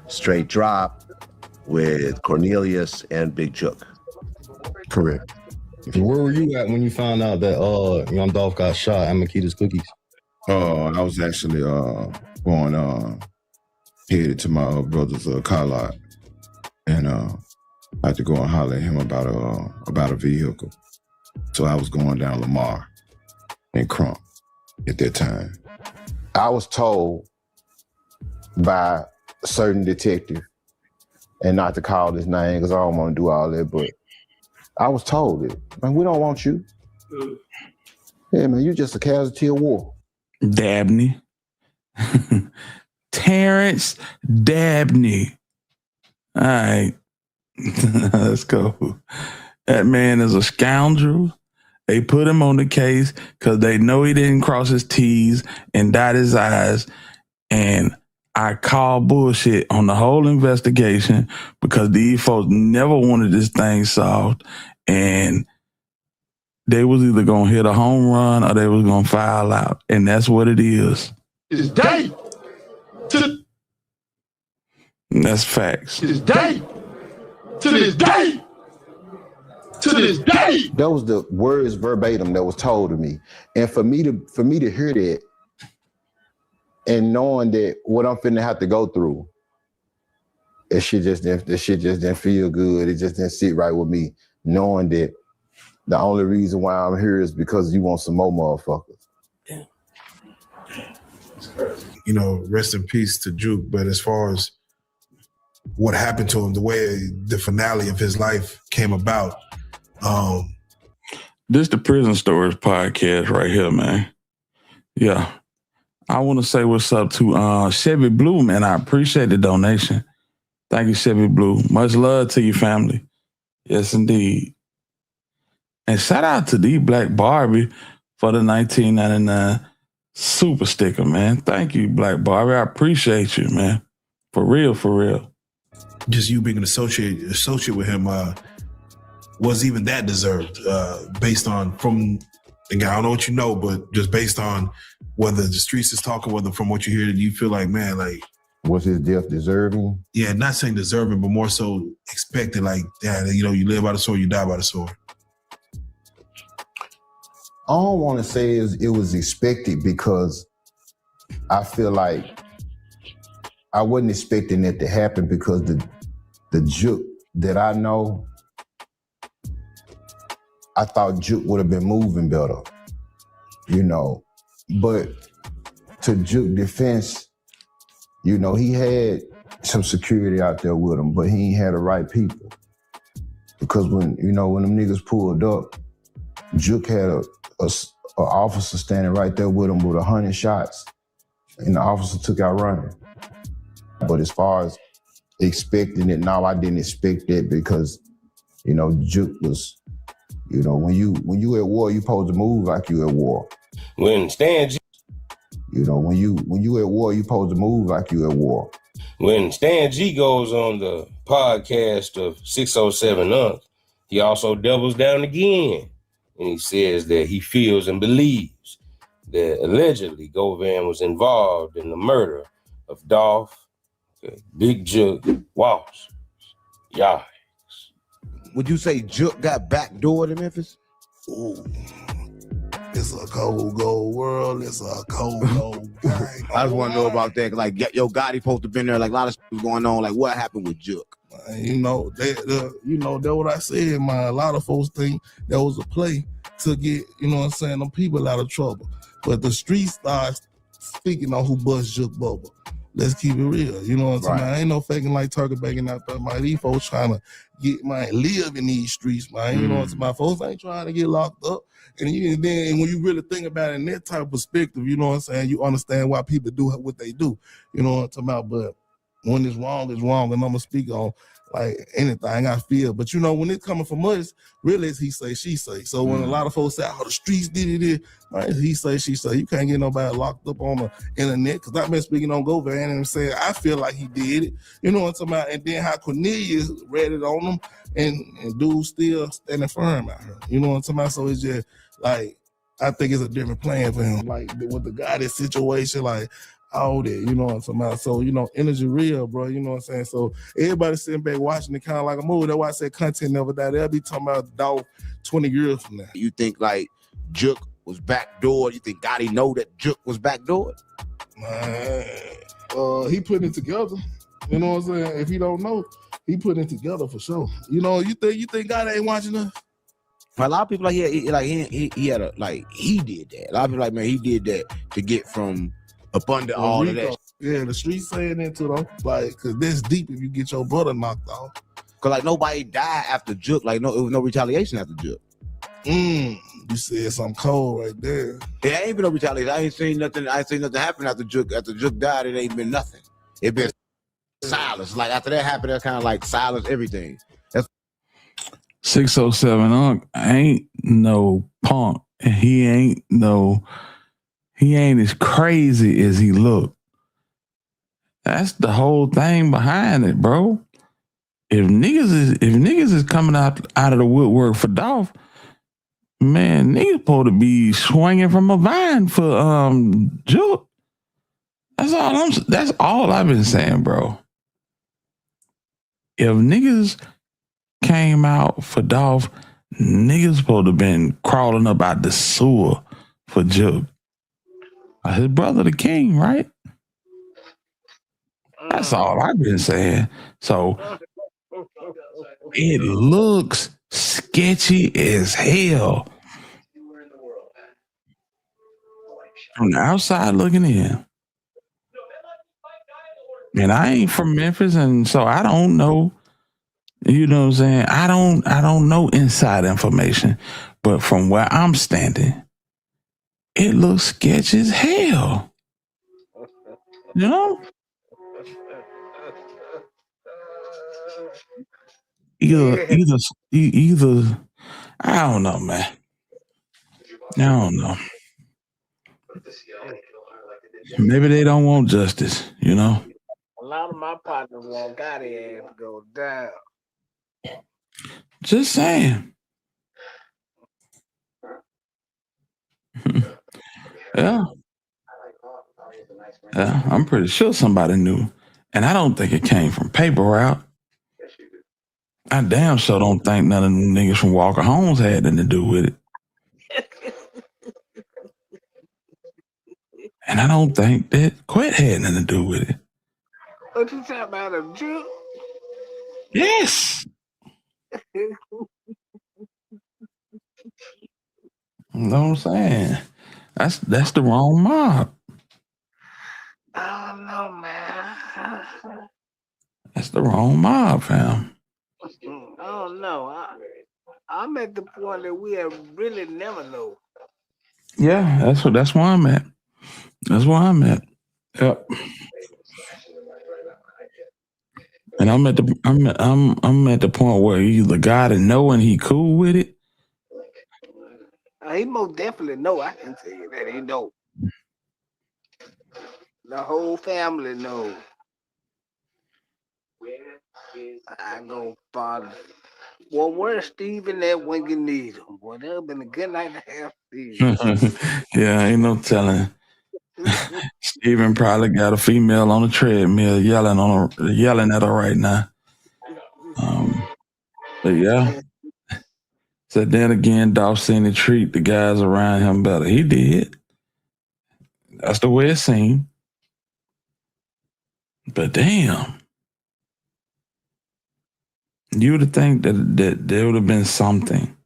Straight Drop with Cornelius and Big Jook.
Correct.
Where were you at when you found out that Young Dolph got shot at Makita's Cookies?
I was actually going headed to my brother's car lot, and I had to go and holler at him about a vehicle. So I was going down Lamar and Crump at that time. I was told by a certain detective, and not to call his name because I don't want to do all that, but I was told it. Man, we don't want you. Yeah, man, you're just a casualty of war.
Dabney. Terrence Dabney. All right. Let's go. That man is a scoundrel. They put him on the case because they know he didn't cross his T's and dot his I's. And I call bullshit on the whole investigation because these folks never wanted this thing solved. And they was either going to hit a home run or they was going to foul out. And that's what it is.
It's day.
That's facts.
To this day. To this day. To this day.
That was the words verbatim that was told to me. And for me to hear that and knowing that what I'm finna have to go through, that shit just didn't feel good. It just didn't sit right with me, knowing that the only reason why I'm here is because you want some more motherfuckers.
Yeah.
You know, rest in peace to Juke. But as far as what happened to him, the way the finale of his life came about.
This the Prison Stories podcast right here, man. Yeah. I want to say what's up to Chevy Blue, man. I appreciate the donation. Thank you, Chevy Blue. Much love to your family. Yes, indeed. And shout out to D Black Barbie for the 1999 super sticker, man. Thank you, Black Barbie. I appreciate you, man. For real, for real.
Just you being an associate with him was even that deserved, based on from, again, I don't know what you know, but just based on whether the streets is talking, whether from what you hear, you feel like, man, like,
was his death deserving?
Yeah, not saying deserving, but more so expected, like, yeah, you know, you live by the sword, you die by the sword.
I don't want to say it was expected because I feel like I wasn't expecting it to happen because the Juke that I know, I thought Juke would have been moving better, you know. But to Juke's defense, you know, he had some security out there with him, but he ain't had the right people. Because when them niggas pulled up, Juke had a officer standing right there with him with 100 shots, and the officer took out running. But as far as expecting it, no, I didn't expect that because, you know, Juke was, you know, when you at war, you supposed to move like you at war.
When Stan G,
you know, when you at war, you supposed to move like you at war.
When Stan G goes on the podcast of 607 Unc, he also doubles down again. And he says that he feels and believes that allegedly Govan was involved in the murder of Dolph, Big Juke, Walsh. Yikes.
Would you say Juke got backdoored in Memphis?
Ooh. It's a cold world. It's a cold game.
I just want to know about that. Like, Yo Gotti supposed to been there. Like, a lot of shit was going on. Like, what happened with Juke?
You know, that's what I said, man. A lot of folks think that was a play to get, you know what I'm saying, them people out of trouble. But the streets start speaking on who bust Juke bubble. Let's keep it real. You know what I'm saying? Right. Ain't no faking like turkey bacon out there, man. These folks trying to live in these streets, man. You know what I'm saying? My folks ain't trying to get locked up. And then when you really think about it in that type of perspective, you know what I'm saying, you understand why people do what they do. You know what I'm talking about? But when it's wrong, and I'm going to speak on, like, anything I feel. But, you know, when it's coming from us, really it's he say, she say. So when a lot of folks say, oh, the streets did it, right? He say, she say. You can't get nobody locked up on the internet because I've been speaking on Govan and saying, I feel like he did it. You know what I'm talking about? And then how Cornelius read it on him and dude still standing firm out here. You know what I'm talking about? So it's just, like, I think it's a different plan for him. Like, with the guy, this situation, like, all that, you know what I'm talking about? So, you know, energy real, bro, you know what I'm saying? So, everybody sitting back watching it kind of like a movie. That's why I said content never die. They'll be talking about Dolph 20 years from now.
You think, like, Juke was backdoored? You think Gotti know that Juke was backdoored?
Man, he putting it together. You know what I'm saying? If he don't know, he putting it together for sure. You know, you think Gotti ain't watching us?
A lot of people he did that. A lot of people like, man, he did that to get from up under all of that.
Yeah, the streets saying that to them, like, cause that's deep if you get your brother knocked off.
Cause like nobody died after Juke, like it was no retaliation after Juke.
You said something cold right there.
There ain't been no retaliation. I ain't seen nothing happen after Juke. After Juke died, it ain't been nothing. It been silence. Like after that happened, that kind of like silence everything.
607 Unc ain't no punk, and he ain't as crazy as he looked. That's the whole thing behind it, bro. If niggas is coming out of the woodwork for Dolph, man, niggas supposed to be swinging from a vine for Juke. That's all I've been saying, bro. If niggas came out for Dolph, niggas supposed to been crawling up out the sewer for Juke. His brother the king, right? That's all I've been saying. So it looks sketchy as hell from the outside looking in. And I ain't from Memphis, and so I don't know. You know what I'm saying? I don't know inside information, but from where I'm standing, it looks sketchy as hell. You know? Either I don't know, man. I don't know. Maybe they don't want justice, you know?
A lot of my partners want Gotti ass to go down.
Just saying. Yeah. Yeah, I'm pretty sure somebody knew. And I don't think it came from paper route. I damn sure don't think none of them niggas from Walker Homes had anything to do with it. And I don't think that Quet had nothing to do with it.
What you talking about, a Jew?
Yes. You know what I'm saying? That's the wrong mob.
I don't know, man.
That's the wrong mob, fam.
I don't know. I'm at the point that we have really never know.
Yeah, that's where I'm at. That's where I'm at. Yep. And I'm at the point where either got to know and he cool with it.
He most definitely know. I can tell you that he know. The whole family knows. I go, Father. Well, where's Steven at when you need him? Boy, that would have been a good night to have Steven.
Yeah, ain't no telling. Steven probably got a female on the treadmill yelling at her right now. But yeah. So then again, Dolph seen to treat the guys around him better. He did. That's the way it seemed. But damn. You would think that there would have been something.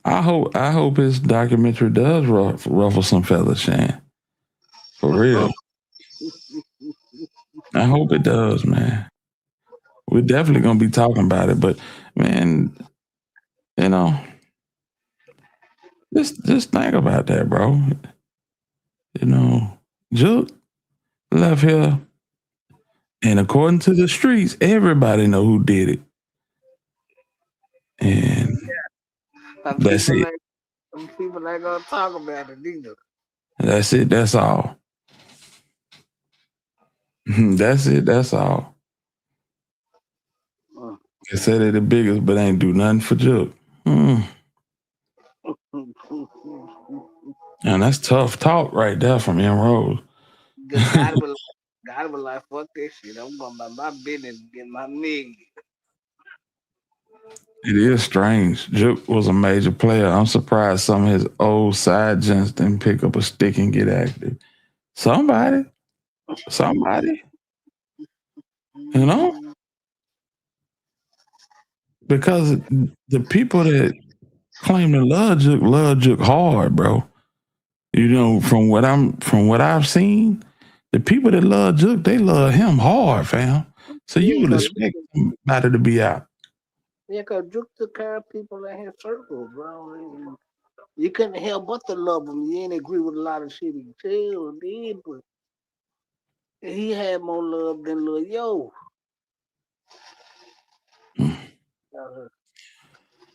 I hope his documentary does ruffle some feathers, Shane. For real. I hope it does, man. We're definitely gonna be talking about it, but man, you know, just think about that, bro. You know, Juke left here, and according to the streets, everybody know who did it, and that's it.
Some people ain't gonna talk about it either.
That's it. That's all. That's it. That's all. They say they're the biggest, but ain't do nothing for Juke. And that's tough talk right there from M. Rose.
God was like, fuck this shit. I'm going about my business and get my nigga.
It is strange. Juke was a major player. I'm surprised some of his old side gents didn't pick up a stick and get active. Somebody. You know? Because the people that claim to love Juke hard, bro. You know, from what I've seen, the people that love Juke, they love him hard, fam. So you would expect somebody to be out.
Yeah, because Juke took care of people in his circle, bro. You couldn't help but to love him. You ain't agree with a lot of shit he tell, did, but he had more love than Lil Yo.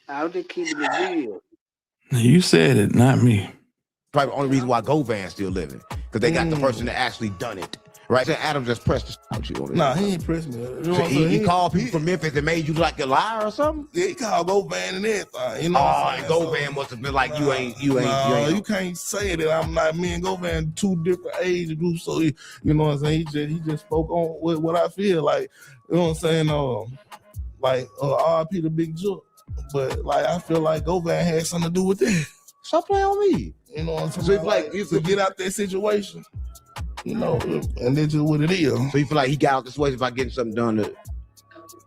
I'll just keep it real.
You said it, not me.
Probably the only reason why Govan's still living, because they got the person that actually done it. Right? So Adam just pressed the out you on it.
Nah, he ain't pressing me. You know
So he called people from Memphis that made you like a liar or something?
Yeah, he called Govan and everything. You know
and Govan must have been like, you ain't.
You can't say that I'm not. Me and Govan two different age groups. So you know what I'm saying. He just spoke on what I feel like. You know what I'm saying. RP the Big Joke. But like I feel like Govan had something to do with that.
Stop playing on me.
You know what I'm saying.
So it's like
to get out that situation. You know, and that's just what it is.
So you feel like he got out this way by getting something done to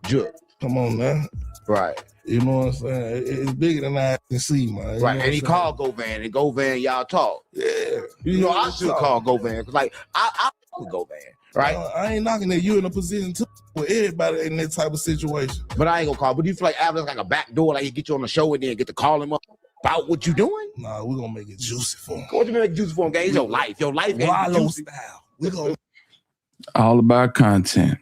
Juke.
Come on, man.
Right.
You know what I'm saying? It's bigger than I can see, man.
Right. And he called Govan, and Govan, y'all talk.
Yeah.
You know, I should call Govan. Like, I with Go Van, right?
I ain't knocking that you in a position to with everybody in that type of situation.
But I ain't gonna call. But you feel like Alvin's like a back door, like he get you on the show and then get to call him up about what you doing?
Nah, we're gonna make it juicy for him.
What you mean make it juicy for him, gang? It's your life. Your life ain't
Wallow
juicy.
style. We gonna
All about content.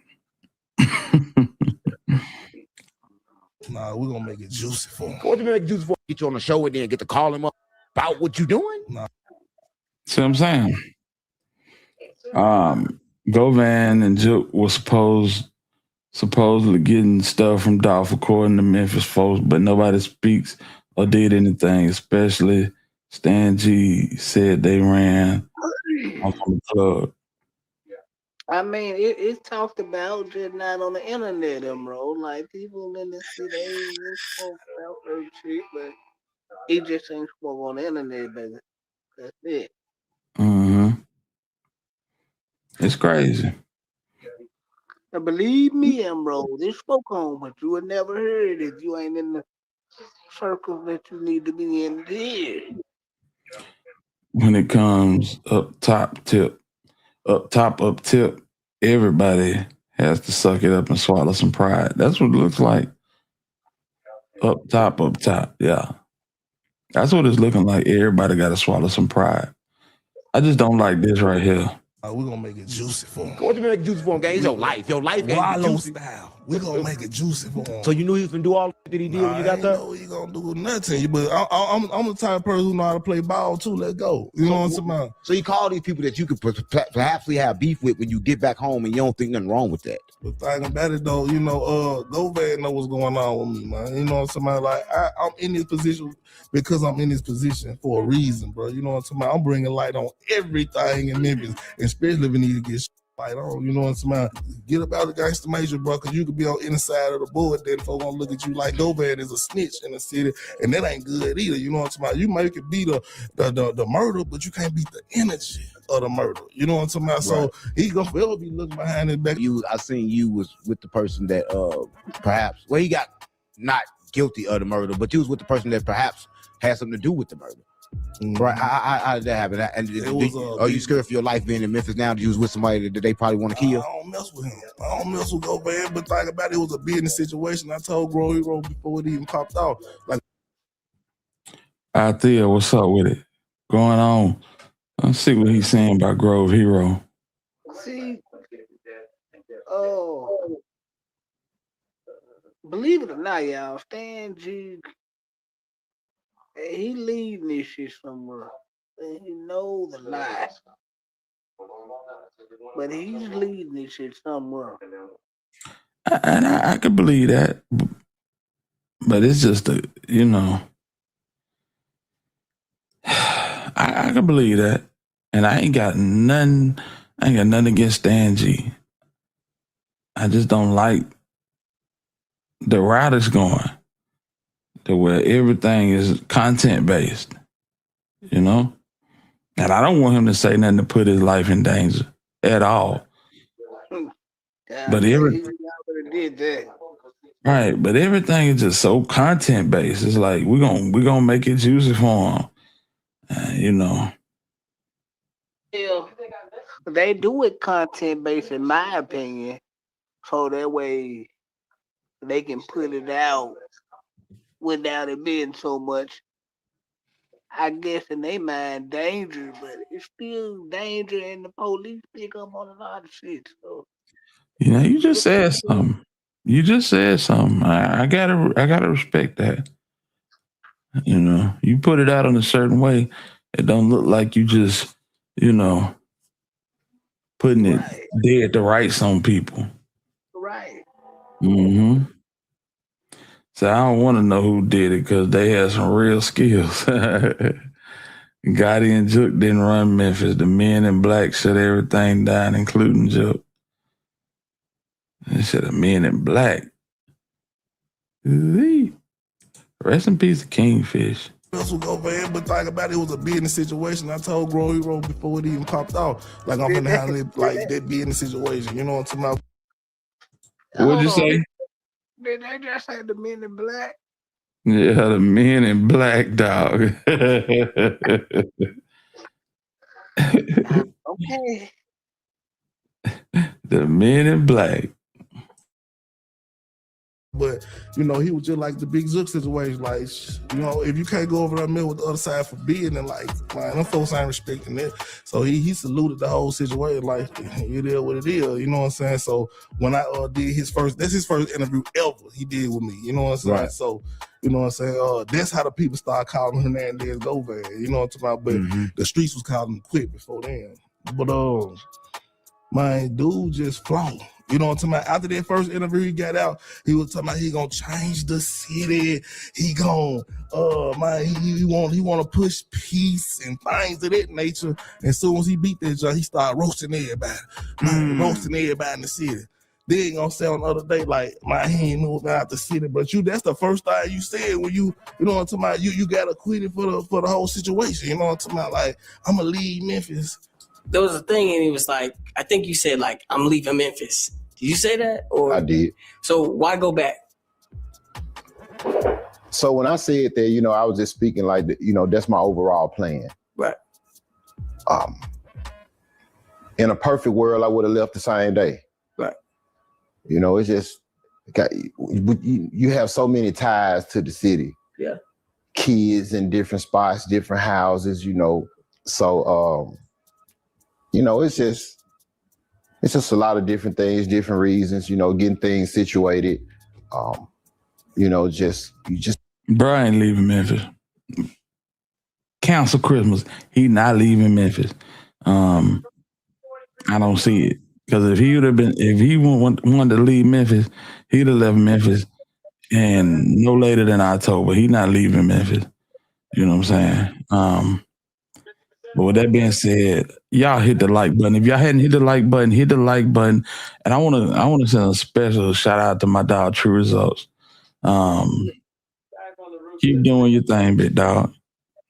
Nah, we're gonna make it juicy for him.
What you mean make it juicy for him? Get you on the show and then get to call him up about what you doing?
Nah.
See what I'm saying? Govan and Juke was supposedly getting stuff from Dolph according to Memphis folks, but nobody speaks or did anything, especially Stan G said they ran off on the plug.
I mean, it's talked about, just not on the internet, bro. Like, people in the city, they ain't spoke about that shit, but it just ain't spoke on the internet, baby. That's it.
Mm-hmm. It's crazy.
Now, believe me, bro, this spoke on, but you would never hear it if you ain't in the circle that you need to be in there.
When it comes up tip, everybody has to suck it up and swallow some pride. That's what it looks like. Up top, yeah. That's what it's looking like. Everybody got to swallow some pride. I just don't like this right here.
We're gonna make it juicy for him.
What you mean make it juicy for him, gang? It's your life. Your life ain't
Wallow
juicy.
style. We're gonna make it juicy for him.
So you knew he was gonna do all that he did when you got there?
I know he gonna do nothing, but I'm the type of person who know how to play ball too. Let's go. You know what I'm talking about?
So you call these people that you could perhaps have beef with when you get back home and you don't think nothing wrong with that.
But thing about it though, Go Van know what's going on with me, man. You know what I'm saying? Like I'm in this position because I'm in this position for a reason, bro. You know what I'm saying? I'm bringing light on everything in Memphis, especially if we need to get light on. You know what I'm saying? Get up out of the gangster major, bro, because you could be on the inside of the board. Then folks gonna look at you like Go Van is a snitch in the city, and that ain't good either. You know what I'm saying? You might could be the murder, but you can't beat the energy of the murder. You know what I'm talking about?
Right.
So he gonna forever be looking behind his back.
I seen you was with the person that perhaps he got not guilty of the murder, but you was with the person that perhaps had something to do with the murder. Mm-hmm. Right? How did that happen? And are you scared for your life being in Memphis now? That you was with somebody that they probably want to kill?
I don't mess with him. I don't mess with Go Van, but think about it, was a business situation. I told Grow Hero before it even popped off. Like,
Thea, what's up with it? Going on? Let's see what he's saying about Grove Hero.
See, believe it or not, y'all, Stan G, he leading this shit somewhere. And he knows the lies. But he's leading this shit somewhere.
And I could believe that. But it's just I can believe that. And I ain't got nothing against Stan G. I just don't like the route it's going. To where everything is content based. And I don't want him to say nothing to put his life in danger at all. But
he already did that.
Right, but everything is just so content based. It's like we're gonna make it juicy for him.
Yeah, they do it content based, in my opinion, so that way they can put it out without it being so much, I guess, in their mind, danger, but it's still danger, and the police pick up on a lot of shit. So
you just said something. I gotta respect that. You put it out in a certain way. It don't look like you just, putting it dead to rights on people.
Right.
Mm-hmm. So I don't want to know who did it because they had some real skills. Gotti and Juke didn't run Memphis. The men in black shut everything down, including Juke. They said the men in black. Rest in peace, Kingfish.
This will go bad, but think about it, was a business situation. I told Grow Hero before it even popped off, like I'm gonna handle it like that business situation. You know what I'm talking about?
What'd you say?
Did they just say the men in black?
Yeah, the men in black, dog.
Okay.
The Men in Black.
But you know, he was just like the Big Zook situation. Like, you know, if you can't go over that mill with the other side for being, and like, man, them folks ain't respecting it. So he saluted the whole situation. Like, it is what it is. You know what I'm saying? So when I did that's his first interview ever he did with me. You know what I'm saying?
Right.
So you know what I'm saying? That's how the people start calling Hernandez Govan. You know what I'm talking about? But the streets was calling him Quick before then. But my dude just flown. You know what I'm talking about? After that first interview he got out, he was talking about he gonna change the city. He gonna he wanna push peace and things of that nature. And as soon as he beat that job, he started roasting everybody. Roasting everybody in the city. They ain't gonna say on the other day, like, man, he ain't moving out the city. But that's the first thing you said when you know what I'm talking about, you got acquitted for the whole situation. You know what I'm talking about? Like, I'm gonna leave Memphis.
There was a thing, and he was like, I think you said, like, I'm leaving Memphis. Did you say that? Or
I did.
So why go back?
So when I said that, you know, I was just speaking like, you know, that's my overall plan.
Right.
In a perfect world, I would have left the same day.
Right.
You know, it's just, you have so many ties to the city.
Yeah.
Kids in different spots, different houses, you know. So, you know, it's just a lot of different things, different reasons, you know, getting things situated. You know, you just.
Brian leaving Memphis. Council Christmas, he not leaving Memphis. I don't see it. Because if he wanted to leave Memphis, he'd have left Memphis and no later than October. He not leaving Memphis. You know what I'm saying? But with that being said, y'all hit the like button. If y'all hadn't hit the like button, hit the like button. And I wanna send a special shout out to my dog True Results. Keep doing your thing, big dog.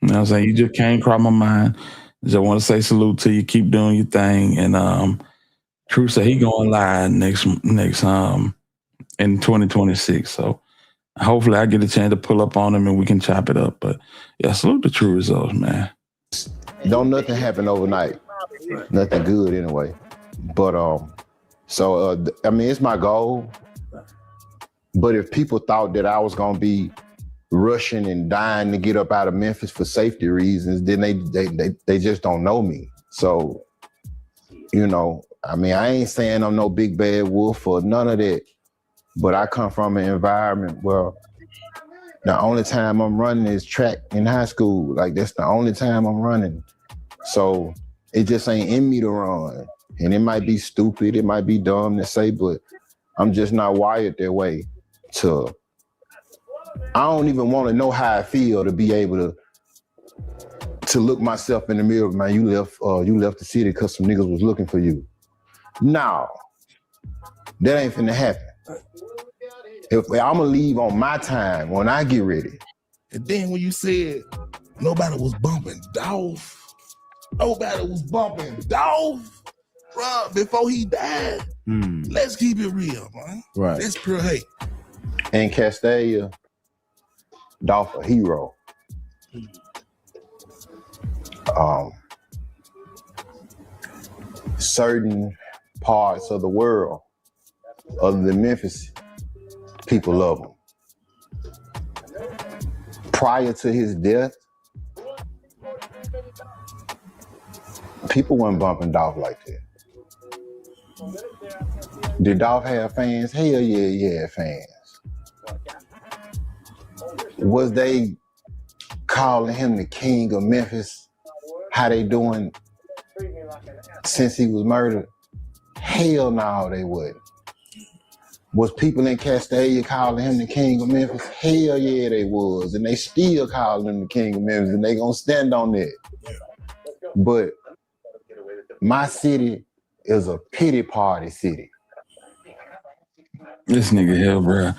You know what I'm saying? You just came across my mind. Just want to say salute to you. Keep doing your thing. And True said he going live next in 2026. So hopefully I get a chance to pull up on him and we can chop it up. But yeah, salute to True Results, man.
Don't nothing happen overnight. Nothing good anyway. But I mean, it's my goal. But if people thought that I was gonna be rushing and dying to get up out of Memphis for safety reasons, then they just don't know me. So, you know, I mean, I ain't saying I'm no big bad wolf or none of that, but I come from an environment where the only time I'm running is track in high school. Like, that's the only time I'm running. So it just ain't in me to run. And it might be stupid, it might be dumb to say, but I'm just not wired that way I don't even want to know how I feel to be able to look myself in the mirror, man, you left the city because some niggas was looking for you. No, that ain't finna happen. If I'm gonna leave on my time when I get ready.
And then when you said nobody was bumping Dolph, bro, before he died. Let's keep it real, man.
Right.
That's pure hate.
And Castalia, Dolph a hero. Certain parts of the world, other than Memphis, people love him. Prior to his death, people weren't bumping Dolph like that. Did Dolph have fans? Hell yeah, he had fans. Was they calling him the king of Memphis? How they doing since he was murdered? Hell no, they wouldn't. Was people in Castalia calling him the king of Memphis? Hell yeah, they was. And they still calling him the king of Memphis, and they gonna stand on that. But my city is a pity party city.
This nigga here, bro.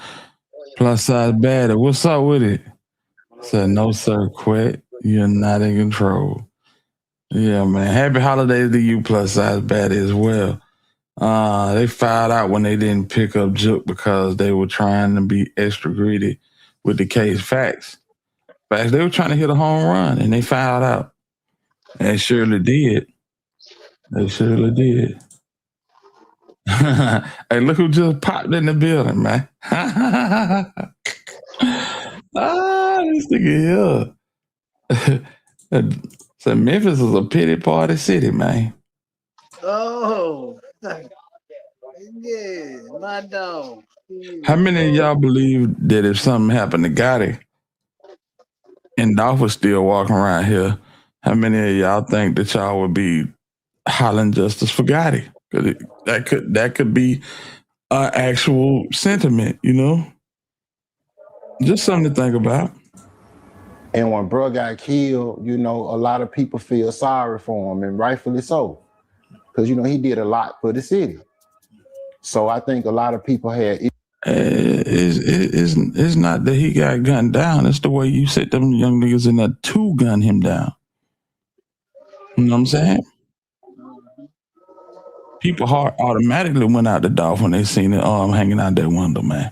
Plus size baddie. What's up with it? Said, no, sir, quit. You're not in control. Yeah, man. Happy holidays to you, plus size baddie, as well. They fouled out when they didn't pick up Juke because they were trying to be extra greedy with the case. Facts. They were trying to hit a home run, and they fouled out. They surely did. Hey, look who just popped in the building, man. This nigga here. So Memphis is a pity party city, man.
Oh, yeah, my dog.
How many of y'all believe that if something happened to Gotti and Dolph was still walking around here, how many of y'all think that y'all would be hollering justice for Gotti? That could be an actual sentiment, you know? Just something to think about.
And when bro got killed, you know, a lot of people feel sorry for him, and rightfully so. Because, you know, he did a lot for the city. So I think a lot of people had...
It's not that he got gunned down. It's the way you set them young niggas in there to gun him down. You know what I'm saying? People heart automatically went out the door when they seen the arm hanging out that window, man.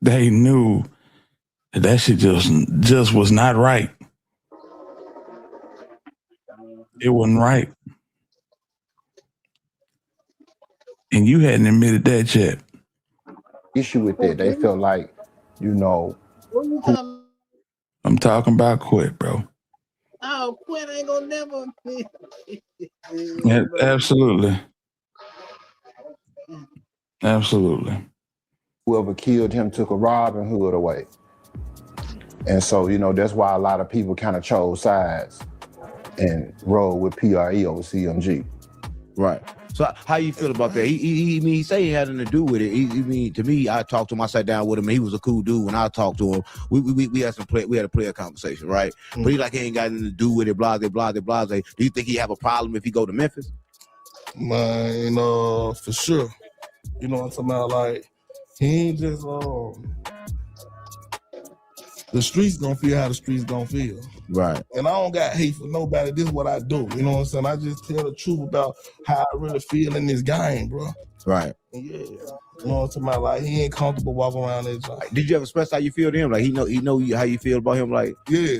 They knew that shit just was not right. It wasn't right. And you hadn't admitted that yet.
Issue with that. They felt like, you know...
I'm talking about Quit, bro.
Oh, Quit ain't gonna never be.
Yeah, absolutely. Absolutely.
Whoever killed him took a Robin Hood away. And so, you know, that's why a lot of people kind of chose sides and rolled with PRE over CMG.
Right. So how you feel about that? He say he had nothing to do with it. To me, I talked to him. I sat down with him. And he was a cool dude. When I talked to him, we had a player conversation, right? Mm-hmm. But he like he ain't got anything to do with it. Blase. Do you think he have a problem if he go to Memphis?
Man, for sure. You know what I'm talking about? Like he ain't just the streets gonna feel how the streets gonna feel.
Right.
And I don't got hate for nobody. This is what I do. You know what I'm saying? I just tell the truth about how I really feel in this game, bro.
Right.
And yeah. You know what I'm talking about? Like he ain't comfortable walking around this job.
Did you ever express how you feel to him? Like he know how you feel about him? Like
yeah.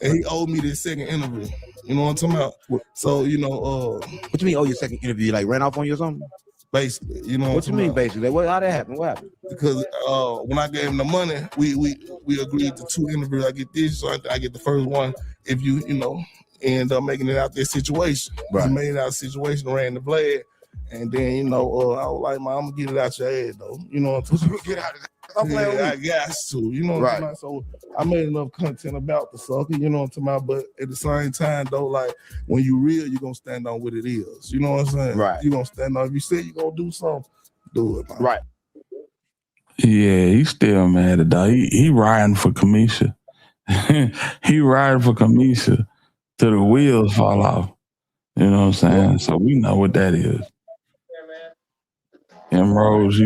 And he owed me this second interview. You know what I'm talking about? So, you know,
what you mean, your second interview? Like ran off on you or something?
Basically, you know
what you mean, basically? How that happened? What happened?
Because when I gave him the money, we agreed to 2 interviews. I get this, so I get the first one. If you end up making it out this situation,
right?
He made it out of the situation, ran the blade, and then I was like, man, I'm gonna get it out your head though. You know what I'm saying? Get out of that. I got to. You know what I'm talking about? So I made enough content about the sucker. You know what I'm talking about? But at the same time, though, like when you real, you gonna stand on what it is. You know what I'm saying?
Right.
You gonna stand on. If you say you gonna do something, do it, man.
Right.
Yeah, he's still mad at that. He riding for Kamisha. He riding for Kamisha till the wheels fall off. You know what I'm saying? So we know what that is. Rose,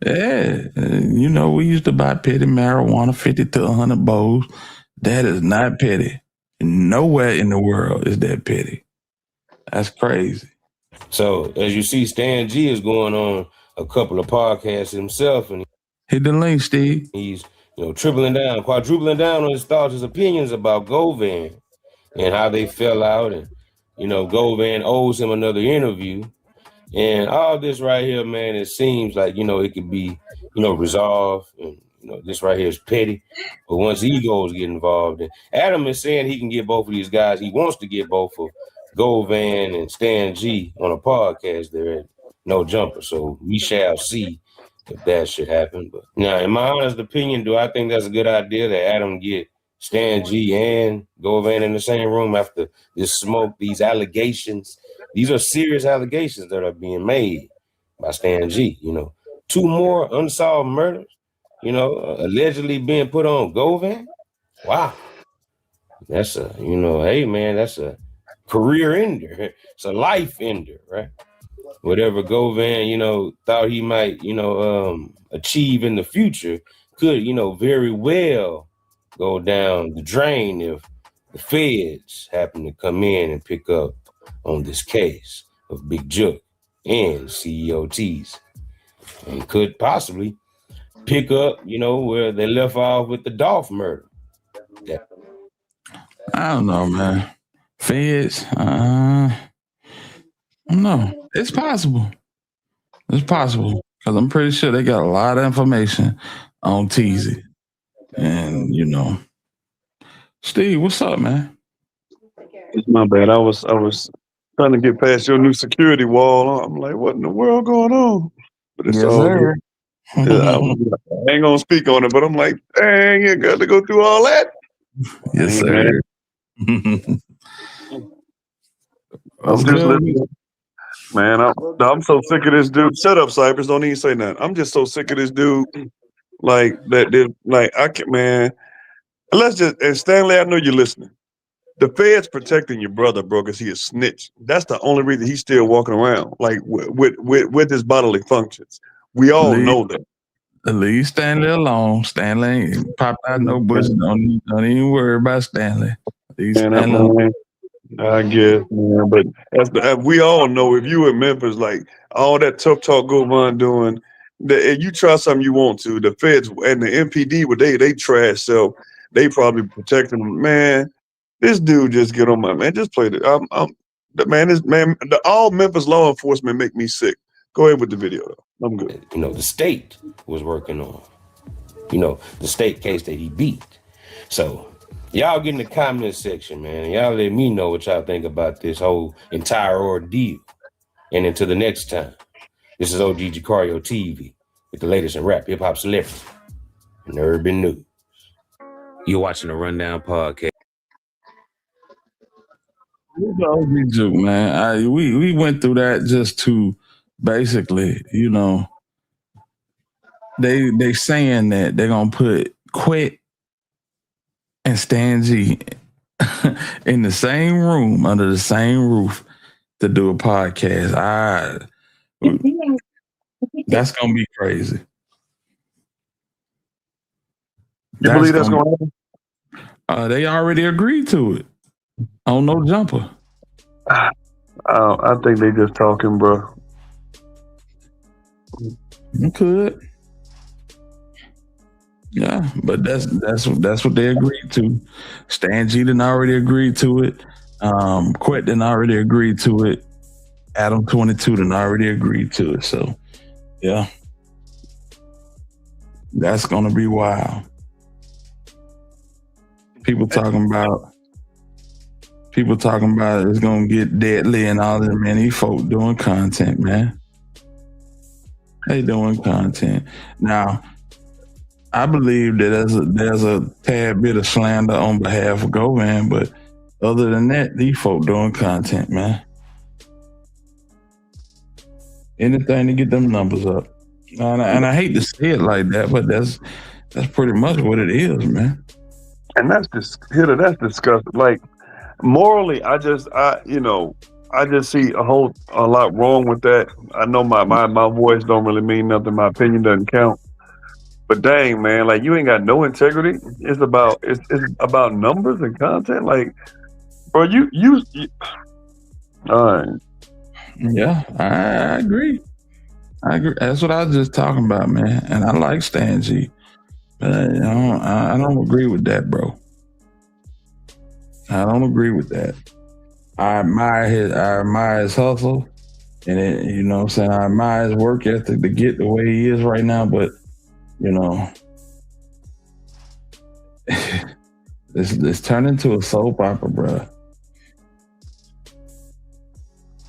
yeah, you know, we used to buy petty marijuana, 50 to 100 bowls. That is not petty. Nowhere in the world is that petty. That's crazy.
So, as you see, Stan G is going on a couple of podcasts himself, and
hit the link, Steve.
He's quadrupling down on his thoughts, his opinions about Govan and how they fell out, and Govan owes him another interview. And all this right here, man, it seems like, it could be, resolved. And, this right here is petty. But once egos get involved, and Adam is saying he can get both of these guys. He wants to get both of Govan and Stan G on a podcast there at No Jumper. So we shall see if that should happen. But now, in my honest opinion, do I think that's a good idea that Adam get Stan G and Govan in the same room after this smoke, these allegations? These are serious allegations that are being made by Stan G. 2 more unsolved murders, allegedly being put on Govan. Wow. That's hey man, that's a career ender. It's a life ender, right? Whatever Govan, thought he might, achieve in the future could, very well go down the drain if the feds happen to come in and pick up on this case of Big Jook and CEOTs, and could possibly pick up, where they left off with the Dolph murder.
I don't know, man. Feds, No, it's possible. It's possible because I'm pretty sure they got a lot of information on Teasy. And Steve, what's up, man?
It's my bad. I was trying to get past your new security wall. I'm like, what in the world going on? But it's
Yes,
all
sir.
good. I ain't gonna speak on it, but I'm like, dang, you got to go through all that.
Yes,
Hey,
sir.
man.
What's
I'm just
good?
listening. Man, I'm so sick of this dude. Shut up, Cypress. Don't even say nothing. I'm just so sick of this dude. Like that. Like I can, man. And Stanley, I know you're listening. The Fed's protecting your brother, bro, because he is snitch. That's the only reason he's still walking around, like with his bodily functions. We all know that.
Leave Stanley alone. Stanley ain't popped out no bush. Don't even worry about Stanley. Leave Stanley alone.
I guess, man. But as we all know, if you in Memphis, like all that tough talk Govan doing, if you try something you want to, the feds and the MPD, they trash, so they probably protecting them. Man, this dude just get on my man. Just play it. All Memphis law enforcement make me sick. Go ahead with the video, though. I'm good.
The state was working on, the state case that he beat. So y'all get in the comment section, man. Y'all let me know what y'all think about this whole entire ordeal. And until the next time, this is OG Jacario TV with the latest in rap, hip hop celebrity, and urban news. You're watching the Rundown Podcast.
OG Juke, man. We went through that just to basically, they saying that they're gonna put Quit and Stan G in the same room under the same roof to do a podcast. That's gonna be crazy.
You believe that's gonna happen?
They already agreed to it on No Jumper.
I think they just talking, bro.
You could. Yeah, but that's what they agreed to. Stan G didn't already agree to it. Quit didn't already agree to it. Adam 22 didn't already agreed to it. So yeah. That's gonna be wild. People talking about it's gonna get deadly and all that, man. These folk doing content, man. They doing content. Now, I believe that there's a tad bit of slander on behalf of Govan, but other than that, these folk doing content, man. Anything to get them numbers up. And I hate to say it like that, but that's pretty much what it is, man.
And that's disgusting. Like morally, I just see a lot wrong with that. I know my voice don't really mean nothing. My opinion doesn't count. But dang, man, like you ain't got no integrity. It's about numbers and content. Like, bro, you all right.
Yeah, I agree. That's what I was just talking about, man. And I like Stan G. But I don't agree with that, bro. I don't agree with that. I admire his hustle, and what I'm saying, I admire his work ethic to get the way he is right now. But it's turned into a soap opera, bro.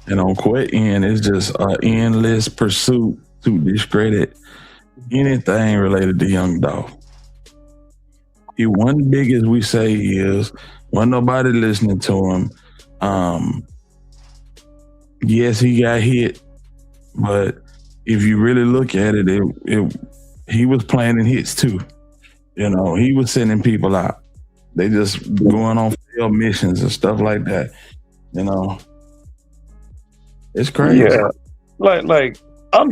And on Quit End, it's just an endless pursuit to discredit anything related to Young Dolph. He wasn't big as we say he is. Wasn't nobody listening to him. Yes, he got hit, but if you really look at it, he was planning hits too. He was sending people out. They just going on failed missions and stuff like that. It's crazy.
Yeah, like I'm,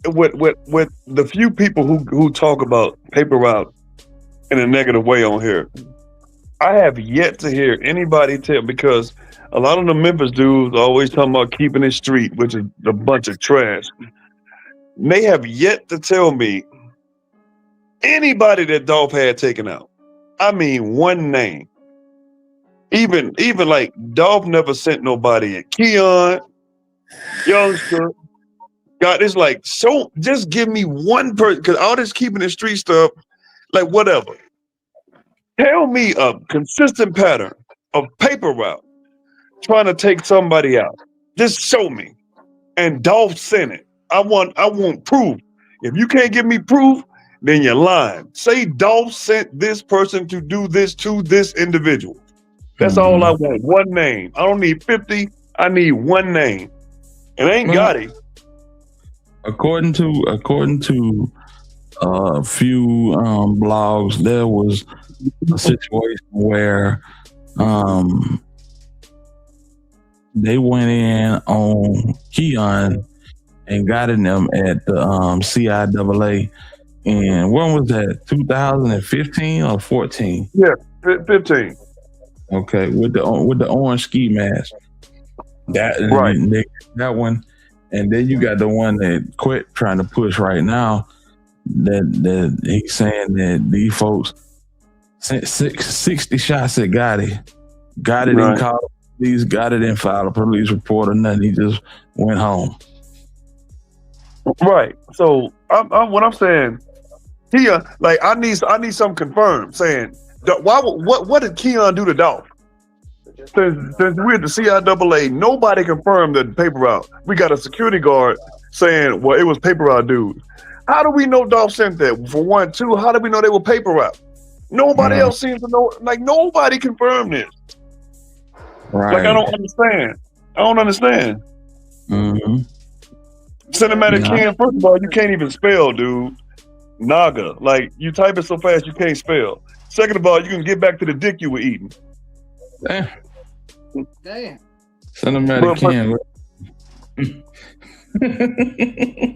with the few people who talk about paper route in a negative way on here, I have yet to hear anybody tell, because a lot of the Memphis dudes always talking about keeping it street, which is a bunch of trash. They have yet to tell me anybody that Dolph had taken out. I mean, one name. Even like Dolph never sent nobody at Keon. youngster. God, it's like, so just give me one person, because all this keeping the street stuff, like whatever. Tell me a consistent pattern of paper route trying to take somebody out. Just show me. And Dolph sent it. I want proof. If you can't give me proof, then you're lying. Say Dolph sent this person to do this to this individual. That's all I want. One name. I don't need 50. I need one name. And I ain't got it.
According to a few blogs, there was a situation where they went in on Keon and got in them at the CIAA. And when was that? 2015 or 14?
Yeah, 15.
Okay, with the orange ski mask. That one. And then you got the one that quit trying to push right now. That he's saying that these folks sent 60 shots at Gotti. Gotti didn't call the police. Gotti didn't file a police report or nothing. He just went home.
Right. So what I'm saying here, like I need something confirmed. Saying what did Keon do to Dolph? Since we're at the CIAA, nobody confirmed the paper route. We got a security guard saying, well, it was paper route dude. How do we know Dolph sent that? For one, two, how do we know they were paper route? Nobody else seems to know. Like nobody confirmed this.
Right.
Like I don't understand.
Mm-hmm.
Cinematic Ken, first of all, you can't even spell, dude. Naga. Like you type it so fast you can't spell. Second of all, you can get back to the dick you were eating.
Damn.
Cinematic Ken.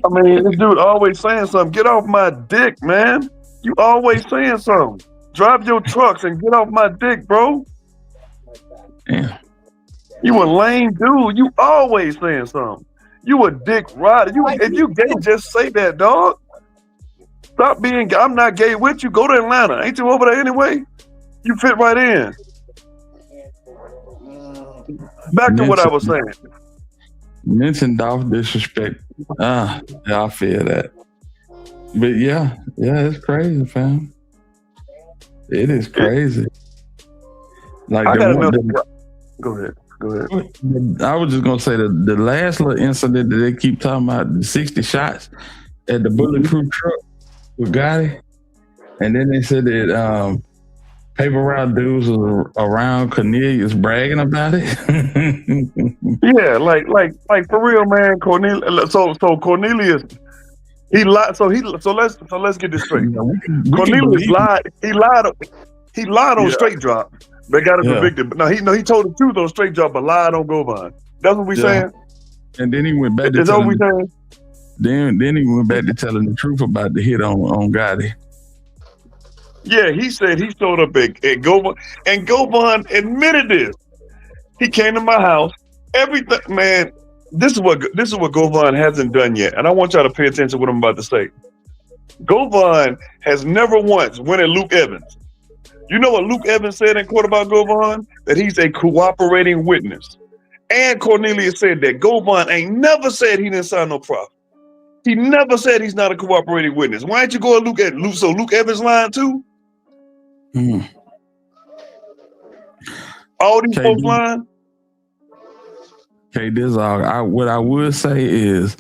I mean, this dude always saying something. Get off my dick, man. You always saying something. Drive your trucks and get off my dick, bro.
Yeah.
You a lame dude. You always saying something. You a dick rider. If you gay, just say that, dog. Stop being gay. I'm not gay with you. Go to Atlanta. Ain't you over there anyway? You fit right in. Back to what I was saying.
Mention Dolph disrespect. Yeah, I feel that. But yeah, it's crazy, fam. It is crazy. Like
I gotta know. Go ahead.
I was just gonna say the last little incident that they keep talking about, the 60 shots at the bulletproof truck with Gotti, and then they said that paper route dudes was around Cornelius bragging about it.
Yeah, like for real, man. Cornelius. So Cornelius, he lied. So let's get this straight. Cornelius lied. He lied on straight drop. They got him convicted. But he told the truth on straight drop, but lied on Govan. That's what we saying.
And then he went back to
Is that what we saying?
Then he went back to telling the truth about the hit on Gotti.
Yeah, he said he showed up at Govan, and Govan admitted this. He came to my house. Everything, man. This is what Govan hasn't done yet, and I want y'all to pay attention to what I'm about to say. Govan has never once went at Luke Evans. You know what Luke Evans said in court about Govan? That he's a cooperating witness. And Cornelius said that Govan ain't never said he didn't sign no profit. He never said he's not a cooperating witness. Why ain't you go and look at Luke? So Luke Evans lying too? All these folks lying?
Okay, this all. What I would say is,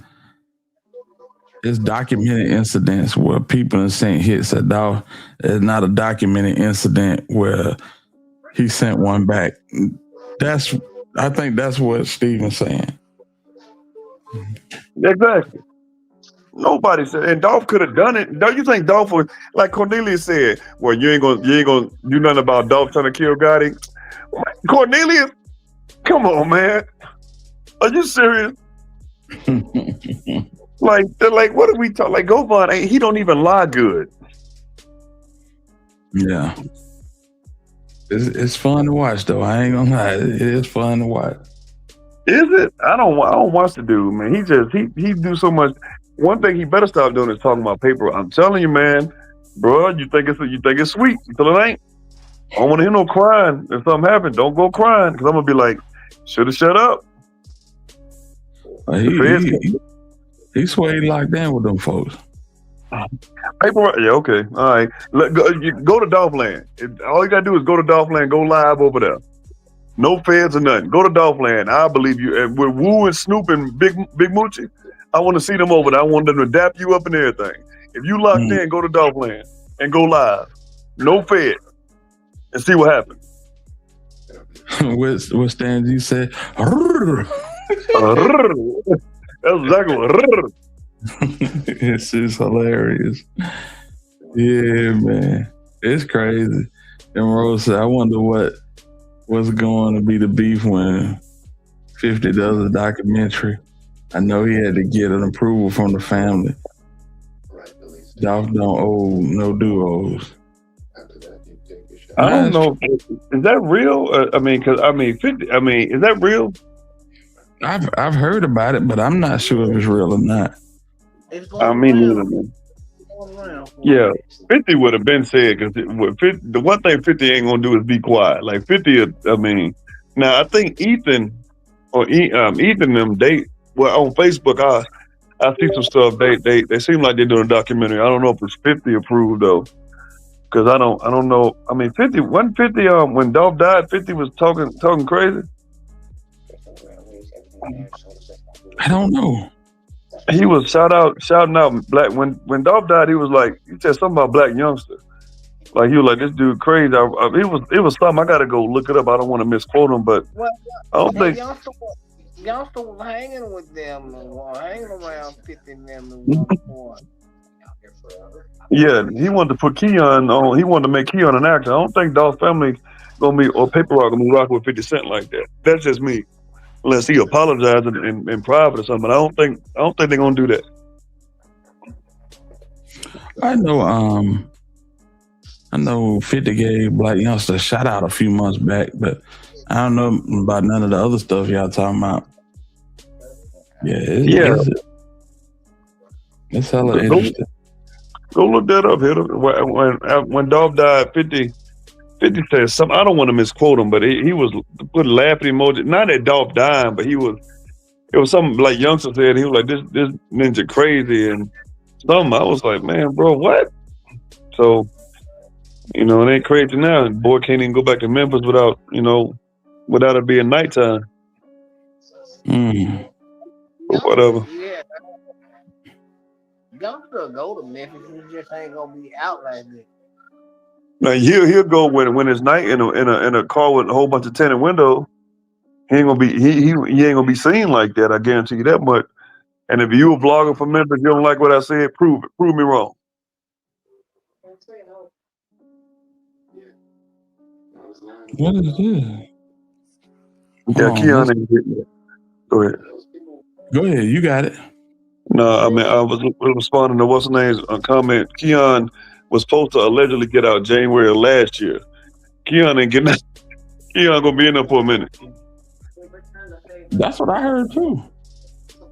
it's documented incidents where people have sent hits at Dolph. It's not a documented incident where he sent one back. I think that's what Steven's saying.
Exactly. Nobody said, and Dolph could have done it. Don't you think Dolph was like Cornelius said? Well, you ain't gonna do nothing about Dolph trying to kill Gotti. Cornelius, come on, man. Are you serious? like what are we talking? Like Govan, he don't even lie good.
Yeah, it's fun to watch though. I ain't gonna lie, it is fun to watch.
Is it? I don't watch the dude, man. He do so much. One thing he better stop doing is talking about paper. I'm telling you, man, bro. You think it's sweet until it ain't. I don't want to hear no crying. If something happens, don't go crying because I'm gonna be like, should have shut up.
He swayed locked in with them folks.
Paper, yeah, okay, all right. Go to Dolphland. All you gotta do is go to Dolphland. Go live over there. No feds or nothing. Go to Dolphland. I believe you. And with Woo and Snoop and Big Moochie, I want to see them over there. I want them to dap you up and everything. If you locked in, go to Dolphland and go live. No fed. And see what happens.
What stands you said?
That's exactly what.
It's just hilarious. Yeah, man. It's crazy. And Rose said, I wonder what's going to be the beef when 50 does a documentary. I know he had to get an approval from the family. Dolph don't owe no duos.
I don't know. Is that real? 50. Is that real?
I've heard about it, but I'm not sure if it's real or not.
I mean, yeah, 50 would have been said because the one thing 50 ain't gonna do is be quiet. Like 50, now I think Ethan them on Facebook I see some stuff. They seem like they're doing a documentary. I don't know if it's 50 approved though, because I don't know. I mean, 50 wasn't 50 when Dolph died. 50 was talking crazy.
I don't know.
He was shouting out black when Dolph died. He was like, he said something about black youngster. Like he was like, this dude crazy. It was something. I gotta go look it up. I don't want to misquote him, but I don't think.
Youngster was hanging with them and hanging around 50 and them at one point.
Yeah, he wanted to put Keon on. He wanted to make Keon an actor. I don't think Dolph's family gonna be or Paper Rock gonna be rocking with 50 Cent like that. That's just me. Unless he apologized in private or something. But I don't think they're gonna do that.
I know 50 gave Black Youngster a shout out a few months back, but I don't know about none of the other stuff y'all talking about. Yeah, it's hella interesting.
Go look that up, Hitter. When Dolph died, 50 said something. I don't want to misquote him, but he was putting laughing emoji. Not at Dolph dying, but it was something like Youngster said. He was like, this ninja crazy and something. I was like, man, bro, what? So, it ain't crazy now. The boy can't even go back to Memphis without it being nighttime. Or whatever.
Yeah. Youngster go to Memphis, he just ain't gonna be out like this.
Now he'll go when it's night in a car with a whole bunch of tinted windows. He ain't gonna be he ain't gonna be seen like that. I guarantee you that much. And if you a vlogger from Memphis, you don't like what I said, prove it. Prove me wrong.
What is this?
Yeah, Keon ain't getting it. Go ahead.
Go ahead, you got it.
No, I mean I was responding to what's her name's comment. Keon was supposed to allegedly get out January of last year. Keon ain't getting out. Keon gonna be in there for a minute.
That's what I heard too.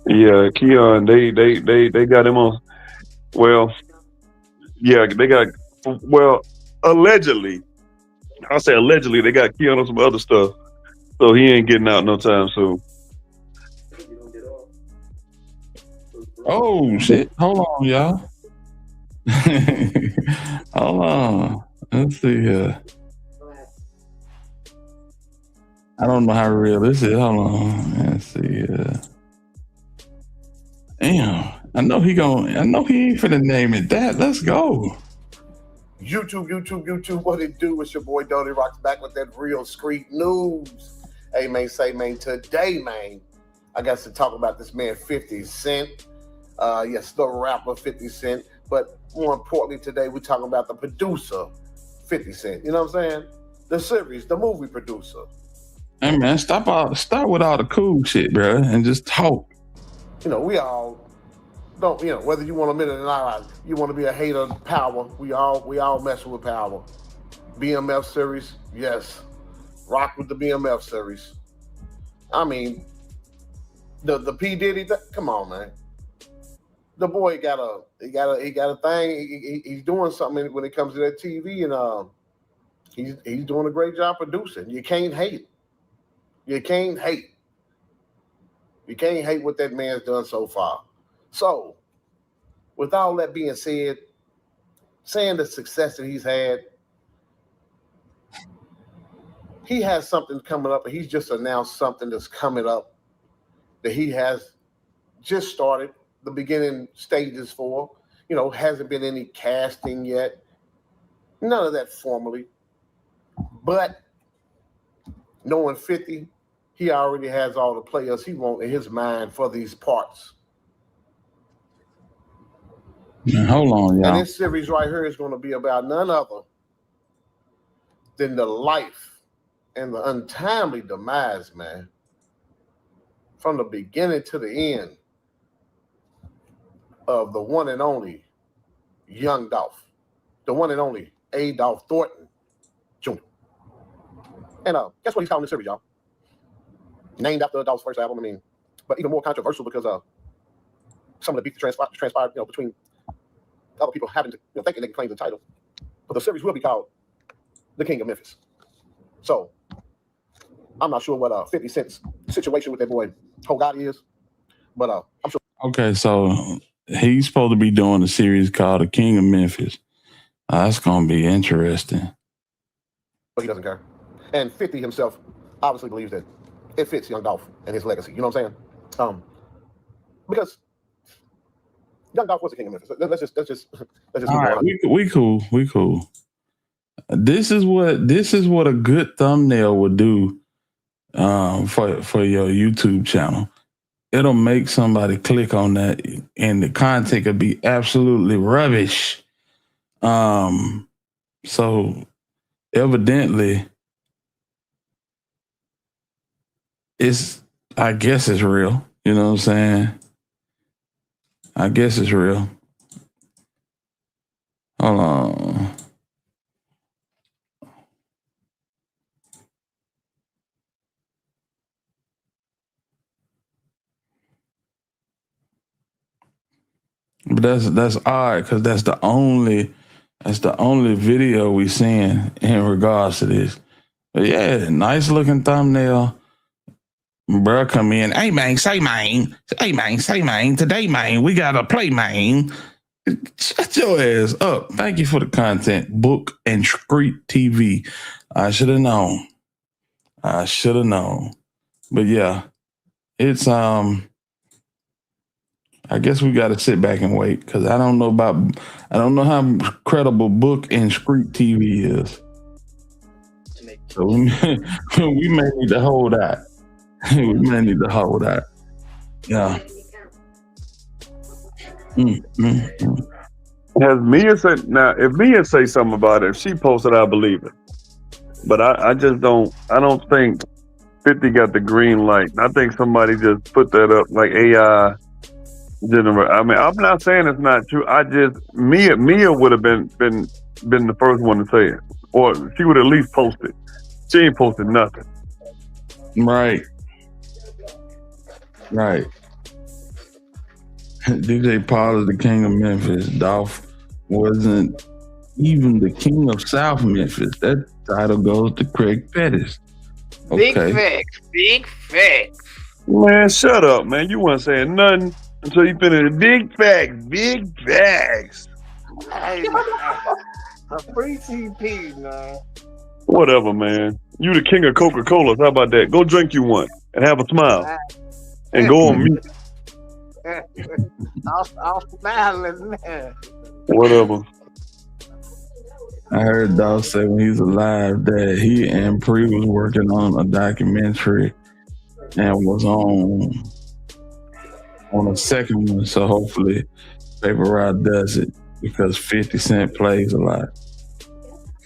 Yeah, Keon, they got him on. Well, yeah, allegedly. I'll say allegedly they got Keon on some other stuff, so he ain't getting out no time soon.
Oh shit! Hold on, y'all. Hold on. Let's see here. I don't know how real this is. Hold on. Let's see here. Damn. I know he ain't finna name it that. Let's go.
YouTube, what it do? It's your boy Dodie Rocks back with that real street news. Hey, man, today, man, I got to talk about this man 50 Cent. Yes, the rapper 50 Cent. But more importantly, today we're talking about the producer 50 Cent. You know what I'm saying? The series, the movie producer.
Hey man, start with all the cool shit, bro, and just talk.
We all don't, whether you want to admit it or not, you want to be a hater of power. We all mess with power. BMF series, yes. Rock with the BMF series. I mean, the P. Diddy, come on, man. The boy got a thing. He's doing something when it comes to that TV, and he's doing a great job producing. You can't hate. You can't hate. You can't hate what that man's done so far. So, with all that being said, saying the success that he's had, he has something coming up, and he's just announced something that's coming up that he has just started the beginning stages for. You know, hasn't been any casting yet. None of that formally. But knowing 50, he already has all the players he wants in his mind for these parts.
Man, hold on,
And
y'all.
this series right here is going to be about none other than the life and the untimely demise, man, from the beginning to the end of the one and only Young Dolph, the one and only A. Dolph Thornton Jr. And guess what he's calling this series, y'all? Named after Dolph's first album, I mean, but even more controversial because some of the beef that transpired, you know, between other people having to, you know, thinking they can claim the title. But the series will be called The King of Memphis. So I'm not sure what 50 Cent's situation with that boy Ho Gotti is, but I'm sure.
Okay, so he's supposed to be doing a series called The King of Memphis. That's gonna be interesting.
But he doesn't care. And 50 himself obviously believes that it fits Young Dolph and his legacy. You know what I'm saying? Because Young Dolph was the King of Memphis. Let's just
All right, we cool. This is what a good thumbnail would do for your YouTube channel. It'll make somebody click on that, and the content could be absolutely rubbish. So evidently, I guess it's real. You know what I'm saying? I guess it's real. Hold on. But that's odd because that's the only video we seeing in regards to this. But yeah, nice looking thumbnail. Bruh come in. Hey man, say man. Hey man, say man. Today, man, we gotta play, man. Shut your ass up. Thank you for the content. Book and Street TV. I should have known. But yeah, it's I guess we got to sit back and wait because I don't know how credible Book and Street TV is. So we may need to hold out. Yeah.
Has Mia said now? If Mia say something about it, if she posted, I believe it. But I just don't. I don't think 50 got the green light. I think somebody just put that up like AI. I mean, I'm not saying it's not true. I just Mia would have been the first one to say it, or she would at least post it. She ain't posted nothing.
Right. DJ Paul is the King of Memphis. Dolph wasn't even the King of South Memphis. That title goes to Craig Pettis. Okay.
Big facts.
Man, shut up, man. You weren't saying nothing until you finished. Big facts.
Hey, a free CP, man.
Whatever, man. You the king of Coca-Cola. How about that? Go drink you one and have a smile. And go on mute.
I'm smiling, man.
Whatever.
I heard Dolph say when he's alive that he and Pre was working on a documentary and was on a second one. So hopefully Paper Route does it because 50 Cent plays a lot.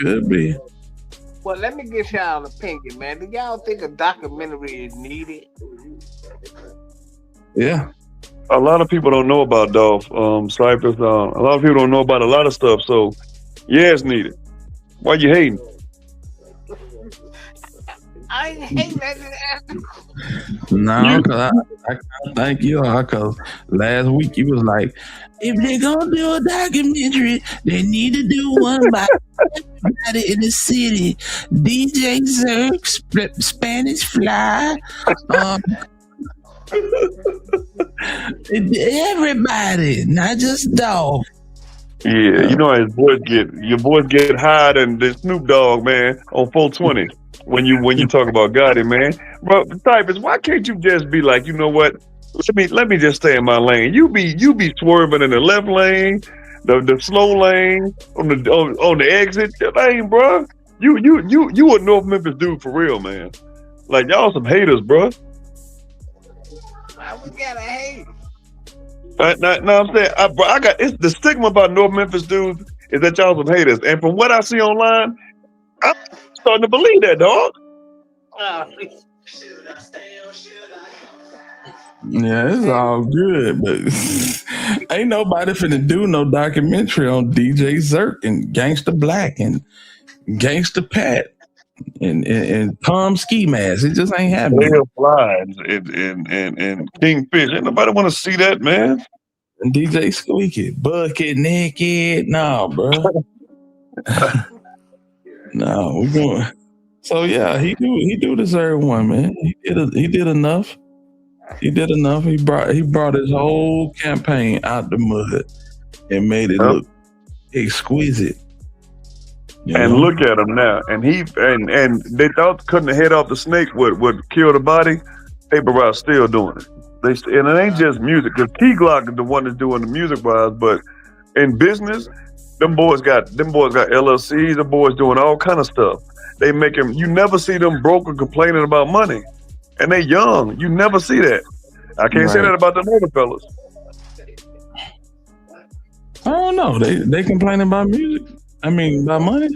Could be.
Well, let me get y'all an opinion, man. Do y'all think a documentary is needed?
Yeah.
A lot of people don't know about Dolph, Cypress. A lot of people don't know about a lot of stuff. So, yeah, it's needed. Why you hating?
I ain't hating that.
No, because I thank you all because last week you was like, if they're going to do a documentary, they need to do one by everybody in the city. DJ Zerk, Spanish Fly,
Everybody, not just Dolph.
Yeah, you know how your boys get higher than the Snoop Dogg, man, on 420 when you talk about Gotti, man. Bro, Cypress, why can't you just be like, you know what? Let me just stay in my lane. You be swerving in the left lane, the slow lane, on the exit lane, bro. You a North Memphis dude for real, man. Like y'all some haters, bro.
Why we gotta hate?
No, I'm saying, I got it's the stigma about North Memphis dudes is that y'all some haters, and from what I see online, I'm starting to believe that, dog.
Yeah, it's all good, but ain't nobody finna do no documentary on DJ Zerk and Gangsta Black and Gangsta Pat and Tom Ski Mask. It just ain't happening.
Player Flies and Kingfish. Ain't nobody want to see that, man.
And DJ Squeaky, Bucket Naked. Nah, bro. No, we going. So yeah, he do deserve one, man. He did enough. He did enough. He brought his whole campaign out the mud and made it look exquisite.
And look at him now. And they thought cutting the head off the snake would kill the body. Paper Route still doing it. And it ain't just music, because Key Glock is the one that's doing the music wise, but in business, them boys got LLCs, the boys doing all kind of stuff. They make him, you never see them broke and complaining about money. And they young. You never see that. I can't say that about the other fellas.
I don't know. They complain about music. I mean, about money.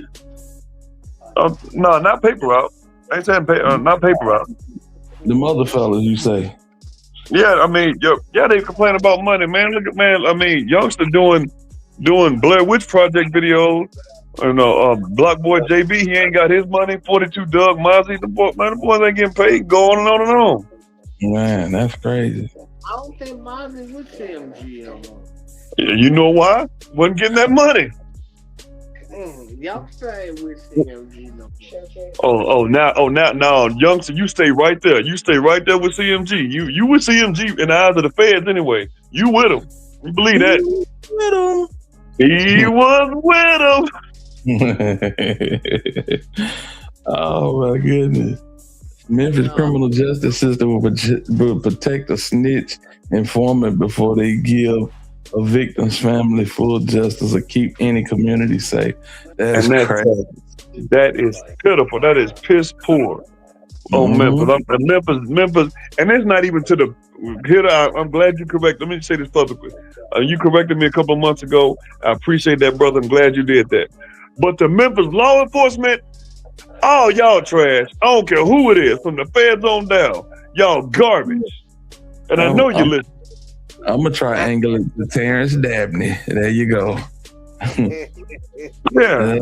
No, not Paper Route. I ain't saying not Paper Route.
The mother fellas, you say?
Yeah, I mean, they complain about money, man. Look at I mean, youngster doing Blair Witch Project videos. Block Boy JB, he ain't got his money. 42 Doug Mozzie, the boys ain't getting paid. Go on and on and on.
Man, that's crazy.
I don't think Mozzie with CMG no more.
Yeah, you know why? Wasn't getting that money.
Y'all stay with CMG no more.
Now, youngster, you stay right there. You stay right there with CMG. You with CMG in the eyes of the feds anyway. You with him. You believe that?
With him.
He was with him.
Oh my goodness. Memphis criminal justice system will protect a snitch informant before they give a victim's family full justice or keep any community safe. That's crazy.
That is pitiful. That is piss poor on Memphis, and it's not even to the here. I'm glad you correct. Let me say this publicly. You corrected me a couple of months ago. I appreciate that, brother. I'm glad you did that. But the Memphis law enforcement, oh, y'all trash. I don't care who it is, from the feds on down. Y'all garbage. And I know you listen.
I'm gonna try angle it to Terrence Dabney. There you go.
Yeah.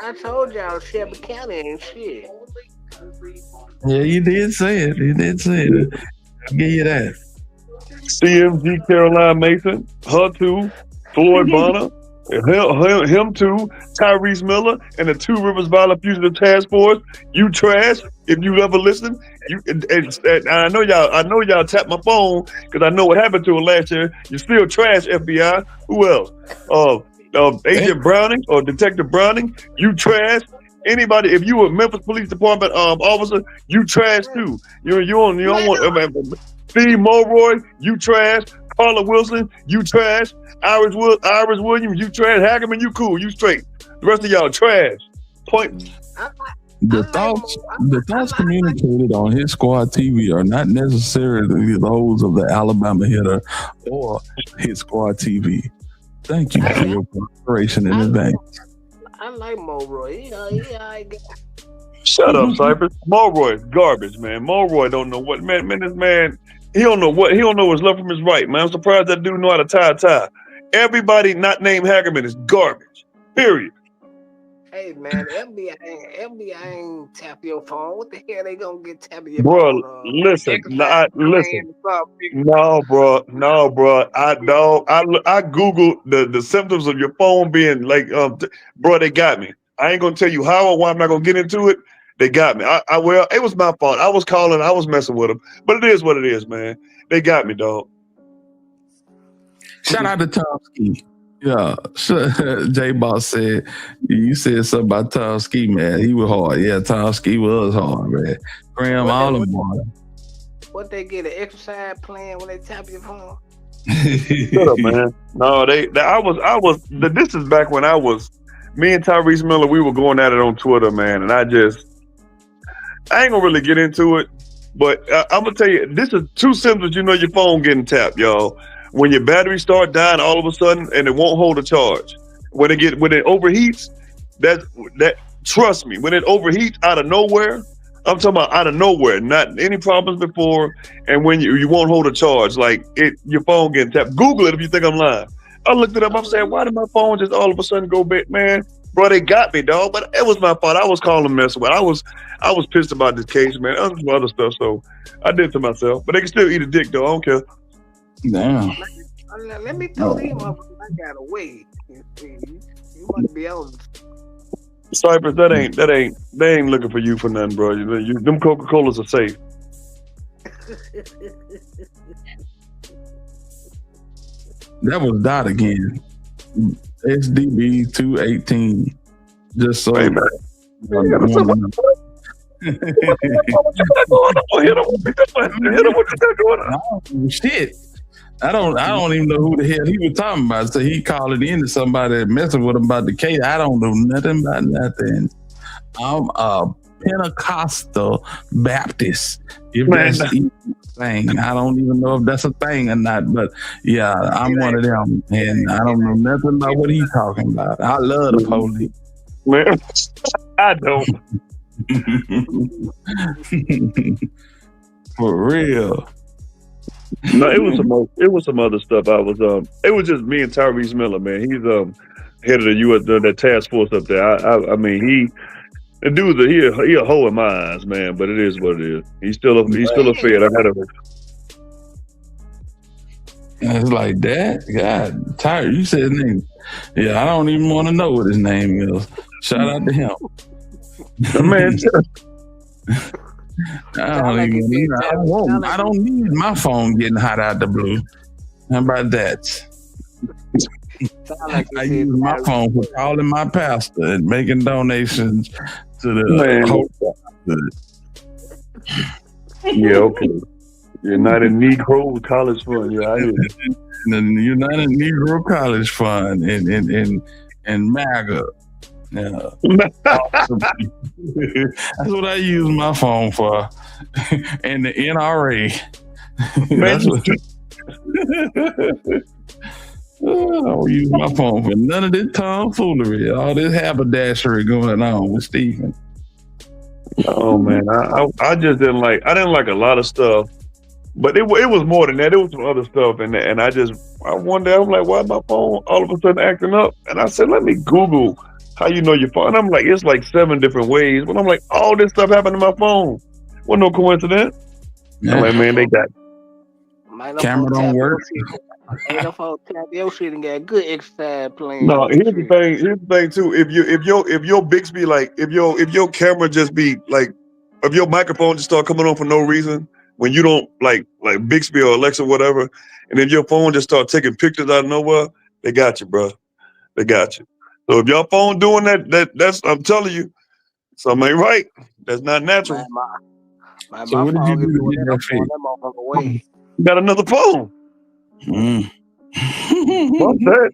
I told y'all Shelby County ain't shit.
Yeah, you did say it. I'll give you that.
CMG Caroline Mason, her too, Floyd Bonner, him too, Tyrese Miller, and the Two Rivers Violent Fugitive Task Force. You trash. If you ever listen, and I know y'all tapped my phone because I know what happened to him last year. You still trash, FBI. Who else? Agent Browning or Detective Browning, you trash. Anybody, if you a Memphis Police Department officer, you trash too. You don't want Steve Mulroy, you trash. Carla Wilson, you trash. Iris Williams, you trash. Hackerman, you cool, you straight. The rest of y'all trash. Point.
The thoughts communicated on Hit Squad TV are not necessarily those of the Alabama Hitter or Hit Squad TV. Thank you for your cooperation in advance.
I like Mulroy. I
Shut up, Cypress. Mulroy is garbage, man. Mulroy don't know what this man. He don't know what's left from his right, man. I'm surprised that dude know how to tie a tie. Everybody not named Hackerman is garbage. Period.
Hey man, FBI ain't tap your phone. What the hell they gonna get tapping your
Bro,
phone?
listen. No, bro. I googled the symptoms of your phone being like, bro, they got me. I ain't gonna tell you how or why. I'm not gonna get into it. They got me. Well, it was my fault. I was calling. I was messing with them. But it is what it is, man. They got me, dog.
Shout out to Tom Ski. Yeah, J Boss said you said something about Tom Ski, man. He was hard. Yeah, Tom Ski was hard, man. Graham, all them boys.
What they get an exercise plan when they tap your phone?
Shut up, man. No, this is back when me and Tyrese Miller, we were going at it on Twitter, man, and I ain't gonna really get into it, but I'm gonna tell you, this is two symptoms you know your phone getting tapped, y'all. When your battery start dying all of a sudden and it won't hold a charge. When it overheats, that trust me, when it overheats out of nowhere, I'm talking about out of nowhere, not any problems before, and when you won't hold a charge, like your phone getting tapped. Google it if you think I'm lying. I looked it up. I'm saying, why did my phone just all of a sudden go back, man? Bro, they got me, dog. But it was my fault. I was calling them messing with. I was pissed about this case, man. Other stuff, so I did it to myself. But they can still eat a dick, though. I don't care.
Damn.
Let me throw these motherfuckers. I got away. You must be on.
Cypress, they ain't looking for you for nothing, bro. Them Coca-Colas are safe.
That was Dot again. SDB 218. Just so. Hey, man. Shit. I don't even know who the hell he was talking about. So he called it in to somebody messing with him about the case. I don't know nothing about nothing. I'm a Pentecostal Baptist. If that's even a thing. I don't even know if that's a thing or not. But yeah, I'm one of them. And I don't know nothing about what he's talking about. I love the police.
Man, I don't.
For real.
No, it was some other stuff. It was just me and Tyrese Miller, man. He's head of the U.S. That task force up there. I mean, the dude's he a hoe in my eyes, man. But it is what it is. He's still a fed. I had a.
It's like that. God, Tyre, you said his name. Yeah, I don't even want to know what his name is. Shout out to him.
Man.
I don't need my phone getting hot out the blue. How about that? I use my phone for calling my pastor and making donations to the hotel.
Yeah, okay. United Negro College Fund. Yeah, I hear you.
The United Negro College Fund and MAGA. Yeah. That's what I use my phone for. And the NRA. That's what I don't use my phone for none of this tomfoolery, all this haberdashery going on with Stephen.
Oh man, I just didn't like a lot of stuff, but it was more than that. It was some other stuff, and I wonder. I'm like, why is my phone all of a sudden acting up? And I said, let me Google how you know your phone. And I'm like, it's like 7 different ways. But I'm like, all this stuff happened to my phone. Wasn't no coincidence. Yeah. I'm like, man, they got
camera don't work.
Ain't no phone tap your shit and got good exercise plan.
No, here's the thing too. If your Bixby, like if your camera just be like, if your microphone just start coming on for no reason when you don't like Bixby or Alexa or whatever, and if your phone just start taking pictures out of nowhere, they got you, bro. They got you. So if your phone doing that's I'm telling you, something ain't right. That's not natural.
So what did you do to get that fixed?
You got another phone. What's that?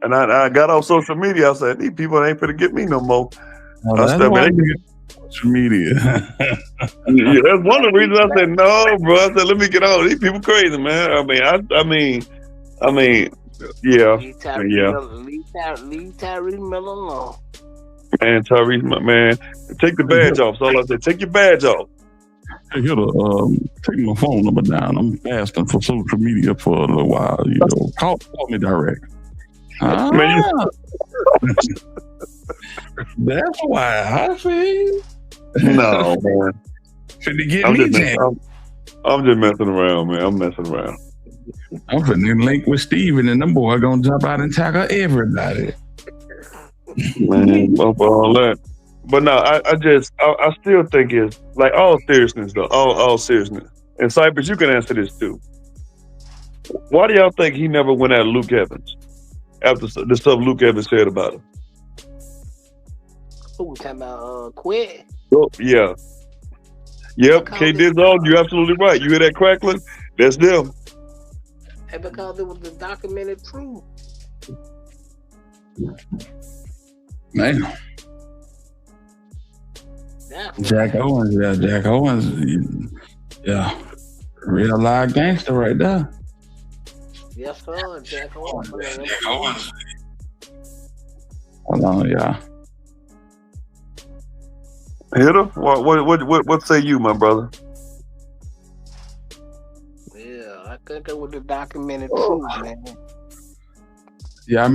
And I got off social media. I said, these people ain't finna get me no more.
Social media.
Yeah, that's one of the reasons I said no, bro. I said, let me get on. These people crazy, man. I mean, yeah.
Leave Tyrese Miller alone.
Man, Tyrese, man, take the badge off. So all I said, take your badge off.
Hey, take my phone number down. I'm fasting for social media for a little while. You know, call me direct. That's why I see.
No, man.
I'm
just messing around, man. I'm messing around.
I'm finna link with Steven and them boy gonna jump out and tackle everybody.
Man, up all that. But no, I still think it's like all seriousness though, all seriousness. And Cypress, you can answer this too. Why do y'all think he never went at Luke Evans after the stuff Luke Evans said about him?
Who we talking about? Quit.
Oh, yeah. Yep, K Dizzle, you're absolutely right. You hear that crackling? That's them.
And because it was the documented truth.
Man. Jack Owens, yeah. Real live gangster right there.
Yes, sir. Jack Owens.
Hold on, y'all.
Hit her? What say you, my brother?
Yeah, I think it was the documented truth, man.
Y'all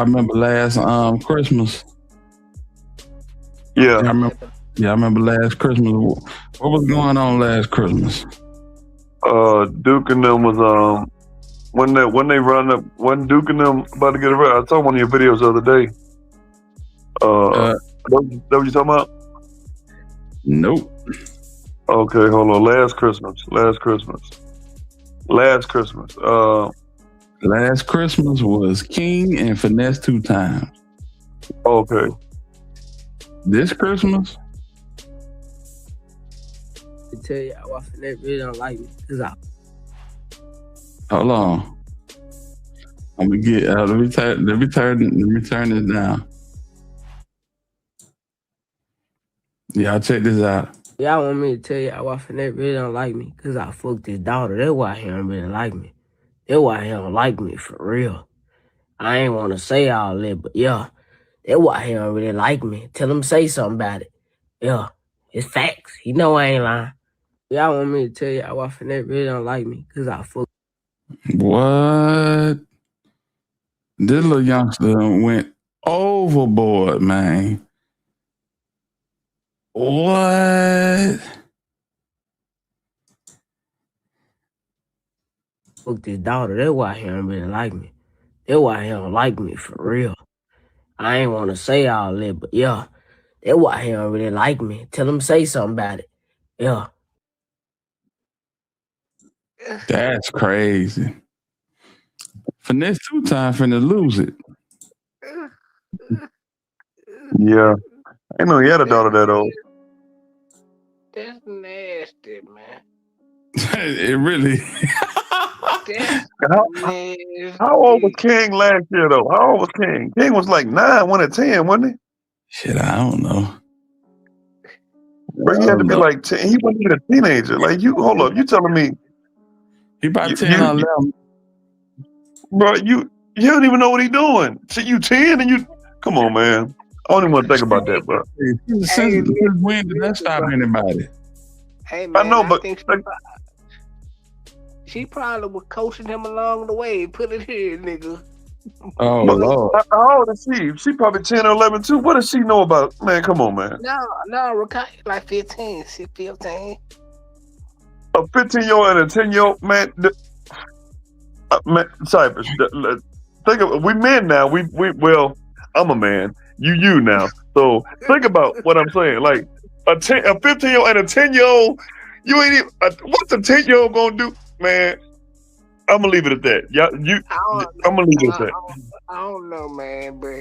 remember last Christmas?
Yeah.
Y'all remember last Christmas? What was going on last Christmas?
Duke and them was when they run up, when Duke and them about to get arrested. I saw one of your videos the other day. That what you talking about?
Nope.
Okay, hold on. Last Christmas. Last
Christmas was King and Finesse 2 times.
Okay.
This Christmas?
I tell you, I Finesse really don't like me.
Hold on. I'm gonna get let me turn this down. Y'all check this out.
Y'all want me to tell you why Finesse really don't like me? Because I fucked his daughter. That's why he don't really like me. That's why he don't like me for real. I ain't want to say all that, but yeah, that's why he don't really like me. Tell him say something about it. Yeah, it's facts. He know I ain't lying. Y'all want me to tell you why Finesse really don't like me? Because I fucked.
What? This little youngster went overboard, man. What?
Fucked his daughter. That's why he don't really like me. That's why he don't like me for real. I ain't want to say all that, but yeah, that's why he don't really like me. Tell him say something about it. Yeah.
That's crazy. Finesse 2 times finna lose it.
Yeah. I know he had a daughter that old.
That's nasty, man.
It really.
How old was King last year though? How old was King? King was like 9, 1 at 10, wasn't he?
Shit, I don't know.
Bro, he had to be like 10. He wasn't even a teenager. Like you, hold up, you telling me
he about 10 or 11?
Bro, you don't even know what he doing. So you 10 and you come on, man. I don't even want to think about that, bro.
Since when did that stop anybody?
Hey man,
I know, but
think she probably was coaching him along the way. Put it here, nigga.
Oh Lord.
How old is she? She probably 10 or 11 too. What does she know about? Man, come on, man.
No, like 15, 15.
A 15-year-old and a 10-year-old, man. Man, Cypress. Think of we men now. We well, I'm a man. You now. So think about what I'm saying. Like a 15-year-old and a 10-year-old. You ain't even. What's a 10-year-old gonna do, man? I'm gonna leave it at that. Yeah, I'm gonna leave it at that.
I don't know, man, but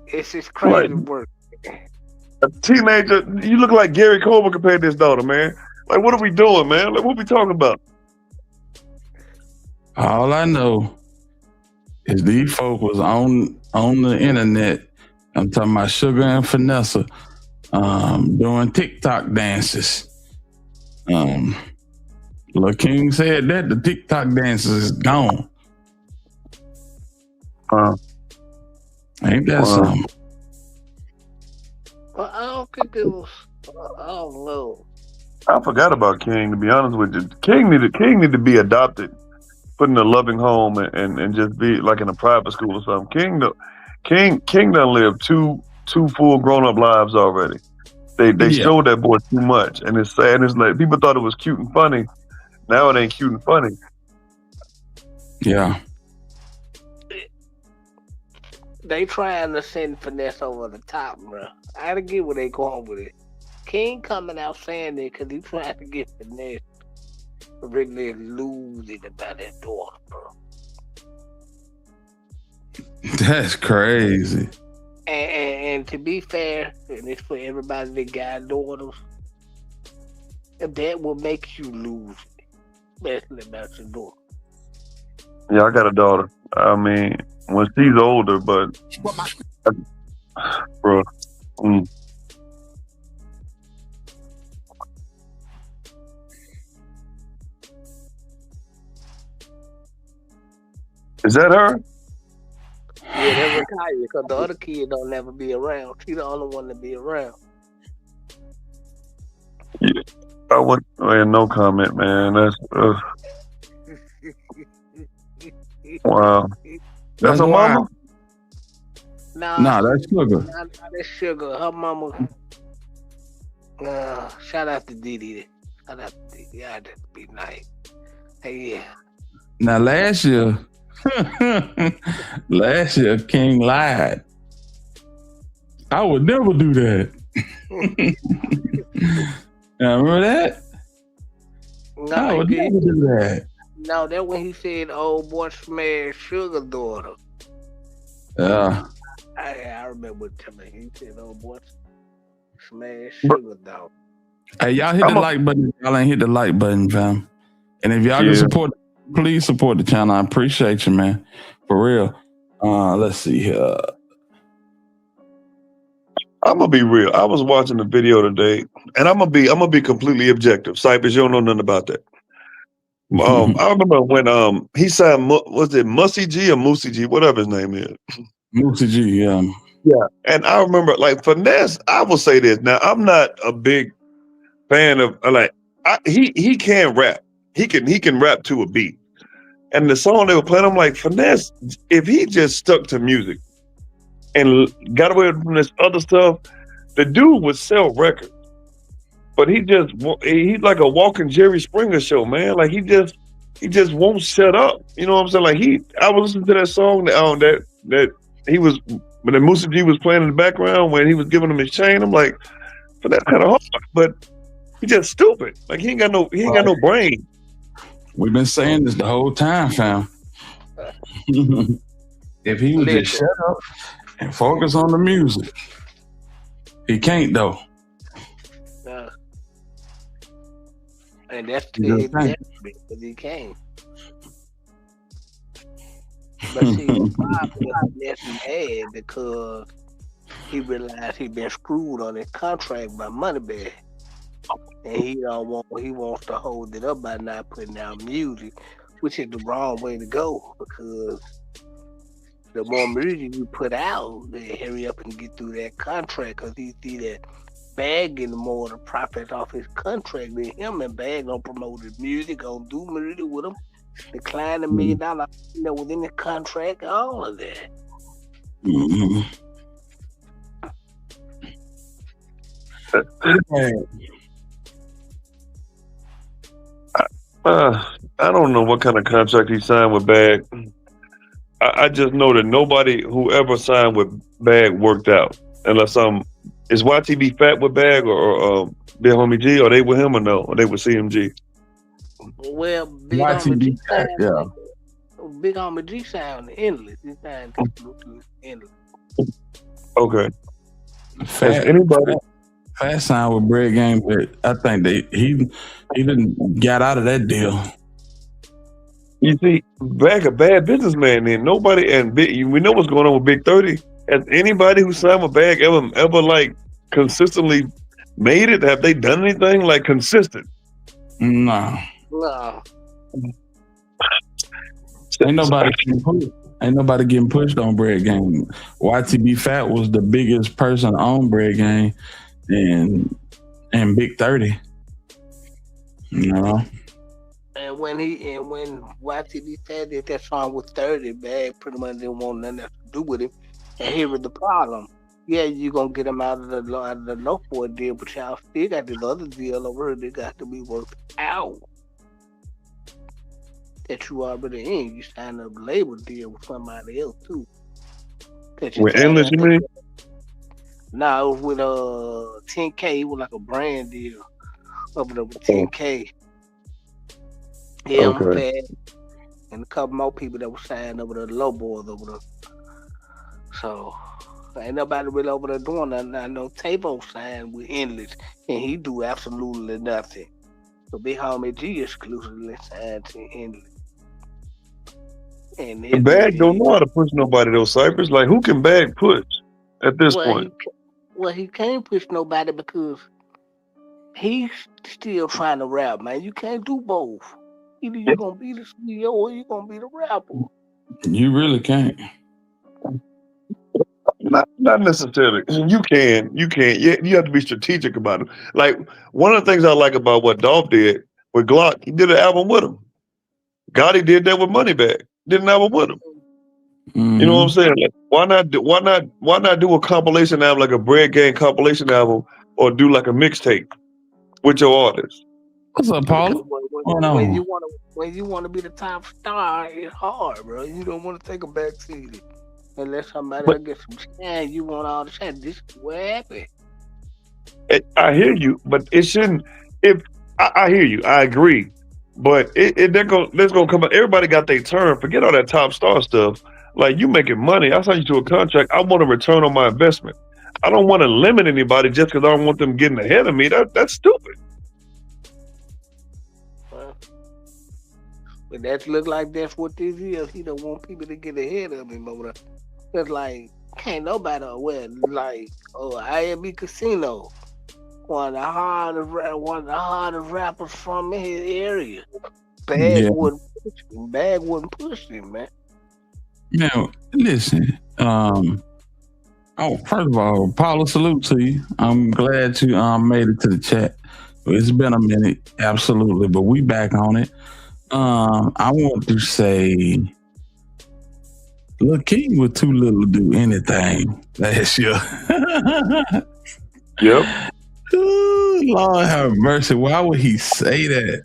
it's just crazy work.
A teenager, you look like Gary Coleman compared to his daughter, man. Like, what are we doing, man? Like, what we talking about?
All I know is these folk was on the internet. I'm talking about Sugar and Finessa doing TikTok dances. Lil King said that the TikTok dances is gone. Ain't that something?
Well, I don't think it was. I don't know.
I forgot about King. To be honest with you, King need to be adopted, put in a loving home, and just be like in a private school or something. King done lived two full grown up lives already. They showed that boy too much, and it's sad. It's like people thought it was cute and funny. Now it ain't cute and funny.
Yeah.
They trying to send finesse over the top, bro. I gotta get where they going with it. King coming out saying that because he trying to get finesse. Really losing about that daughter, bro.
That's crazy.
And to be fair, and it's for everybody that got daughters, that will make you lose, especially about your daughter.
Yeah, I got a daughter. I mean, when she's older, but bro. Is that her?
Yeah, that's Rakaya, because the other kid don't never be around. She the only one to be around.
Yeah. I went. Man, no comment, man. That's wow. That's her mama.
Nah,
that's Sugar.
Nah, that's Sugar. Her mama. Shout out to Didi. Shout out to Didi. Yeah, that'd be nice. Hey, yeah.
Now last year, King lied. I would never do that. Now, remember that?
No,
I would never do that.
No, that when he said old boy smashed Sugar daughter.
Yeah.
I remember telling him. He said old boy smashed Sugar daughter.
Hey, y'all hit the like button. Y'all ain't hit the like button, fam. And if y'all can support, please support the channel. I appreciate you, man. For real. Let's see here.
I'm gonna be real. I was watching the video today, and I'm gonna be completely objective. Cypress, you don't know nothing about that. I remember when he signed was it Mussie G or Moosey G, whatever his name is.
Moosey G, yeah.
Yeah. And I remember like Finesse, I will say this. Now I'm not a big fan of he can rap. He can rap to a beat. And the song they were playing, I'm like, Finesse, if he just stuck to music and got away from this other stuff, the dude would sell records. But he's like a walking Jerry Springer show, man. Like he just won't shut up. You know what I'm saying? Like I was listening to that song that he was when the Moosey G was playing in the background when he was giving him his chain. I'm like, but that's kind of hard. But he just stupid. Like he ain't got no brain.
We've been saying this the whole time, fam. If he would just shut up and focus on the music, he can't though.
And that's his detriment because he can't. But see, the problem is mad because he realized he been screwed on his contract by Moneybag. And he wants to hold it up by not putting out music, which is the wrong way to go because the more music you put out, then hurry up and get through that contract because he see that Bag getting more of the profit off his contract than him, and Bag gonna promote his music, gonna do music with him, decline $1 million within the contract, all of that.
I don't know what kind of contract he signed with Bag. I just know that nobody who ever signed with Bag worked out, unless is YTB Fat with Bag or Big Homie G? Are they with him or no? Or they with CMG?
Well, Big Homie G sound, Big Homie G sound endless. He sound endless.
Okay.
Fat sign with Bread Gang, but I think he didn't get out of that deal.
You see, Bag a bad businessman. Then nobody we know what's going on with Big 30. Has anybody who signed with Bag ever like consistently made it? Have they done anything like consistent?
No. Ain't nobody getting pushed on Bread Gang. YTB Fat was the biggest person on Bread Gang and Big 30. You know.
And when YTB Fat did that song with 30, Bag pretty much didn't want nothing else to do with him. And here was the problem. Yeah, you're going to get them out of the low boy deal, but y'all still got this other deal over here that got to be worked out. That you already in. You signed a label deal with somebody else, too. Catch your
With
time.
endless, you mean?
Nah, it was with 10K. It was like a brand deal over there with
Oh,
10K. Yeah, I'm
okay.
fast. And a couple more people that were signed over there, the low boys over there. So ain't nobody really over there doing nothing. I know Tabo signed with Endless, and he do absolutely nothing. So Big Homie G exclusively signed to Endless. And
The
his
bag don't
music,
know how to push nobody those ciphers. Like, who can bag push at this
well,
point?
he can't push nobody because he's still trying to rap, man. You can't do both. Either you gonna be the CEO or you gonna be the rapper.
You really can't.
Not necessarily. You can. You have to be strategic about it. Like, one of the things I like about what Dolph did with Glock, he did an album with him. Gotti did that with Moneybagg. Did an album with him. You know what I'm saying? Like, why not do a compilation album, like a Bread Gang compilation album, or do like a mixtape with your artist?
What's up,
Because
Paula?
when you wanna be the top star, it's hard, bro. You don't want to take a back seat unless somebody
But
else get some shine. You want all the shine. This is what happened.
I hear you, but it shouldn't. If I hear you, I agree. But there's gonna come. Everybody got their turn. Forget all that top star stuff. Like, you making money. I signed you to a contract. I want a return on my investment. I don't want to limit anybody just because I don't want them getting ahead of me. That's stupid.
But that look like that's what this is. He don't want people to get ahead of him over there. It's like can't nobody like IMB Casino, one of the hardest rappers from his area.
Yeah.
Bag wouldn't push him, man.
Now, listen. First of all, Paula, salute to you. I'm glad you made it to the chat. It's been a minute, absolutely, but we back on it. I want to say, Lil King was too little to do anything last year.
Yep.
Ooh, Lord have mercy. Why would he say that?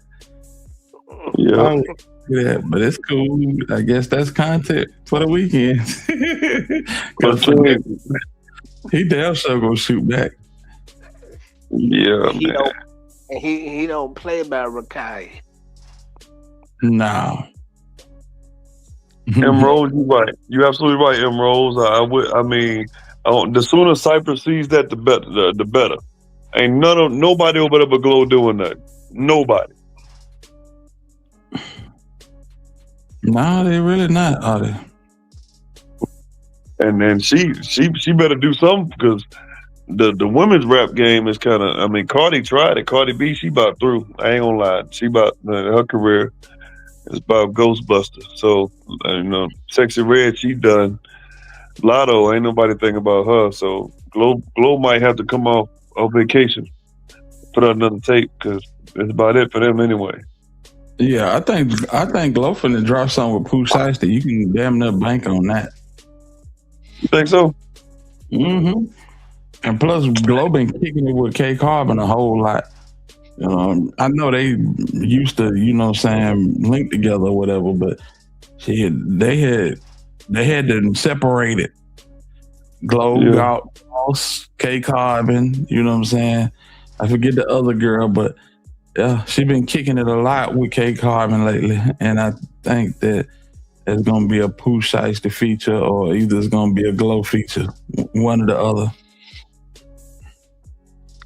Why would he say that? But it's cool. I guess that's content for the weekend. He damn sure gonna shoot back.
Yeah,
he don't, and he don't play by Rakai.
No.
M. Rose, you right. You absolutely right, M. Rose. The sooner Cypress sees that, the better. The better. Ain't nobody over there but Glow doing that. Nobody.
No, they really not, are they?
And then she better do something, because the women's rap game is kind of. I mean, Cardi tried it. Cardi B, she about through. I ain't gonna lie. She about her career is about Ghostbusters. So Sexy Red, she done. Lotto, ain't nobody thinking about her. So Glow might have to come off vacation, put out another tape, because that's about it for them anyway.
Yeah, I think Glow finna drop something with Pooh Shiesty. You can damn near bank on that.
You think so?
Mm-hmm. And plus, Glow been kicking it with K Carbon a whole lot. I know they used to, link together or whatever, but they had them separated. Glow got K Carbon, you know what I'm saying? I forget the other girl, but yeah, she been kicking it a lot with K Carbon lately, and I think that it's gonna be a Pooh Shiesty feature, or either it's gonna be a Glow feature, one or the other.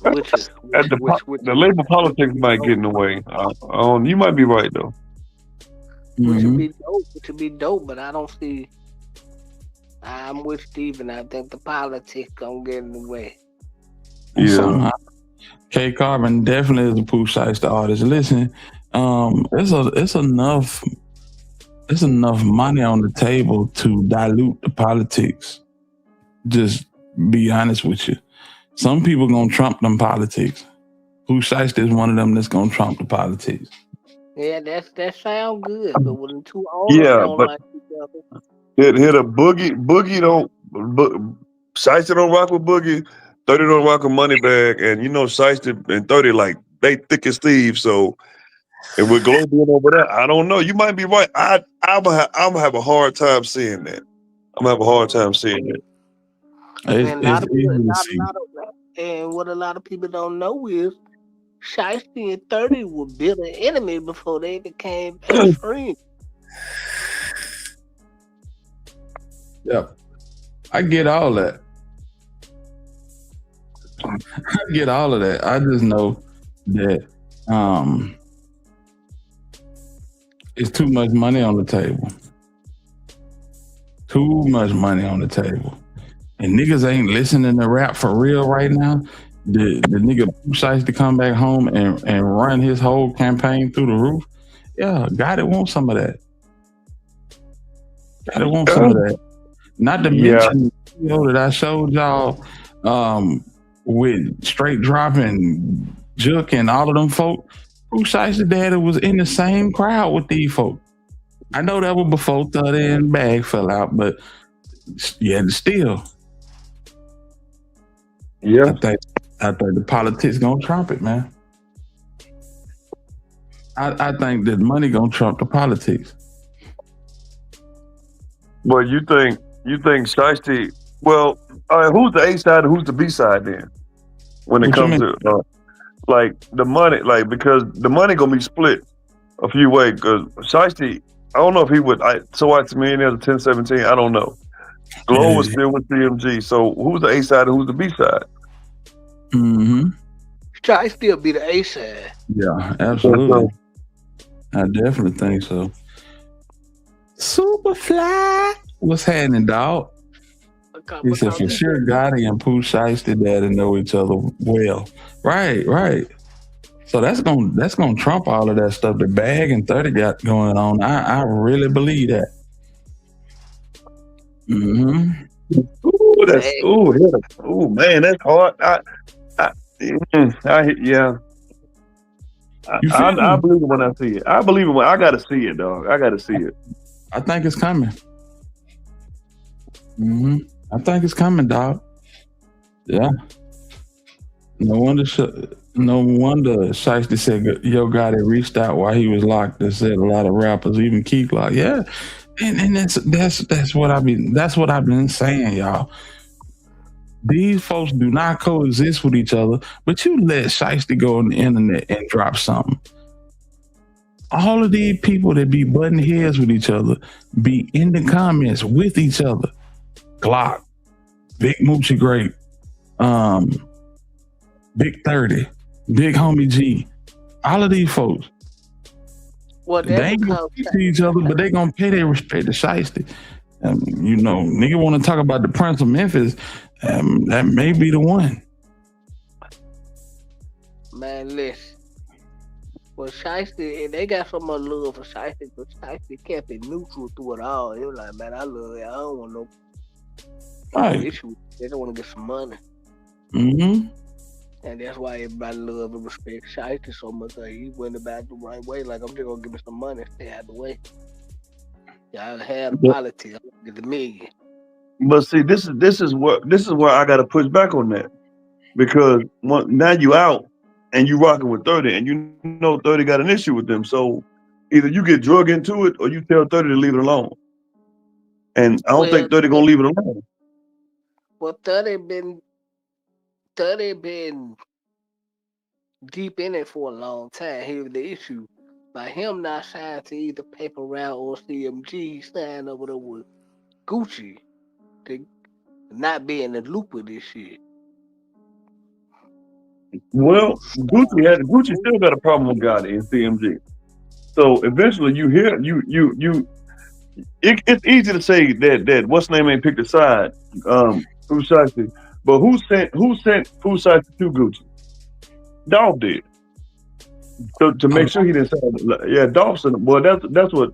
The label politics might get in the way. You might be right though.
Which would be dope, but I don't see. I'm with Steven. I think the politics gonna get in the way.
Yeah. K Carbon definitely is a Pooh Shiesty artist. Listen, it's enough money on the table to dilute the politics. Just be honest with you. Some people gonna trump them politics. Pooh Shiesty is one of them that's gonna trump the politics.
Yeah, that sound good, but when the two owners don't like each other.
Hit a Boogie don't. Shiesty don't rock with Boogie. 30 don't rock with Moneybagg, and Shiesty and 30 like they thick as thieves. So, and with Glow being over there, I don't know. You might be right. I'm gonna have a hard time seeing that. I'm gonna have a hard time seeing it.
And
It's easy to see.
and what a lot of people don't know is Shiesty and 30 were bitter enemies before they became best friends.
Yeah, I get all that. I get all of that. I just know that it's too much money on the table. Too much money on the table. And niggas ain't listening to rap for real right now. The nigga decides to come back home and run his whole campaign through the roof. Yeah, God, it wants some of that. God, it wants some of that. Not to mention the video that I showed y'all with Straight Dropping, Jook, and all of them folk. Pooh Shiesty daddy was in the same crowd with these folk. I know that was before 30 and Bag fell out, but yeah, still.
Yeah.
I think the politics gonna trump it, man. I think that money gonna trump the politics.
Well, you think Shiesty? Well, who's the A side and who's the B side then? When it
What you
comes to like the money, like because the money gonna be split a few ways. Because Shiesty, I don't know if he would. So to me, there's a 1017. I don't know. Glow was still with CMG. So who's the A side and who's the B side?
Mm-hmm.
Shiesty still be the A side.
Yeah, absolutely. I definitely think so. Superfly, what's happening, dog? He said for sure Gotti and Pooh Shiesty daddy know each other well. Right. So that's gonna trump all of that stuff that Bag and 30 got going on. I really believe that. Mm-hmm.
Man, that's hard. I believe it when I see it. I believe it when I gotta see it, dog. I gotta see it.
I think it's coming. Mm-hmm. I think it's coming, dog. Yeah. No wonder Shiesty said Yo Gotti reached out while he was locked and said a lot of rappers, even Keith locked. Yeah. And that's what I've been saying, y'all. These folks do not coexist with each other, but you let Shiesty go on the internet and drop something. All of these people that be butting heads with each other be in the comments with each other. Glock, Big Moochie Great, Big 30, Big Homie G, all of these folks.
Well,
they ain't gonna speak to each other, but they gonna pay their respect to Shiesty. Nigga want to talk about the Prince of Memphis. That may be the one.
Man, listen. Well, Shiesty, they got so much love for Shiesty, but Shiesty kept it neutral through it all. He was like, man, I love it. I don't want no issue. They don't want to get some money.
Mm-hmm.
And that's why everybody love and respect Shiesty so much. Like, he went about the right way. Like, I'm just going to give me some money, stay out of the way. Y'all had the politics. I'm going to get the million.
But see, this is where I got to push back on that, because now you out and you rocking with 30, and you know 30 got an issue with them. So either you get drug into it or you tell 30 to leave it alone. And I don't think 30 gonna leave it alone.
Well, 30 been deep in it for a long time. Here's the issue: by him not signed to either Paper Route or CMG, signed over there with Gucci. To not be in the loop with this shit.
Well, Gucci still got a problem with Gotti and CMG. So eventually, it's easy to say that what's name ain't picked a side, Pooh Shiesty, but who sent Pooh Shiesty to Gucci? Dolph did. To make sure he didn't say, yeah, Dolph sent him. Well, that's what.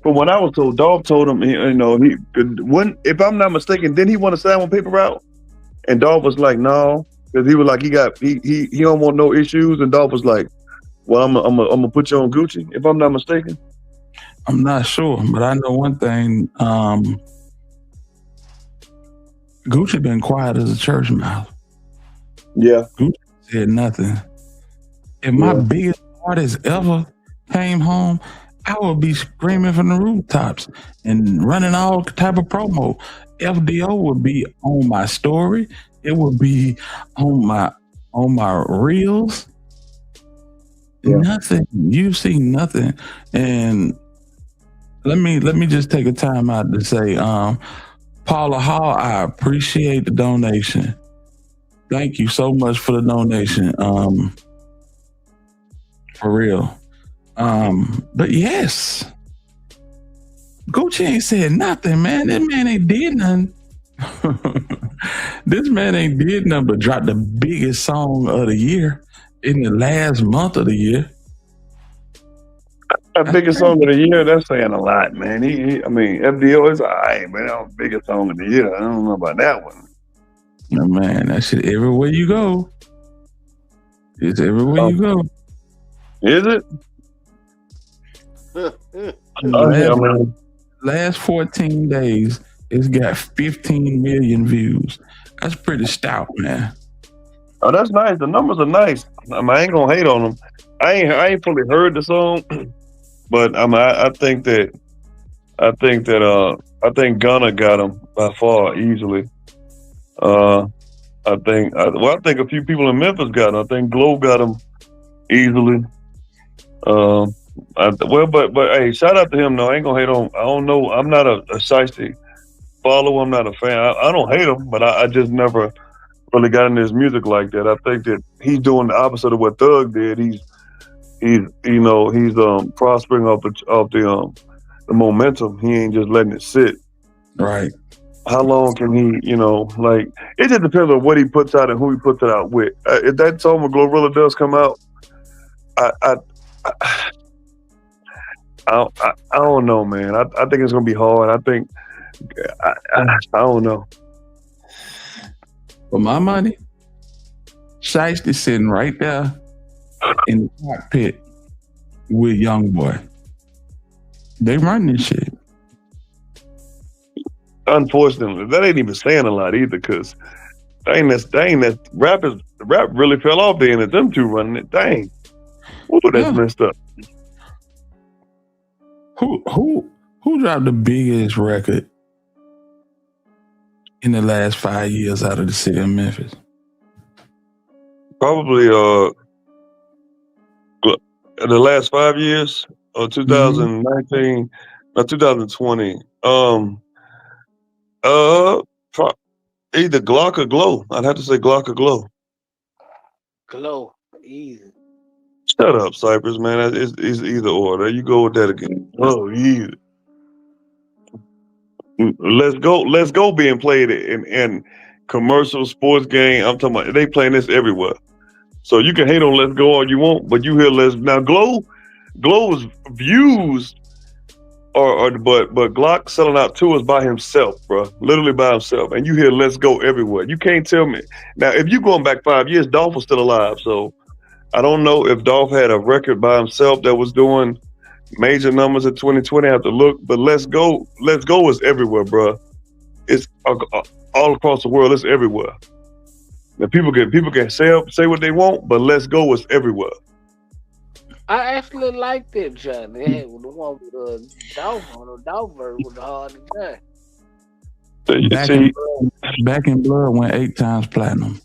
From what I was told, Dolph told him, if I'm not mistaken, didn't he want to sign with Paper Route? And Dolph was like, no, because he was like, he don't want no issues. And Dolph was like, well, I'm gonna put you on Gucci, if I'm not mistaken.
I'm not sure, but I know one thing. Gucci been quiet as a church mouse.
Yeah.
Gucci said nothing. If my biggest artist ever came home, I would be screaming from the rooftops and running all type of promo. FDO would be on my story. It would be on my reels.
Yeah.
Nothing. You see nothing. And let me just take a time out to say, Paula Hall, I appreciate the donation. Thank you so much for the donation. For real. But yes, Gucci ain't said nothing, man. This man ain't did nothing. This man ain't did nothing but drop the biggest song of the year in the last month of the year.
That biggest song of the year, that's saying a lot, man. I mean, FDO is all right, man. That was the biggest song of the year. I don't know about that one.
No, man, that shit everywhere you go. It's everywhere you go.
Is it?
Last 14 days, it's got 15 million views. That's pretty stout, man.
Oh, that's nice. The numbers are nice. I ain't gonna hate on them. I ain't fully heard the song, but I think Gunna got him by far easily. I think a few people in Memphis got him. I think Glow got him easily. But hey, shout out to him though. I ain't gonna hate on. I don't know. I'm not a shiesty follower. I'm not a fan. I don't hate him, but I just never really got into his music like that. I think that he's doing the opposite of what Thug did. He's prospering off the momentum. He ain't just letting it sit.
Right.
How long can he, it just depends on what he puts out and who he puts it out with. If that song with Glorilla does come out, I don't know, man. I think it's gonna be hard. I don't know.
For my money, Shiesty sitting right there in the cockpit with Youngboy. They run this shit.
Unfortunately, that ain't even saying a lot either, because the rap really fell off then at them two running it. Dang. Ooh, that's messed up.
Who dropped the biggest record in the last 5 years out of the city of Memphis?
Probably the last 5 years or 2019 or 2020. Either Glock or Glow. I'd have to say Glock or Glow.
Glow, easy.
Shut up, Cypress, man. It's either or. There you go with that again. Oh, easy. Let's go being played in commercial sports game. I'm talking about they playing this everywhere. So you can hate on Let's Go all you want, but you hear now Glow's views but Glock selling out tours by himself, bro. Literally by himself. And you hear Let's Go everywhere. You can't tell me. Now, if you're going back 5 years, Dolph was still alive. So I don't know if Dolph had a record by himself that was doing major numbers in 2020. I have to look. But Let's Go is everywhere, bro. It's all across the world. It's everywhere. Now, people can say what they want, but Let's Go is everywhere.
I actually liked it, John. They had the one with the Dolph on the Dolph version was hard to die.
Back in Blood went 8 times platinum.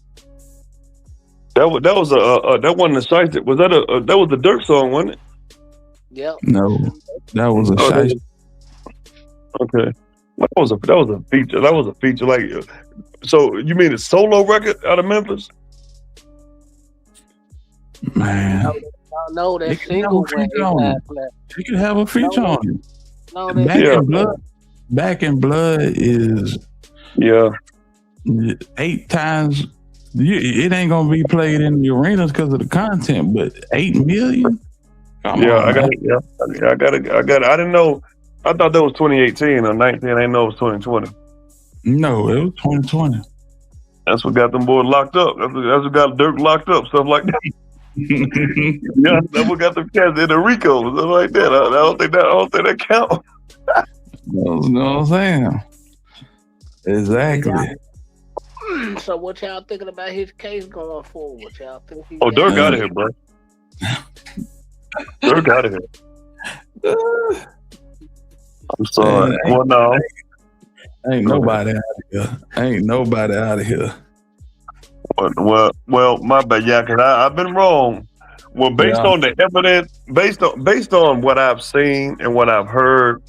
That wasn't the Shiesty. Was that was the Dirk song, wasn't it?
Yep.
No, that was a Shiesty.
Okay, that was a feature. That was a feature. Like, so you mean a solo record out of Memphis?
Man,
no, that single went 8 times platinum.
You can have a feature on it.
No,
Back in Blood is 8 times. It ain't gonna be played in the arenas because of the content, but 8 million. Come on,
I got it. I didn't know. I thought that was 2018 or 19. I didn't know it was 2020.
No, it was 2020.
That's what got them boys locked up. That's what got Dirk locked up. Stuff like that. Yeah, that's what got them cats in the Rico. Stuff like that. I don't think that counts.
You know what I'm saying? Exactly.
So what y'all thinking about his case going forward? Y'all think
Dirk out of here, bro. Dirk out of here. I'm sorry. Well, no.
Ain't nobody out of here. Ain't nobody out of here.
Well, my bad, yeah, because I've been wrong. Well, based on the evidence, based on what I've seen and what I've heard,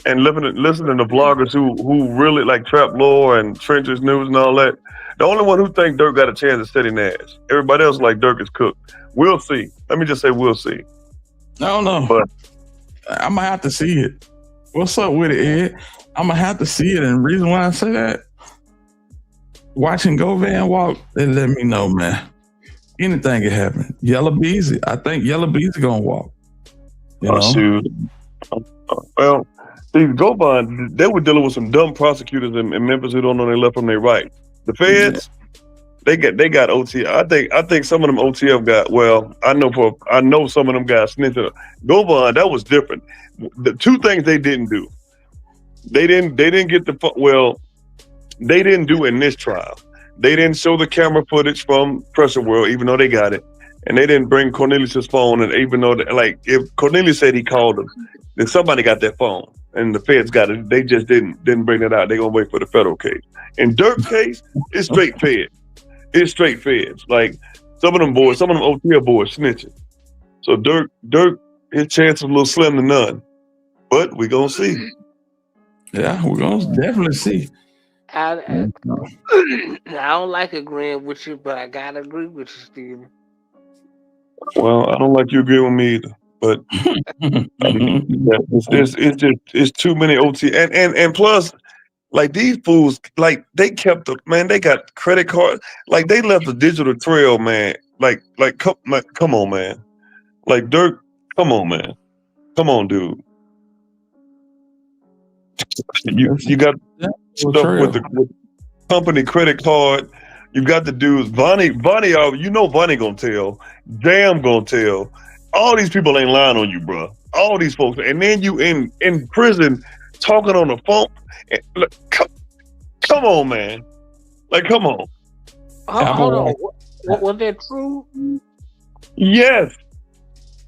and listening to bloggers who really like Trap Lore and Trenches News and all that, the only one who think Dirk got a chance is City Nash. Everybody else like Dirk is cooked. We'll see. Let me just say we'll see.
I don't know.
But
I'm gonna have to see it. What's up with it, Ed? I'm gonna have to see it, and the reason why I say that, watching Govan walk, they let me know, man. Anything can happen. Yellow Beezy, I think Yellow Beezy gonna walk. You know?
Shoot. Well, see, Govan, they were dealing with some dumb prosecutors in Memphis who don't know their left from their right. The feds, they got OTF. I think some of them OTF got. Well, I know some of them got snitching. Govan, that was different. The two things they didn't do. They didn't get they didn't do in this trial. They didn't show the camera footage from Pressure World, even though they got it. And they didn't bring Cornelius's phone. And even though, if Cornelius said he called him, then somebody got that phone. And the feds got it. They just didn't bring it out. They're going to wait for the federal case. In Dirk's case, it's straight feds. It's straight feds. Like, some of them OTL boys snitching. So Dirk, his chance is a little slim to none. But we're going to see.
Yeah, we're going to definitely see.
I don't like agreeing with you, but I gotta agree with you, Steven.
Well, I don't like you agreeing with me either, but it's too many OT and plus, like these fools, like they kept they got credit card, like they left a digital trail, man. Like come on, man. Like Dirk, come on, man. Come on, dude. You got stuff with the company credit card. You got the dudes. Vonnie, you know Vonnie gonna tell. Jam gonna tell. All these people ain't lying on you, bro. All these folks, and then you in prison talking on the phone. Look, come on, man. Like, come on.
Hold on. Was that true?
Yes.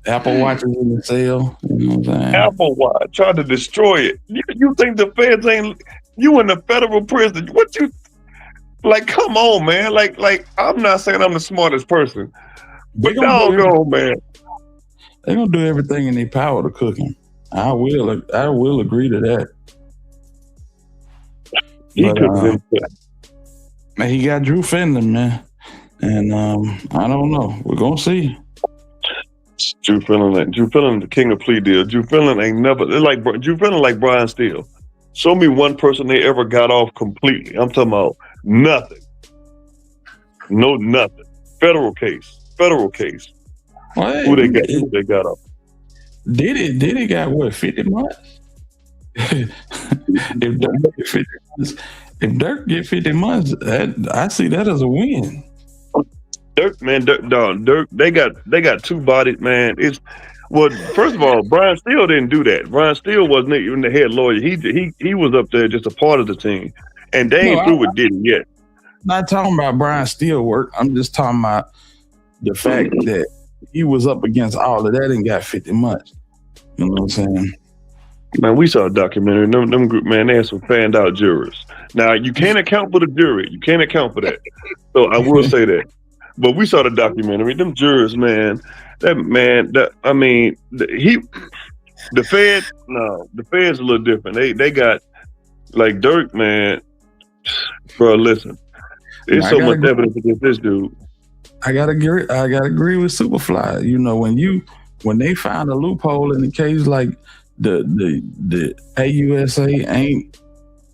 Apple Watch is in the sale. You know what I'm saying?
Apple Watch tried to destroy it. You think the feds ain't? You in the federal prison? What you? Like, come on, man. Like I'm not saying I'm the smartest person, but doggone, man.
They're gonna do everything in their power to cook him. I will agree to that. Man, he got Drew Fenton, man, and I don't know. We're gonna see.
Drew Fenton, the king of plea deal. Drew Fenton ain't never Drew Fenton like Brian Steele. Show me one person they ever got off completely. I'm talking about nothing. No, nothing. Federal case.
Well,
Who they got off?
Diddy got what, 50 months? If Dirk get 50 months, I see that as a win.
Dirk, they got two bodies, man. First of all, Brian Steele didn't do that. Brian Steele wasn't even the head lawyer. He was up there just a part of the team, and they ain't through with Diddy yet.
Not talking about Brian Steele work. I'm just talking about the fact that he was up against all of that and got 50 months. You know what I'm saying?
Man, we saw a documentary. Them group, man, they had some fanned out jurors. Now, you can't account for the jury. You can't account for that. So I will say that. But we saw the documentary. Them jurors, man. The Fed's a little different. They got like Dirk, man. Bro, listen. There's so much evidence against this dude.
I gotta agree with Superfly. You know, when they found a loophole in the case, like the AUSA ain't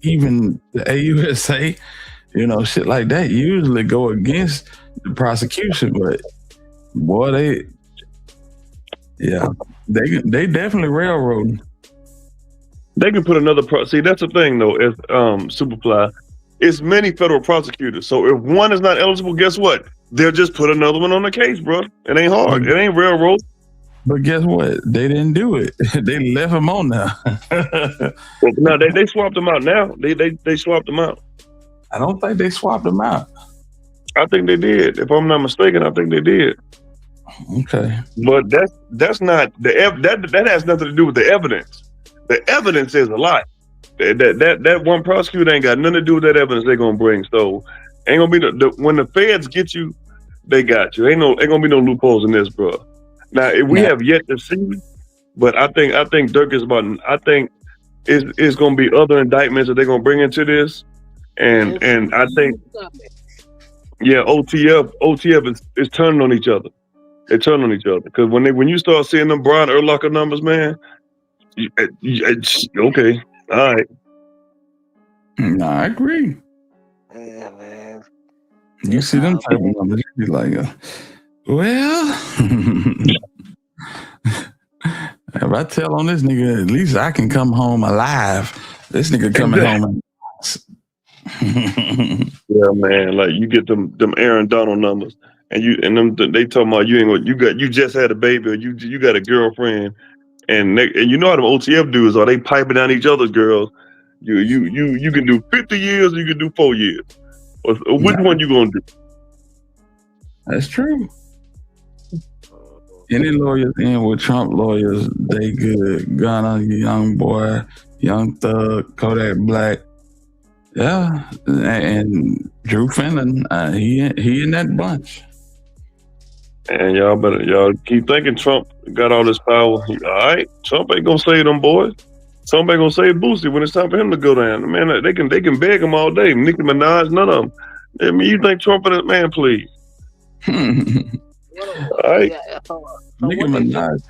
even the AUSA, you know, shit like that usually go against the prosecution. But boy, they definitely railroading.
They can put another see, that's the thing though, as Superfly. It's many federal prosecutors. So if one is not eligible, guess what? They'll just put another one on the case, bro. It ain't hard. It ain't railroad.
But guess what? They didn't do it. They left him on now.
No, they swapped him out now. They swapped him out.
I don't think they swapped him out.
I think they did. If I'm not mistaken, I think they did.
Okay.
But that's not that has nothing to do with the evidence. The evidence is a lot. That one prosecutor ain't got nothing to do with that evidence they're gonna bring. So ain't gonna be when the feds get you, they got you. Ain't gonna be no loopholes in this, bro. Now we have yet to see, but I think Dirk is about. I think it's gonna be other indictments that they're gonna bring into this, and I think OTF is turning on each other. They turn on each other because when you start seeing them Brian Urlacher numbers, man, okay, all right.
No, I agree.
Yeah, man.
You see them type of numbers, you be like, well, if I tell on this nigga, at least I can come home alive. This nigga coming home.
Yeah, man. Like you get them Aaron Donald numbers, and they talking about you just had a baby or you got a girlfriend, and you know how them OTF dudes are. They piping down each other's girls. You can do 50 years, or you can do 4 years. Or which one you gonna do?
That's true. Any lawyers in with Trump lawyers, they good. Gunna, Young Boy, Young Thug, Kodak Black. Yeah, and Drew Finnan, he in that bunch.
And y'all keep thinking Trump got all this power. All right, Trump ain't gonna save them boys. Trump ain't gonna save Boosie when it's time for him to go down. Man, they can beg him all day. Nicki Minaj, none of them. I mean, you think Trump and man, please? All right.
Nicki Minaj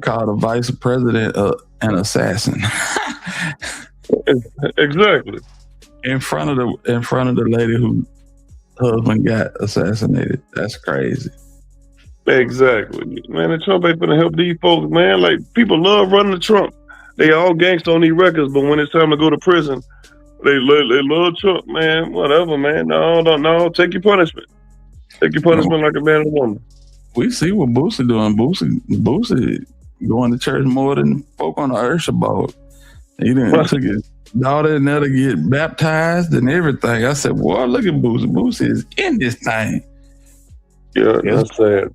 called the vice president an assassin.
Exactly.
In front of the lady who husband got assassinated. That's crazy.
Exactly. Man, and Trump ain't gonna help these folks, man. Like people love running to Trump. They all gangsta on these records, but when it's time to go to prison, they love Trump, man. Whatever, man. No. Take your punishment. Take your punishment like a man and a woman.
We see what Boosie doing. Boosie going to church more than folk on the Ursha boat. He didn't took his daughter in there to get baptized and everything. I said, boy, look at Boosie. Boosie is in this thing.
Yeah, that's sad.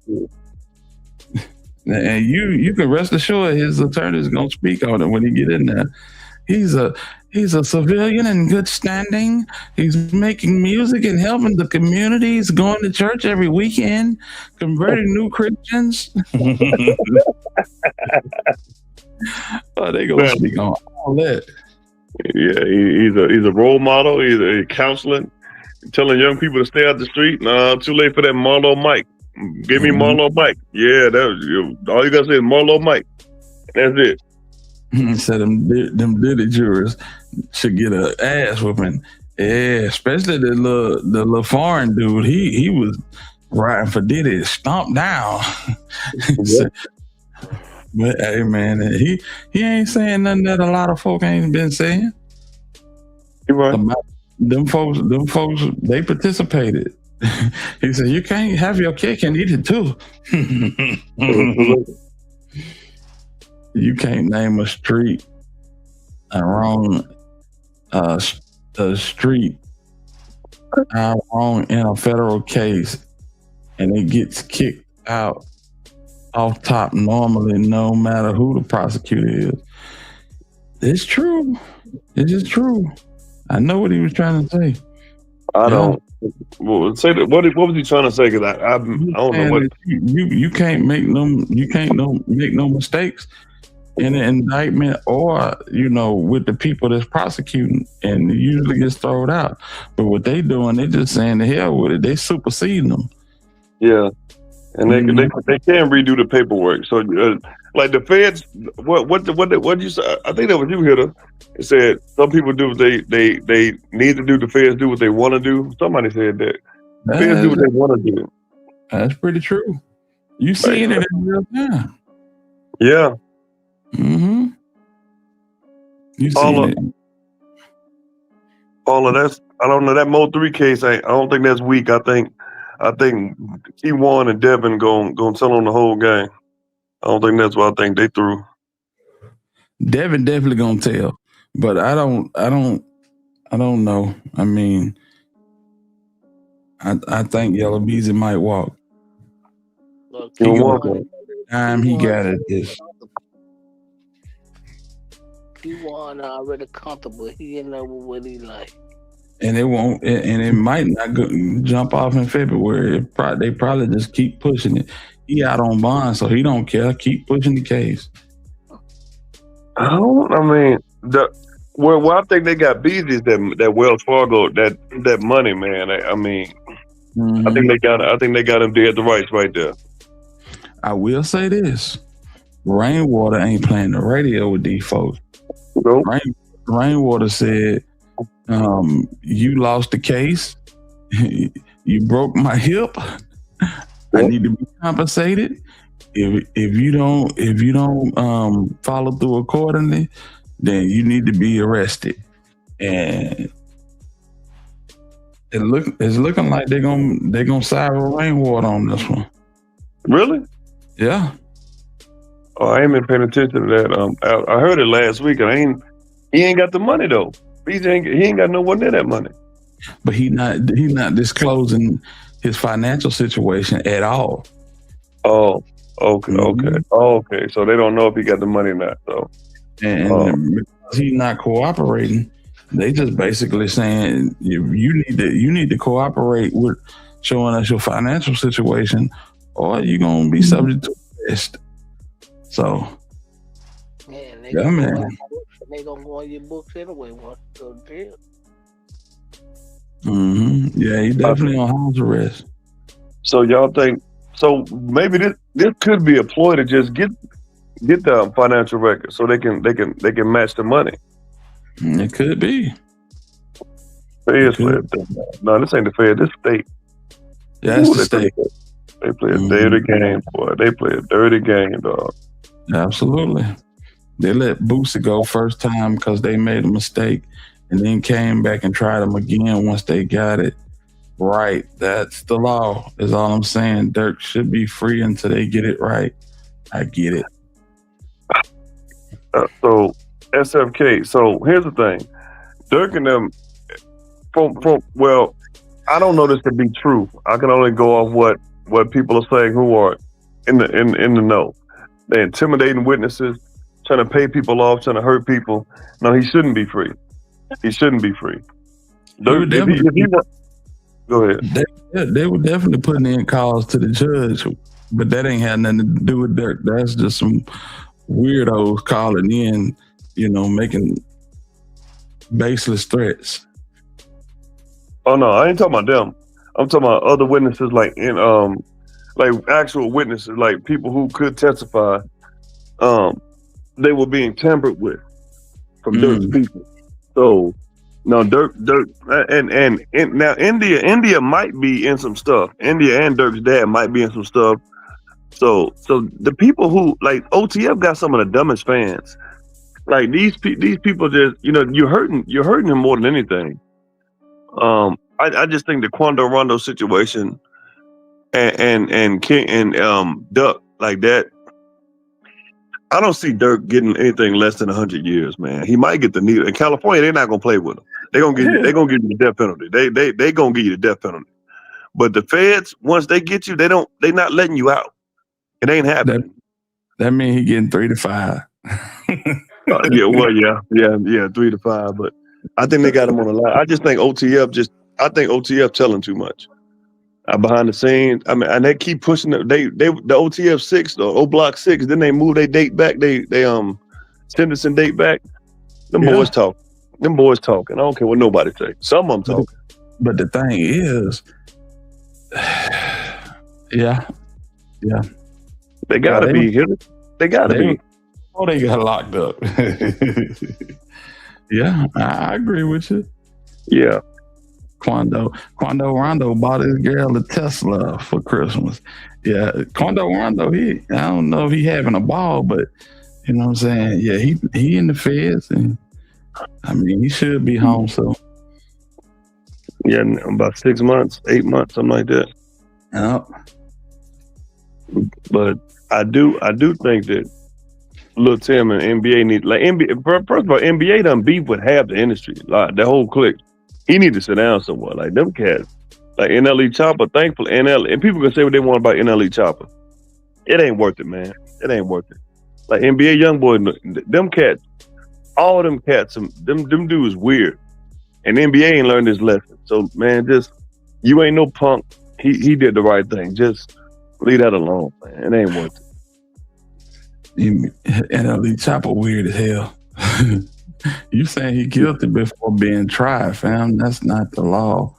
And you can rest assured his attorney is gonna speak on it when he get in there. He's a civilian in good standing. He's making music and helping the community. He's going to church every weekend, converting new Christians. Oh, they gonna speak on all that.
Yeah, he's a role model. He's a counseling, telling young people to stay out the street. Nah, too late for that Marlo Mike. Give me Marlo Mike. Yeah, all you gotta say is Marlo Mike. That's it.
Said them Diddy jurors should get an ass whooping. Yeah, especially the little foreign dude. He was riding for Diddy, stomped down. But hey, man, he ain't saying nothing that a lot of folk ain't been saying.
Right.
About them folks, they participated. He said, "You can't have your cake and eat it too." You can't name a street wrong in a federal case, and it gets kicked out off top normally, no matter who the prosecutor is. It's true. It is true. I know what he was trying to say.
I don't. Well, say that. What was he trying to say? Because I don't know what
you can't make no mistakes in an indictment or with the people that's prosecuting, and it usually gets thrown out. But what they doing, they just saying the hell with it. They superseding them.
Yeah, and they can redo the paperwork. So like the feds, what you say? I think that was you, Hitter. It said some people do what they need to do. The feds do what they want to do. Somebody said that. The feds do what they want to do.
That's pretty true. You seeing it in real time.
Yeah.
Mm-hmm. You
all of that's. I don't know that Mo 3 case. I don't think that's weak. I think T1 and Devin gonna tell on the whole gang. I don't think that's what I think they threw.
Devin definitely gonna tell, but I don't know. I mean, I think Yellow Beezy might walk. He got it.
He wasn't already comfortable. He ended up with what he like.
And it won't, and it might not jump off in February. They probably just keep pushing it. He out on bond, so he don't care. Keep pushing the case.
I mean, where I think they got beat is that Wells Fargo, that money, man. I mean, I think they got him dead to rights right there.
I will say this: Rainwater ain't playing the radio with these folks.
Nope.
Rainwater said, "You lost the case. You broke my hip. I need to be compensated. If you don't follow through accordingly, then you need to be arrested." And it's looking like they're gonna side with Rainwater on this one.
Really?
Yeah.
Oh, I ain't been paying attention to that. I heard it last week, and he ain't got the money though. He ain't got nowhere near that money.
But he's not disclosing his financial situation at all.
Oh, okay, okay. So they don't know if he got the money or not. So,
and because he's not cooperating, they just basically saying you need to cooperate with showing us your financial situation, or you're gonna be subject to arrest. So,
Man, they
yeah,
gonna
man.
go on your books, and they gonna go on your books anyway once you go to jail.
Yeah, he definitely on house arrest.
So y'all think? So maybe this could be a ploy to just get the financial record so they can match the money.
It could be.
Feds play no, this ain't the Fed. This state.
Yeah, that's the state.
They play a dirty game, boy. They play a dirty game, dog.
Absolutely. They let Boosie go first time because they made a mistake, and then came back and tried them again once they got it right. That's the law, is all I'm saying. Dirk should be free until they get it right. I get it.
So SFK. So here's the thing, Dirk and them. Well, I don't know this to be true. I can only go off what people are saying who are in the know. They're intimidating witnesses, trying to pay people off, trying to hurt people. No, he shouldn't be free. He shouldn't be free. Dirk, go ahead.
They were definitely putting in calls to the judge, but that ain't had nothing to do with Dirk. That's just some weirdos calling in, making baseless threats.
Oh no, I ain't talking about them. I'm talking about other witnesses, like actual witnesses, like people who could testify. They were being tampered with from Dirk's people. So no, Dirk, and now India might be in some stuff. India and Dirk's dad might be in some stuff. So the people who like OTF got some of the dumbest fans. Like these people just you're hurting him more than anything. I just think the Quando Rondo situation and King and Duck like that. I don't see Dirk getting anything less than 100 years, man. He might get the needle. In California, they're not gonna play with him. They're gonna give you the death penalty. They gonna give you the death penalty. But the feds, once they get you, they're not letting you out. It ain't happening.
That means he getting 3 to 5.
Yeah, 3 to 5. But I think they got him on the line. I just think OTF telling too much. Behind the scenes, I mean, and they keep pushing it. The OTF 6, the O Block 6. Then they move their date back. They sentencing date back. Boys talk. Them boys talking. I don't care what nobody say. Some of them talking.
But the thing is, yeah,
they gotta be. They gotta be.
Oh, they got locked up. Yeah, I agree with you.
Yeah.
Quando Rondo bought his girl a Tesla for Christmas. Yeah, Quando Rondo, I don't know if he having a ball, but you know what I'm saying? Yeah, he in the feds, and I mean he should be home. So
yeah, about 6 months, 8 months, something like that.
Yep.
But I do think that Lil Tim and NBA need NBA. First of all, NBA done beef with half the industry, like the whole clique. He need to sit down somewhere. Like them cats, like NLE Chopper. Thankfully, and people can say what they want about NLE Chopper. It ain't worth it, man. It ain't worth it. Like NBA YoungBoy, them cats All them cats, them dudes weird. And the NBA ain't learned this lesson. So man, just you ain't no punk. He did the right thing. Just leave that alone, man. It ain't worth it.
NLE Chopper weird as hell. You saying he guilty before being tried, fam? That's not the law.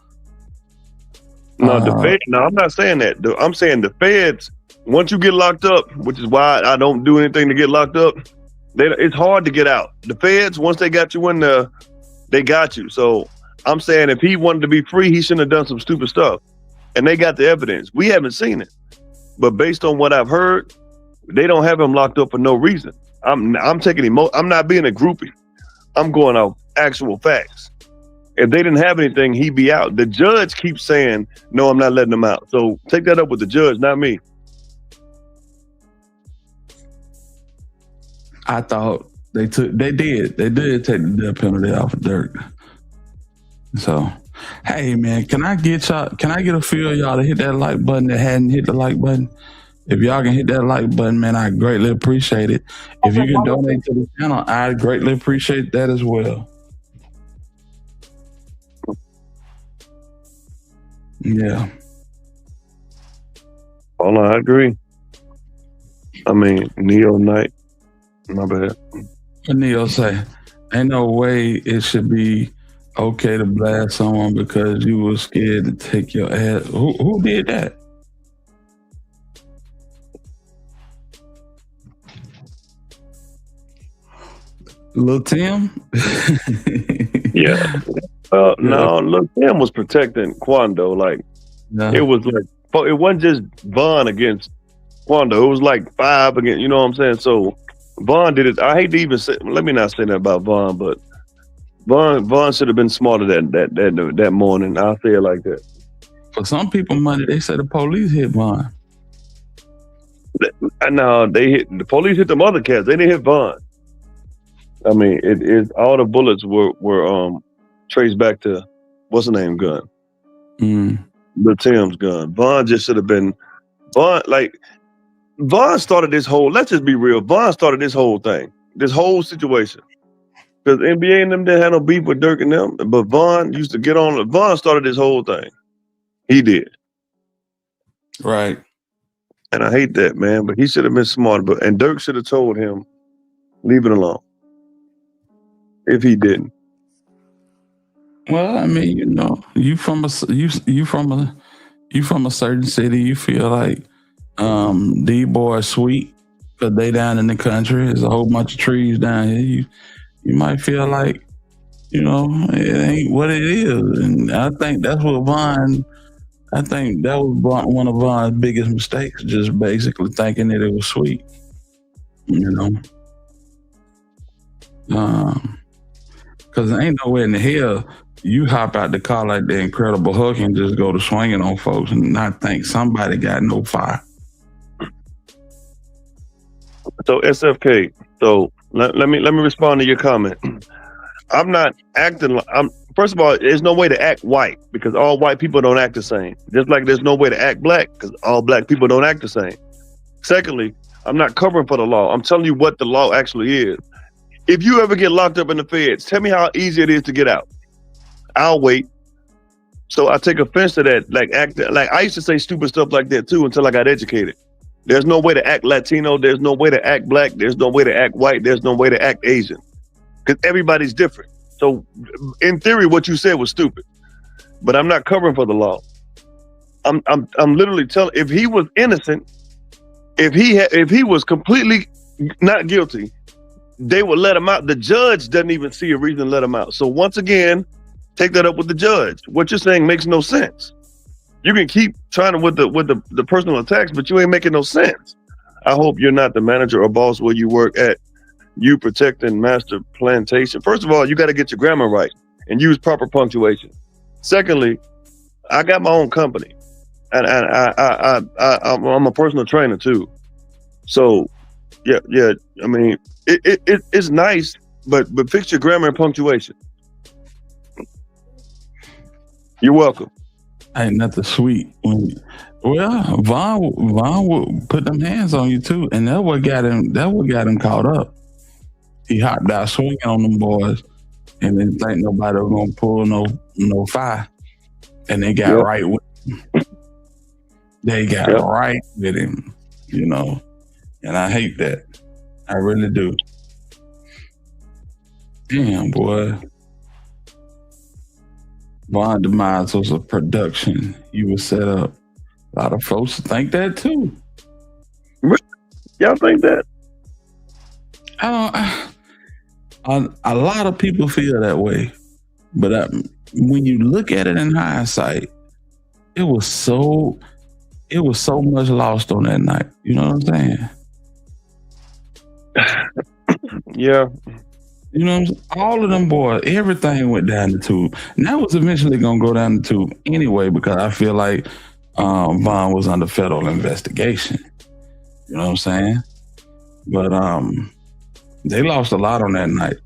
No, I'm not saying that. I'm saying the feds. Once you get locked up, which is why I don't do anything to get locked up. It's hard to get out. The feds, once they got you in there, they got you. So I'm saying if he wanted to be free, he shouldn't have done some stupid stuff. And they got the evidence. We haven't seen it. But based on what I've heard, they don't have him locked up for no reason. I'm taking I'm not being a groupie. I'm going off actual facts. If they didn't have anything, he'd be out. The judge keeps saying, no, I'm not letting him out. So take that up with the judge, not me.
I thought they did take the death penalty off of Dirk. So, hey man, can I get a few of y'all to hit that like button that hadn't hit the like button? If y'all can hit that like button, man, I greatly appreciate it. If you can donate to the channel, I greatly appreciate that as well. Yeah.
Oh, no, I agree. I mean, Neo Knight. My bad.
What Neo say? Ain't no way it should be okay to blast someone because you were scared to take your ass. Who did that? Lil Tim?
Yeah. No, look, Tim was protecting Quando. Like, it was like, it wasn't just Vaughn against Quando. It was like 5 against, you know what I'm saying? So Vaughn did it. I hate to even say, let me not say that about Vaughn, but Vaughn should have been smarter that morning. I'll say it like that.
For some people, money, they say the police hit Vaughn.
No, the police hit them other cats. They didn't hit Vaughn. I mean, all the bullets were traced back to what's the name gun, the Tim's gun. Vaughn just should have been Vaughn. Like Vaughn started this whole. Let's just be real. Vaughn started this whole thing, this whole situation. Because NBA and them didn't have no beef with Dirk and them, but Vaughn used to get on. Vaughn started this whole thing. He did.
Right.
And I hate that, man. But he should have been smarter. And Dirk should have told him, leave it alone. If he didn't.
Well, I mean, you know, you from a certain city. You feel like D-Boy sweet because they down in the country. There's a whole bunch of trees down here. You might feel like, you know, it ain't what it is. And I think that's what Vaughn. I think that was one of Vaughn's biggest mistakes, just basically thinking that it was sweet. You know. Because there ain't nowhere in the hell you hop out the car like the Incredible Hulk and just go to swinging on folks and not think somebody got no fire.
So SFK, so let me respond to your comment. I'm not acting. First of all, there's no way to act white because all white people don't act the same. Just like there's no way to act black because all black people don't act the same. Secondly, I'm not covering for the law. I'm telling you what the law actually is. If you ever get locked up in the feds, tell me how easy it is to get out. I'll wait. So I take offense to that. Like I used to say stupid stuff like that too until I got educated. There's no way to act Latino. There's no way to act black. There's no way to act white. There's no way to act Asian because everybody's different. So in theory, what you said was stupid, but I'm not covering for the law. I'm literally telling, if he was innocent, if he was completely not guilty, they would let him out. The judge doesn't even see a reason to let him out. So once again, take that up with the judge. What you're saying makes no sense. You can keep trying to with the personal attacks, but you ain't making no sense. I hope you're not the manager or boss where you work at. You protecting Master Plantation. First of all, you got to get your grammar right and use proper punctuation. Secondly, I got my own company, and I'm a personal trainer too. So, yeah. I mean, it's nice, but fix your grammar and punctuation. You're welcome.
Ain't nothing sweet. Well, Vaughn will put them hands on you too, and that what got him caught up. He hopped out swinging on them boys, and didn't think nobody was gonna pull no fire, and they got right with him. They got right with him, you know, and I hate that. I really do. Damn, boy. Von demise was a production. He was set up. A lot of folks think that too.
Y'all think that?
A lot of people feel that way, but when you look at it in hindsight, it was so much lost on that night. You know what I'm saying?
Yeah.
You know what I'm saying? All of them boys, everything went down the tube. And that was eventually going to go down the tube anyway, because I feel like Von was under federal investigation. You know what I'm saying? But they lost a lot on that night.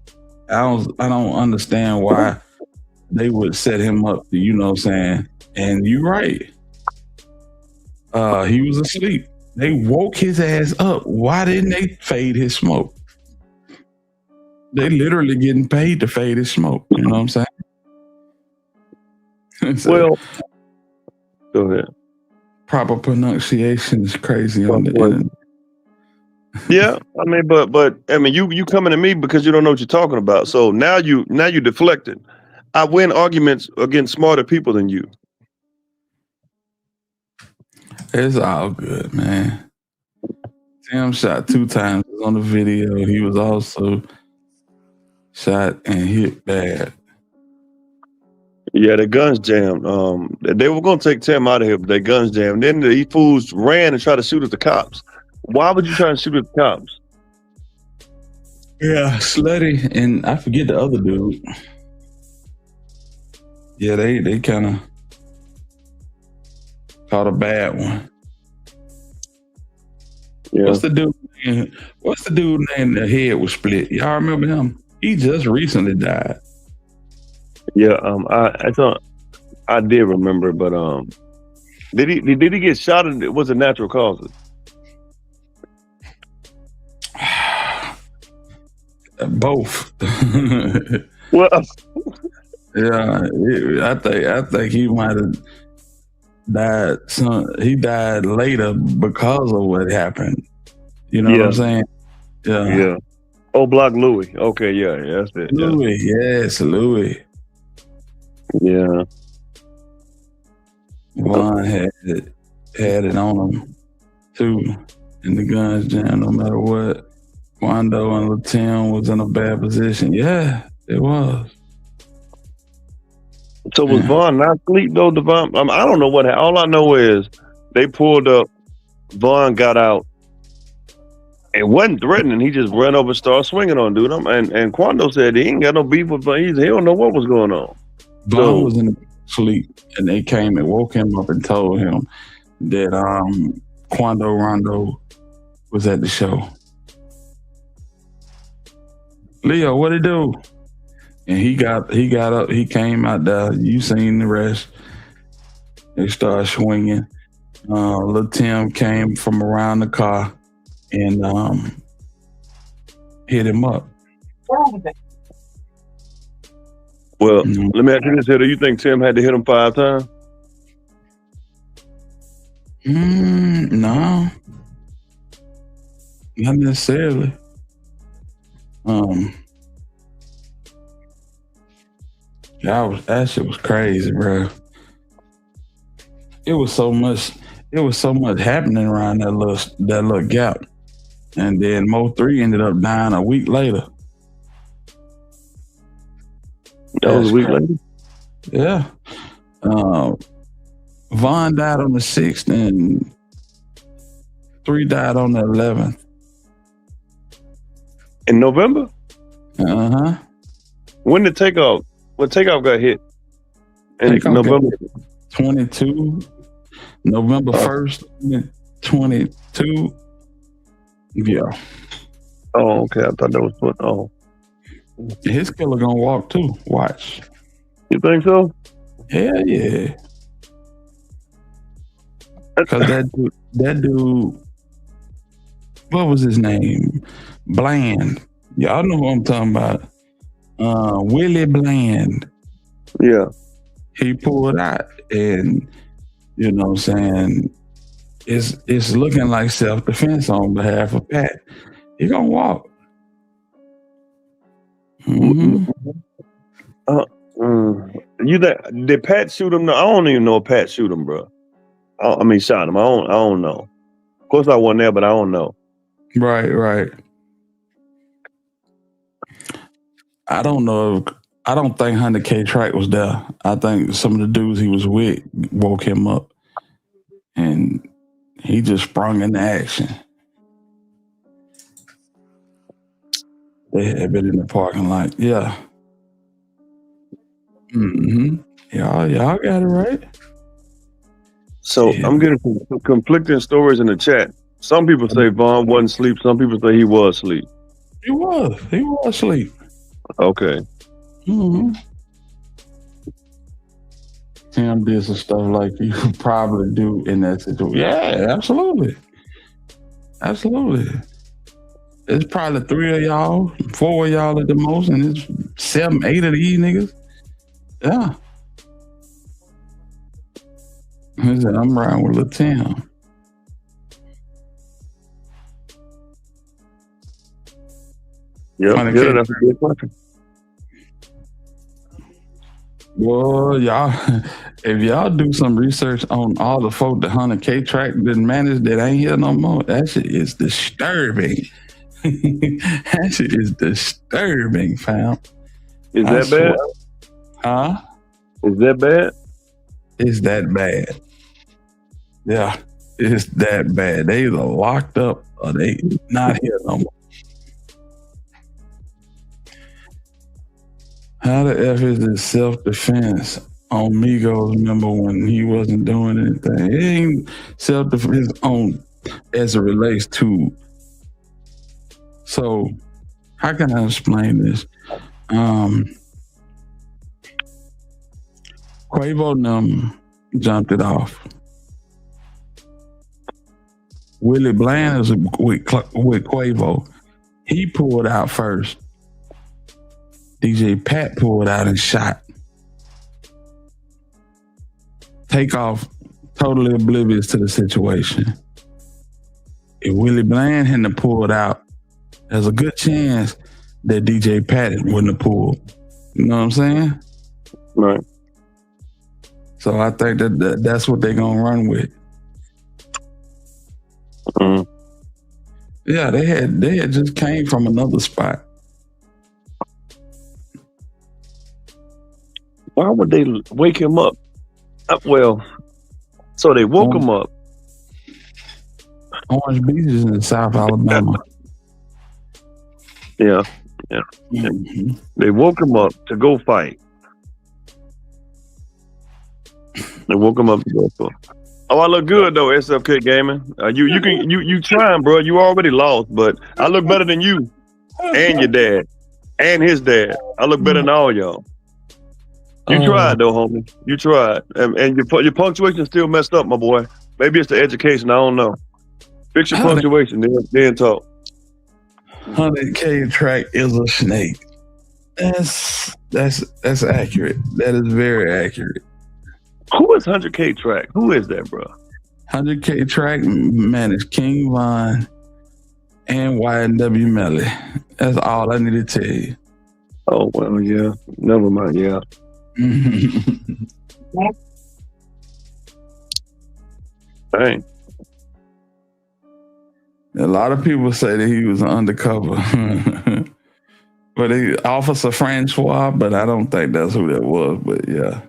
I don't understand why they would set him up, you know what I'm saying? And you're right. He was asleep. They woke his ass up. Why didn't they fade his smoke? They literally getting paid to fade his smoke. You know what I'm saying? So,
well, go ahead.
Proper pronunciation is crazy on the internet.
Yeah, I mean, but I mean, you coming to me because you don't know what you're talking about. So now you deflected. I win arguments against smarter people than you.
It's all good, man. Tim shot 2 times on the video. He was also shot and hit bad.
Yeah, the guns jammed. They were gonna take Tim out of here, but they guns jammed. Then these fools ran and tried to shoot at the cops. Why would you try to shoot at the cops?
Yeah, Slutty and I forget the other dude. Yeah, they kind of caught a bad one.
Yeah.
What's the dude named the head was split? Y'all remember him? He just recently died.
Yeah, I thought I did remember, but did he get shot? Or was it natural causes?
Both.
Well,
yeah, I think he might have died. He died later because of what happened. You know what I'm saying? Yeah.
Yeah. Oh, Block Louis. Okay, yeah, that's it.
Louis, yes, Louis.
Yeah.
Von had it on him too, and the guns jammed no matter what. Quando and Latim was in a bad position. Yeah, it was.
So was Von not asleep though? Devon, I don't know what. All I know is they pulled up. Von got out and wasn't threatening. He just ran over and started swinging on dude. And Quando said he ain't got no beef with. He don't know what was going on.
Von was in sleep, and they came and woke him up and told him that Quando Rondo was at the show. Leo, what it do? And he got up. He came out there. You seen the rest. They started swinging. Lil Tim came from around the car and hit him up.
Well, let me ask you this here. Do you think Tim had to hit him 5 times?
No. Not necessarily. That shit was crazy, bro. It was so much happening around that little gap. And then Mo 3 ended up dying a week later.
That was a week later?
Yeah. Von died on the 6th and 3 died on the 11th.
In November?
Uh-huh.
When did Takeoff? When Takeoff got hit? In
Takeoff
November?
22. November 1st, 22. Yeah.
Oh, okay. I thought that was put on.
His killer gonna walk too. Watch.
You think so?
Hell yeah. Because that dude, what was his name? Bland Y'all know who I'm talking about. Willie Bland.
Yeah.
He pulled out, and you know what I'm saying, it's looking like self-defense on behalf of Pat. He gonna walk. Mm-hmm.
Did Pat shoot him? I don't even know if Pat shoot him, bro. I mean, shot him. I don't know. Of course, I wasn't there, but I don't know.
Right. I don't know. I don't think 100K Track was there. I think some of the dudes he was with woke him up, and he just sprung into action. They had been in the parking lot. Yeah. Mm-hmm. Y'all got it right.
So I'm getting some conflicting stories in the chat. Some people say Vaughn wasn't asleep. Some people say he was asleep.
He was asleep.
Okay.
Mm-hmm. Tim did some stuff like you probably do in that situation. Yeah, absolutely. It's probably 3 of y'all, 4 of y'all at the most, and it's 7, 8 of these niggas. Yeah. He said, I'm riding with Lil Tim.
Yeah, that's a good question.
Well, y'all, if y'all do some research on all the folk that 100K Track didn't manage that ain't here no more, that shit is disturbing. That shit is disturbing, fam.
Is that bad?
Huh?
Is that bad?
It's that bad. Yeah, it's that bad. They either locked up or they not here no more. How the F is this self-defense on Migos? Remember when he wasn't doing anything? It ain't self-defense on as it relates to. So how can I explain this? Quavo jumped it off. Willie Bland is with Quavo. He pulled out first. DJ Pat pulled out and shot. Takeoff totally oblivious to the situation. If Willie Bland hadn't pulled out, there's a good chance that DJ Pat wouldn't have pulled. You know what I'm saying?
Right.
So I think that's what they're gonna run with.
Mm.
Yeah, they had just came from another spot.
Why would they wake him up? So they woke him up.
Orange Beach is in South Alabama.
Yeah. Mm-hmm. They woke him up to go fight. They woke him up to go fight. Oh, I look good though, SFK Gaming. You trying, bro. You already lost, but I look better than you and your dad and his dad. I look better than all y'all. You tried though, homie. You tried, and your punctuation still messed up, my boy. Maybe it's the education. I don't know. Fix your punctuation, then talk.
100K Track is a snake. That's accurate. That is very accurate.
Who is 100K Track? Who is that, bro?
100K Track managed King Von and YNW Melly. That's all I need to tell you.
Oh well, yeah. Never mind. Yeah. Dang.
A lot of people say that he was undercover. But Officer Francois, but I don't think that's who that was. But yeah.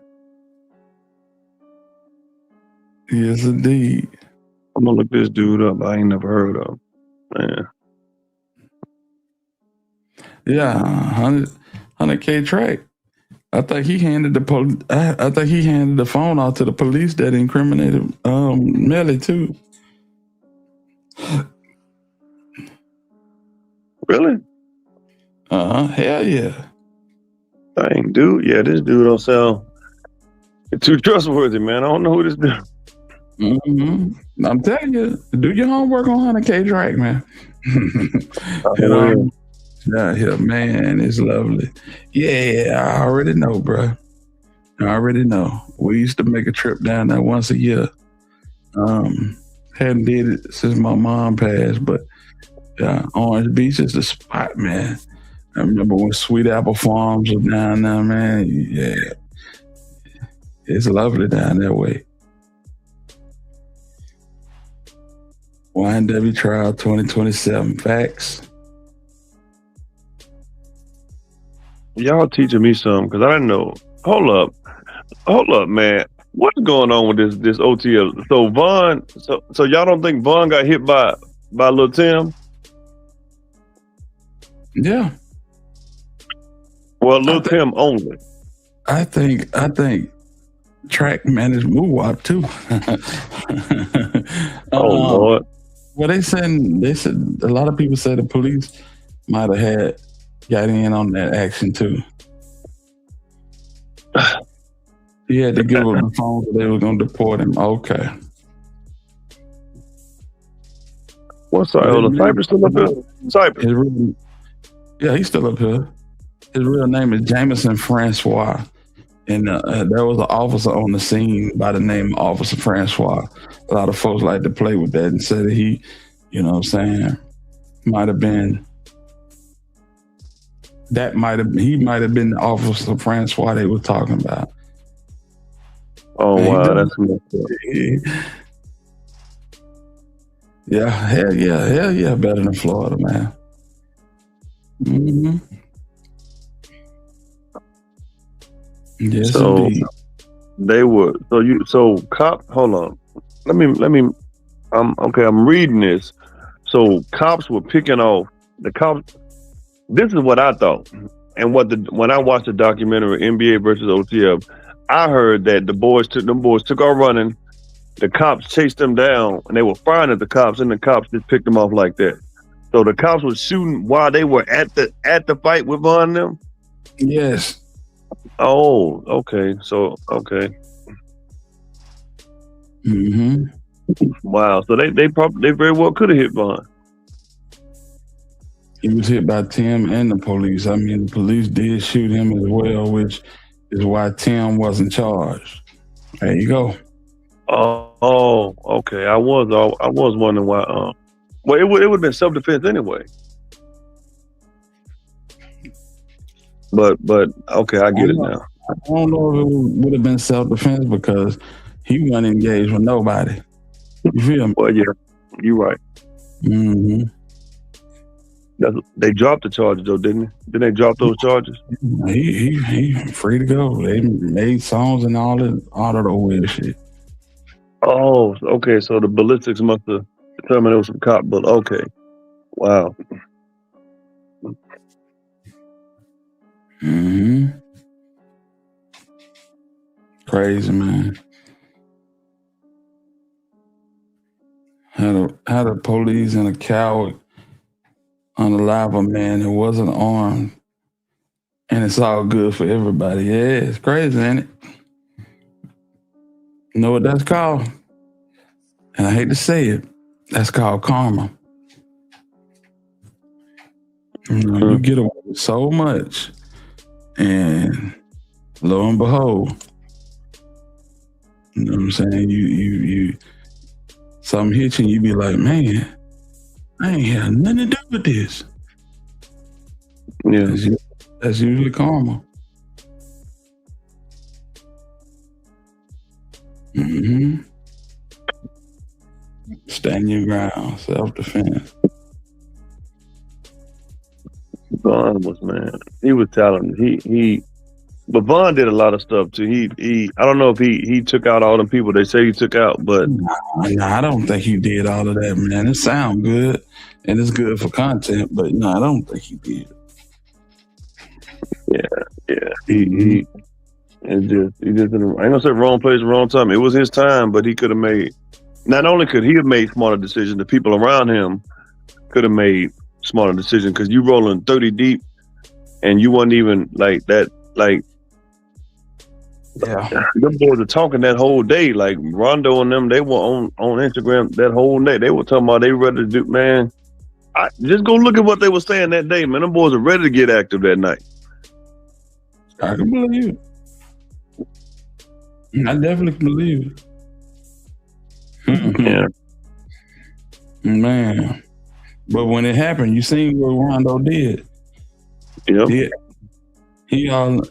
Yes, indeed.
I'm gonna look this dude up. I ain't never heard of him. Man.
Yeah, 100K Track. I think he handed the phone out to the police that incriminated Melly too.
Really?
Hell yeah.
Dang, dude. Yeah, this dude don't sound too trustworthy, man. I don't know who this dude.
Mm-hmm. I'm telling you, do your homework on 100K Track, man. out here, man. It's lovely. Yeah, I already know, bro. I already know. We used to make a trip down there once a year. Hadn't did it since my mom passed, but Orange Beach is the spot, man. I remember when Sweet Apple Farms was down there, man. Yeah, it's lovely down that way. YNW trial 2027. Facts.
Y'all teaching me something because I didn't know. Hold up, man. What's going on with this OTL? So Vaughn, so y'all don't think Vaughn got hit by Lil Tim?
Yeah.
Well, Lil Tim only.
I think Track managed Moowop too.
Lord.
Well, they said a lot of people say the police might have got in on that action too. He had to give up the phone, so they were going to deport him. Okay.
What's that? Cypress still up here? Cypress.
Yeah, he's still up here. His real name is Jameson Francois. And there was an officer on the scene by the name of Officer Francois. A lot of folks like to play with that and say that he, you know what I'm saying, he might have been the Officer Francois they were talking about.
Oh, wow, that's messed up.
Yeah, hell yeah, better than Florida, man. Mm-hmm. Yes,
so
indeed.
they were. So cop. Hold on. Let me. I'm reading this. So cops were picking off the cops. This is what I thought, and when I watched the documentary NBA versus OTF, I heard that them boys took off running. The cops chased them down, and they were firing at the cops, and the cops just picked them off like that. So the cops were shooting while they were at the fight with Von and them.
Yes.
Oh, okay. So okay.
Mm-hmm.
Wow. So they very well could have hit Von.
He was hit by Tim and the police. I mean, the police did shoot him as well, which is why Tim wasn't charged. There you go.
Oh, okay. I was wondering why. Well, it would have been self-defense anyway. But okay, I get it now.
I don't know if it would have been self-defense because he wasn't engaged with nobody. You feel me?
Well, yeah, you're right.
Mm-hmm.
They dropped the charges though, didn't they? Didn't they drop those charges?
He free to go. They made songs and all of the weird shit.
Oh, okay. So the ballistics must have determined it was some cop bullet. Okay. Wow.
Mm-hmm. Crazy, man. Had a police and a coward unalive a man that wasn't armed, and it's all good for everybody. Yeah, it's crazy, ain't it? You know what that's called? And I hate to say it, that's called karma. You know, you get away with so much, and lo and behold, you know what I'm saying? You something hits you, and you be like, man, I ain't had nothing to do with this.
Yeah,
that's usually karma. Mm-hmm. Stand your ground, self-defense.
Vaughn he was talented. But Vaughn did a lot of stuff too. He I don't know if he took out all them people they say he took out, but
I don't think he did all of that, man. It sounds good and it's good for content, but no, I don't think he did.
Yeah. He just I ain't gonna say wrong place, wrong time. It was his time, but he could have made. Not only could he have made smarter decisions, the people around him could have made smarter decisions because you rolling 30 deep, and you wasn't even like that. Like,
yeah,
them boys are talking that whole day. Like Rondo and them, they were on Instagram that whole day. They were talking about they ready to do. Man, Just go look at what they were saying that day, man. Them boys are ready to get active that night.
I can believe it. I definitely can believe it.
Yeah.
Man. But when it happened, you seen what Rondo did.
Yep.
He all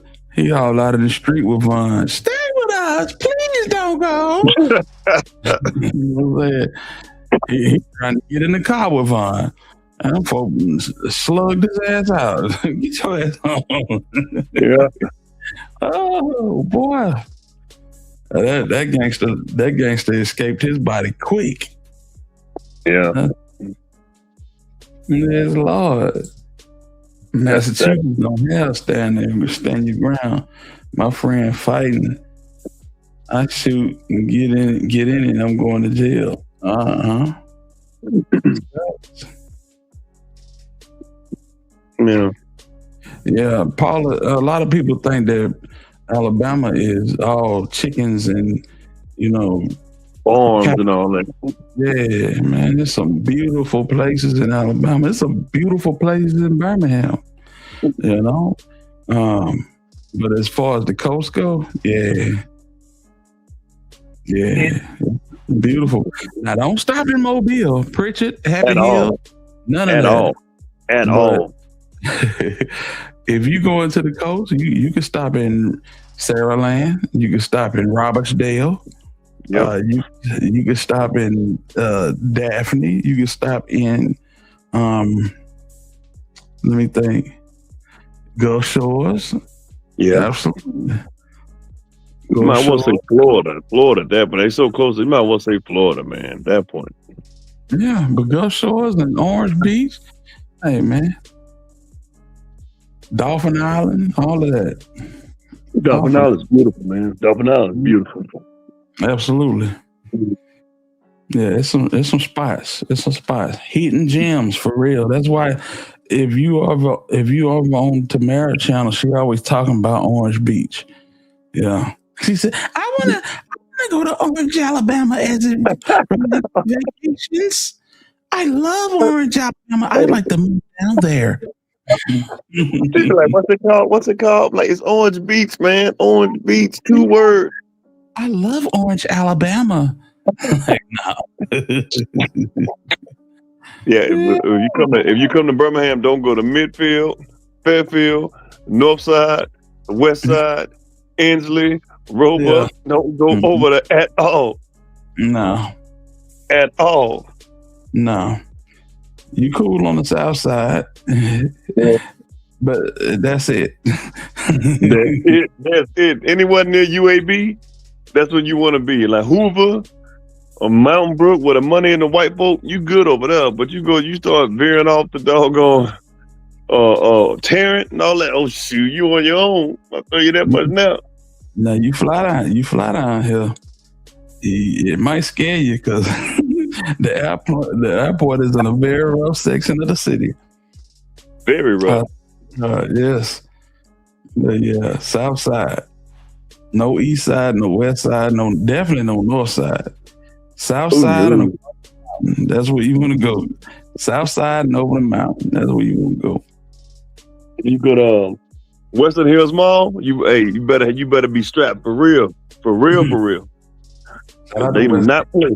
out of the street with Von. Stay with us, please don't go. You know what I'm saying? He trying to get in the car with Von. And folks slugged his ass out. Get your ass home.
Yeah.
Oh boy. That gangster escaped his body quick.
Yeah.
Yes, Lord. Massachusetts don't have stand your ground. My friend fighting. I shoot and get in and I'm going to jail.
Yeah.
Yeah, Paula, a lot of people think that Alabama is all chickens and,
farms and all that.
Yeah, man, there's some beautiful places in Alabama. There's some beautiful places in Birmingham, But as far as the coast go, yeah, beautiful. Now, don't stop in Mobile, Pritchard, Happy Hill, none of that.
At all.
If you go into the coast, you can stop in Saraland. You can stop in Robertsdale.
Yep.
You can stop in Daphne. You can stop in let me think, Gulf Shores.
Yeah.
Absolutely.
You might well say Florida, that, but they so close. You might well say Florida, man. At that point.
Yeah, but Gulf Shores and Orange Beach, hey man, Dolphin Island, all of that.
Dolphin Island is beautiful, man. Dolphin Island is beautiful.
Absolutely. Yeah, it's some spots. It's some spots. Hidden gems for real. That's why if you ever on Tamara channel, she always talking about Orange Beach. Yeah. She said, I wanna go to Orange, Alabama as vacations. I love Orange, Alabama. I'd like to move down there.
She's like, what's it called? Like, it's Orange Beach, man. Orange Beach, 2 words.
I love Orange, Alabama. Like, no.
Yeah, if you come to Birmingham, don't go to Midfield, Fairfield, North Side, West Side, Inslee, Roebuck. Yeah. Don't go over there at all.
No.
At all.
No. You cool on the South Side. But that's it.
That's it. Anyone near UAB, that's what you want to be. Like Hoover or Mountain Brook with the money in the white boat, you good over there. But you start veering off the doggone Tarrant and all that. Oh shoot, you on your own. I'll tell you that much now.
No, you fly down here. It might scare you because the airport is in a very rough section of the city.
Very rough.
Yes. But yeah, South Side. No East Side, no West Side, definitely no North Side. South Side and that's where you want to go. South Side and over the mountain. That's where you want to go.
You go to Western Hills Mall. You better be strapped for real. For real. They do not play.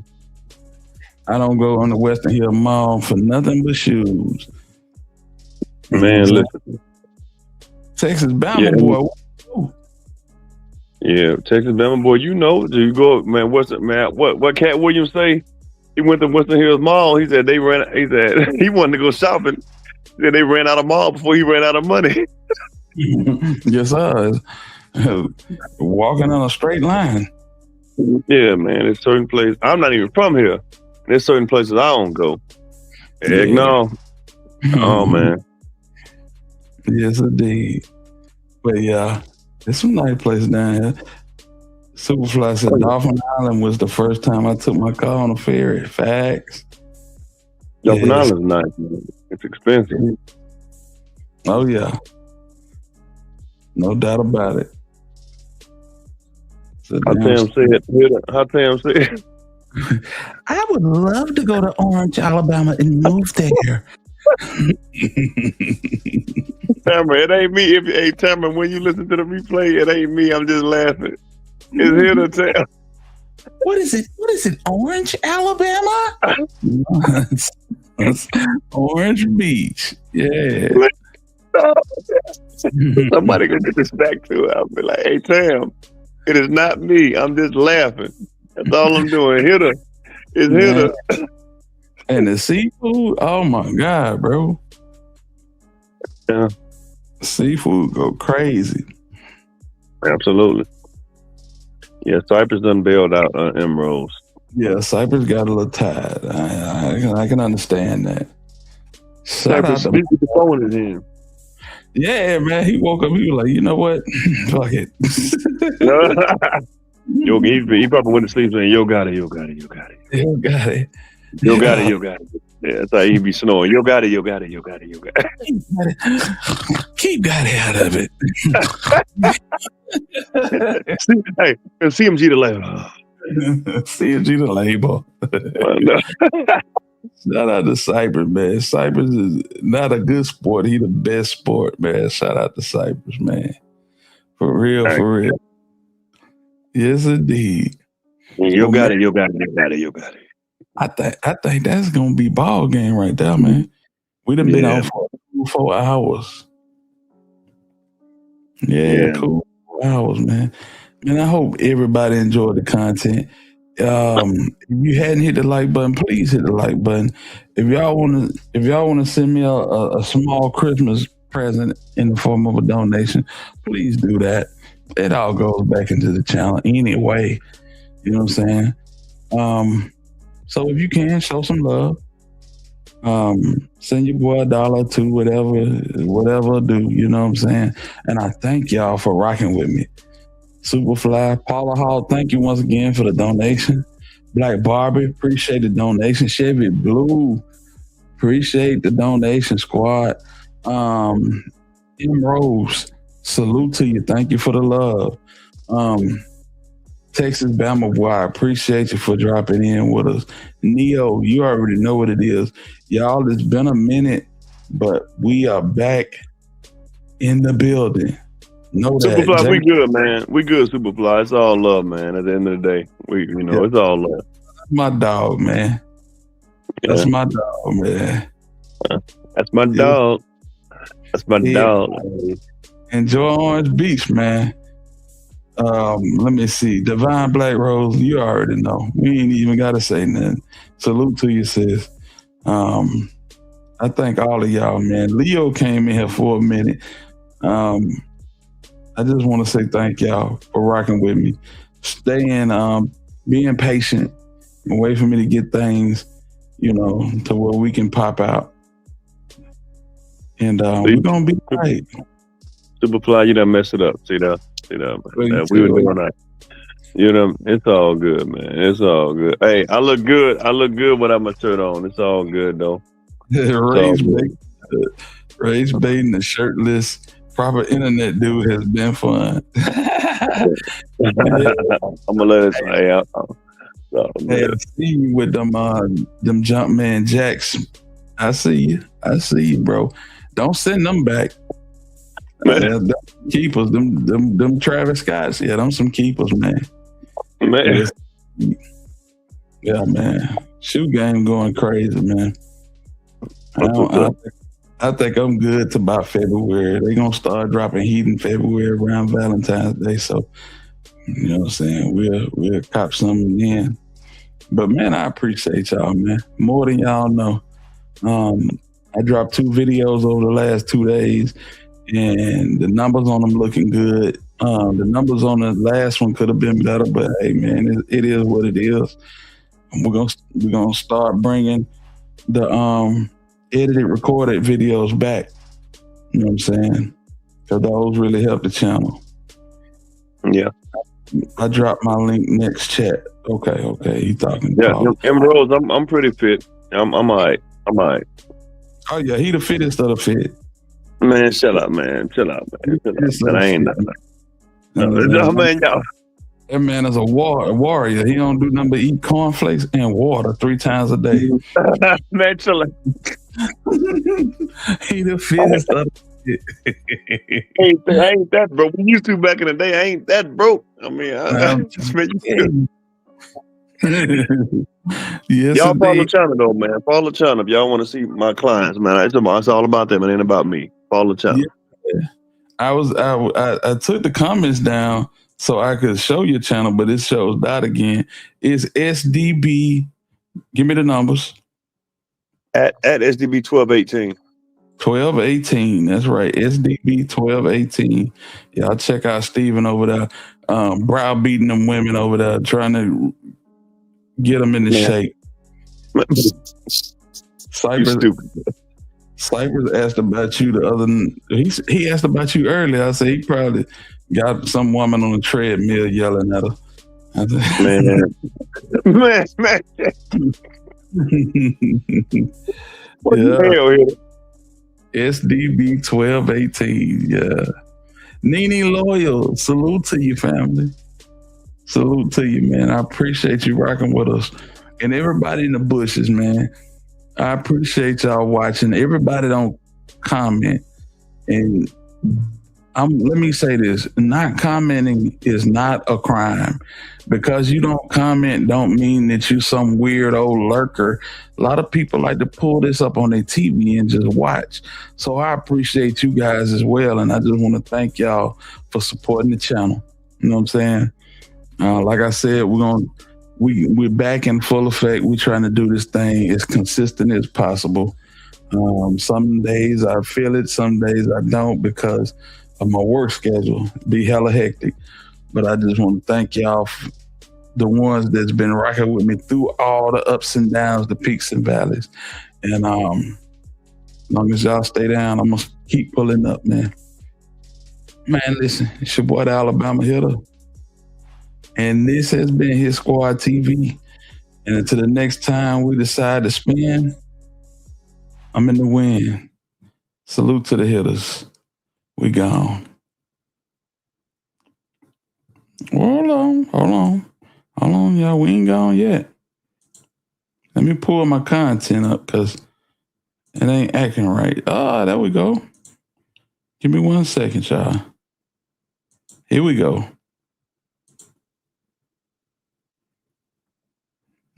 I don't go on the Western Hill Mall for nothing but shoes.
Man, listen.
Texas Bama boy.
Yeah, Texas Bama boy. You go, man. What Cat Williams say? He went to Western Hills Mall. He said he wanted to go shopping. He said they ran out of mall before he ran out of money.
Yes, sir. Walking on a straight line.
Yeah, man. There's certain places. I'm not even from here. There's certain places I don't go. Heck no. Oh man.
Yes, indeed. But yeah, it's some nice place down here. Superfly said Dolphin Island was the first time I took my car on a ferry. Facts.
Dolphin Island's nice, man. It's expensive.
Oh yeah. No doubt about it.
How Tam said.
I would love to go to Orange, Alabama and move there.
Tamara, it ain't me. Hey, Tamara, when you listen to the replay, it ain't me. I'm just laughing. It's here to tell.
What is it? What is it? Orange, Alabama? It's Orange Beach. Yeah.
Somebody gonna get this back to it. I'll be like, hey, Tam, it is not me. I'm just laughing. That's all I'm doing. Hit her. It's hit her.
And the seafood, oh my God, bro.
Yeah.
Seafood go crazy.
Absolutely. Yeah, Cypress done bailed out Emeralds.
Yeah, Cypress got a little tired. I can understand that.
Cypress
Shout out
speak with the phone in him.
Yeah, man. He woke up. He was like, you know what? Fuck it.
Yo, he probably went to sleep saying, yo got it, yo got it, yo got it.
Yo got it.
Yo got it, yo got it. Yeah, that's how he be snoring. Yo got it, yo got it, yo got it, yo got it.
Keep got it out of it.
Hey, CMG the label.
CMG the label. Shout out to Cypress, man. Cypress is not a good sport. He the best sport, man. Shout out to Cypress, man. For real, for real. Yes, indeed.
You got it, you got it, you got it, you got it.
I think that's gonna be ball game right there, man. We done been on for 4 hours. Yeah, cool. 4 hours, man. Man, I hope everybody enjoyed the content. If you hadn't hit the like button, please hit the like button. If y'all wanna send me a small Christmas present in the form of a donation, please do that. It all goes back into the channel anyway. You know what I'm saying? So if you can, show some love. Send your boy $1, $2, whatever do, you know what I'm saying? And I thank y'all for rocking with me. Superfly, Paula Hall, thank you once again for the donation. Black Barbie, appreciate the donation. Chevy Blue, appreciate the donation, squad. M Rose, salute to you. Thank you for the love. Texas Bama boy, I appreciate you for dropping in with us. Neo, you already know what it is. Y'all, it's been a minute, but we are back in the building. Know that.
Superfly, we good, man. We good, Superfly. It's all love, man. At the end of the day, it's all love.
That's my dog, man. That's my dog, man.
That's my dog. That's my dog.
Enjoy Orange Beach, man. Let me see. Divine Black Rose, you already know. We ain't even got to say nothing. Salute to you, sis. I thank all of y'all, man. Leo came in here for a minute. I just want to say thank y'all for rocking with me. Staying, being patient and wait for me to get things, to where we can pop out. And we're going to be right.
Superfly, you done messed it up. See that? We were doing that. It's all good, man. It's all good. Hey, I look good. I look good without my shirt on. It's all good, though.
Rage baiting the shirtless proper internet dude has been fun.
I'm gonna let it play out.
Hey, I see you with them Jumpman Jacks. I see you, bro. Don't send them back. Them keepers, them Travis Scotts. Yeah, them some keepers, man. Yeah, man. Shoe game going crazy, man. I think I'm good to about February. They're gonna start dropping heat in February around Valentine's Day. So, you know what I'm saying? We'll cop something in. But man, I appreciate y'all, man. More than y'all know. I dropped 2 videos over the last 2 days, and the numbers on them looking good. The numbers on the last one could have been better, but hey, man, it is what it is. And we're gonna start bringing the edited, recorded videos back. You know what I'm saying? Because those really help the channel.
Yeah.
I dropped my link next chat. Okay. You talking?
Yeah, Emeralds. I'm pretty fit. I'm alright.
Oh yeah, he the fittest of the fit.
Man, shut up, man. I ain't nothing. Man, y'all.
That man is a warrior. He don't do nothing but eat cornflakes and water 3 times a day.
Man, chill out.
He the fittest of
I ain't that broke. We used to back in the day. I ain't that broke. I mean, I just made you
Yes,
y'all follow the
indeed.
channel though, man. Follow the channel if y'all want to see my clients, man. It's all about them. It ain't about me. Follow the channel.
Yeah. I took the comments down so I could show your channel, but it shows that again. It's SDB. Give me the numbers.
At SDB 1218.
1218. That's right. SDB 1218. Y'all check out Steven over there, browbeating them women over there, trying to get them into shape. Cypress asked about you the other. He asked about you earlier. I said he probably got some woman on the treadmill yelling at her. I said,
man.
Yeah. SDB 1218. Yeah. Nene Loyal. Salute to you, family. Salute to you, man. I appreciate you rocking with us. And everybody in the bushes, man. I appreciate y'all watching. Everybody don't comment. And let me say this. Not commenting is not a crime. Because you don't comment don't mean that you some weird old lurker. A lot of people like to pull this up on their TV and just watch. So I appreciate you guys as well. And I just want to thank y'all for supporting the channel. You know what I'm saying? Like I said, we're back in full effect. We're trying to do this thing as consistent as possible. Some days I feel it, some days I don't because of my work schedule. Be hella hectic. But I just want to thank y'all, the ones that's been rocking with me through all the ups and downs, the peaks and valleys. And as long as y'all stay down, I'm going to keep pulling up, man. Man, listen, it's your boy, the Alabama Hitter. And this has been Hit Squad TV. And until the next time we decide to spin, I'm in the wind. Salute to the hitters. We gone. Hold on, y'all. We ain't gone yet. Let me pull my content up because it ain't acting right. There we go. Give me 1 second, y'all. Here we go.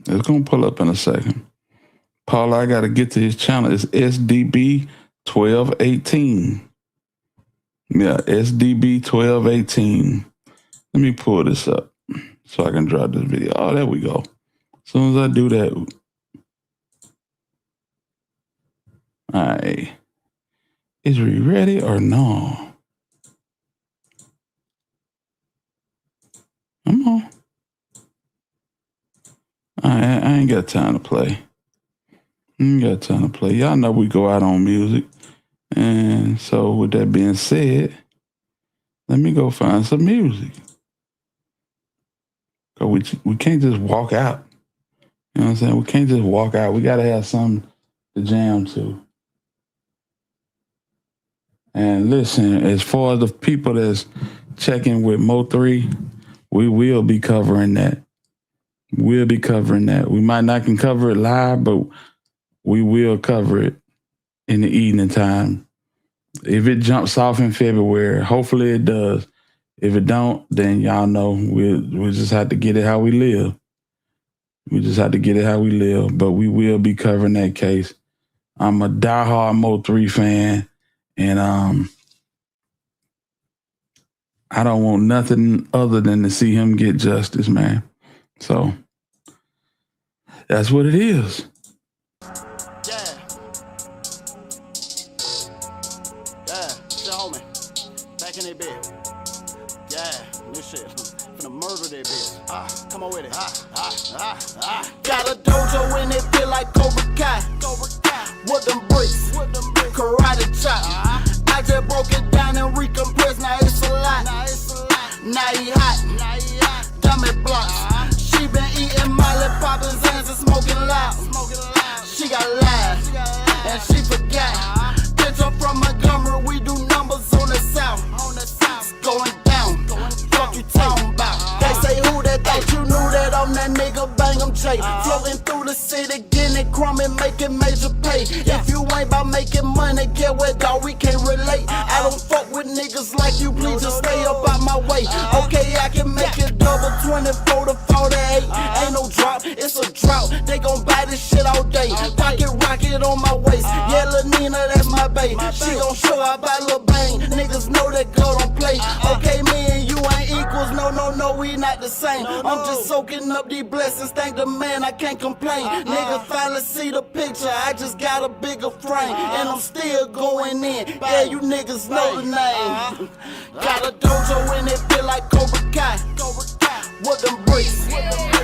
It's gonna pull up in a second. Paula, I gotta get to his channel. It's SDB 1218. Yeah, SDB 1218. Let me pull this up so I can drop this video. Oh, there we go. As soon as I do that. All right. Is we ready or no? Come on. I ain't got time to play. Y'all know we go out on music. And so with that being said, let me go find some music. Cause we can't just walk out. You know what I'm saying? We can't just walk out. We gotta have something to jam to. And listen, as far as the people that's checking with Mo3, we will be covering that. We'll be covering that. We might not can cover it live, but we will cover it in the evening time. If it jumps off in February, hopefully it does. If it don't, then y'all know we'll just have to get it how we live. We just have to get it how we live, but we will be covering that case. I'm a diehard Mo3 fan, and I don't want nothing other than to see him get justice, man. So that's what it is.
Come on with it. Got a dojo and it feel like Cobra Kai. With them bricks, karate chop. I just broke it down and recompressed. Now it's a lot. Now he hot. Dummy blocks. She been eating Molly, popping Zans and smoking loud. She got live and she forgot. Bitch, I'm from Montgomery. We do numbers on the south. It's going down. Fuck you talking about? They say who that thought you knew that I'm that nigga bang 'em Jay. Floating through the city, getting crumb and making major pay. If you ain't about making money, get what, dog, we can't relate. I don't fuck with niggas like you, please just stay up out my way. Okay, I can make it double 24 to 48. Ain't no drop, it's a drought. They gon' buy this shit all day. Pocket rocket on my waist. Yeah, Lil Nina, that's my bae. She gon' show out by Lil Bang. Niggas know that girl don't play. Okay, me and you ain't equals. No, we not the same. I'm just soaking up these blessings. Thank the man, I can't complain. Nigga finally see the picture. I just got a bigger frame. And I'm still going in. Yeah, you niggas know the name. Got a dojo and it feel like Cobra Kai. With them bricks,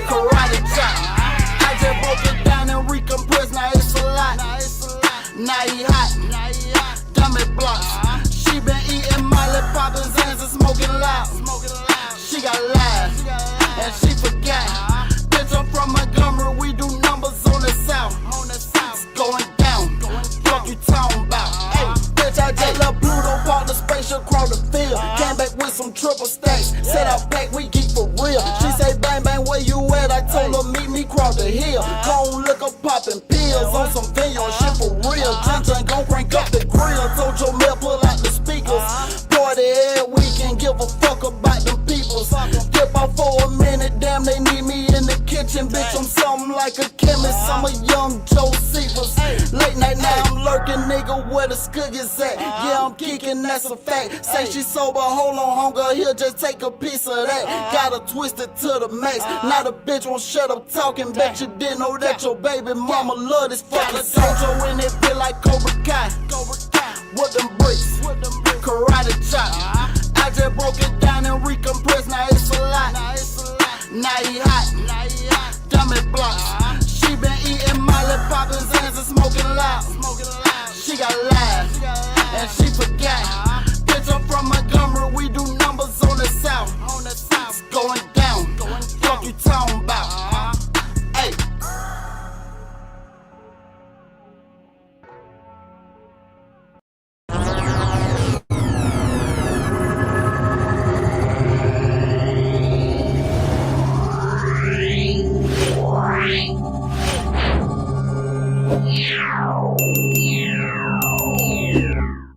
karate chop. I just broke it down and recompressed. Now it's a lot. Now he hot. Dummy blocks. She been eating Molly, popping Zans and smoking loud. She got lies and she forgot. Bitch, I'm from Montgomery. We do numbers on the south. It's going down. Fuck you talking about? Hey, bitch, I just left Pluto, parked the spaceship across the field. Came back with some triple stacks. Said out back, we geek for real. She say, bang, bang, where you at? I told her, meet me across the hill. Gon' look up popping pills on some video shit for real. Jun gon' crank up the grill. Told your mail, pull out the speakers. Party every weekend, give a fuck about them peoples. Dip out for a minute, damn, they need me in the kitchen. Bitch, I'm something like a chemist. I'm a young Josephus. Late night now, I'm lurking, nigga, where the skuggies at? Yeah, I'm kicking, that's a fact. Say she sober, hold on, hunger, here, just take a piece of that. Gotta twist it to the max. Now the bitch won't shut up talking. Bet you didn't know that your baby mama love this fucking dojo and it feel like Cobra Kai. With them bricks, karate chop. I just broke it down and recompressed. Now it's a lot. Now he hot. Dummy blocks. She been eating Molly, popping Zans and smoking loud. She got lies and she forgot. Bitch, I'm from Montgomery. We do numbers on the south.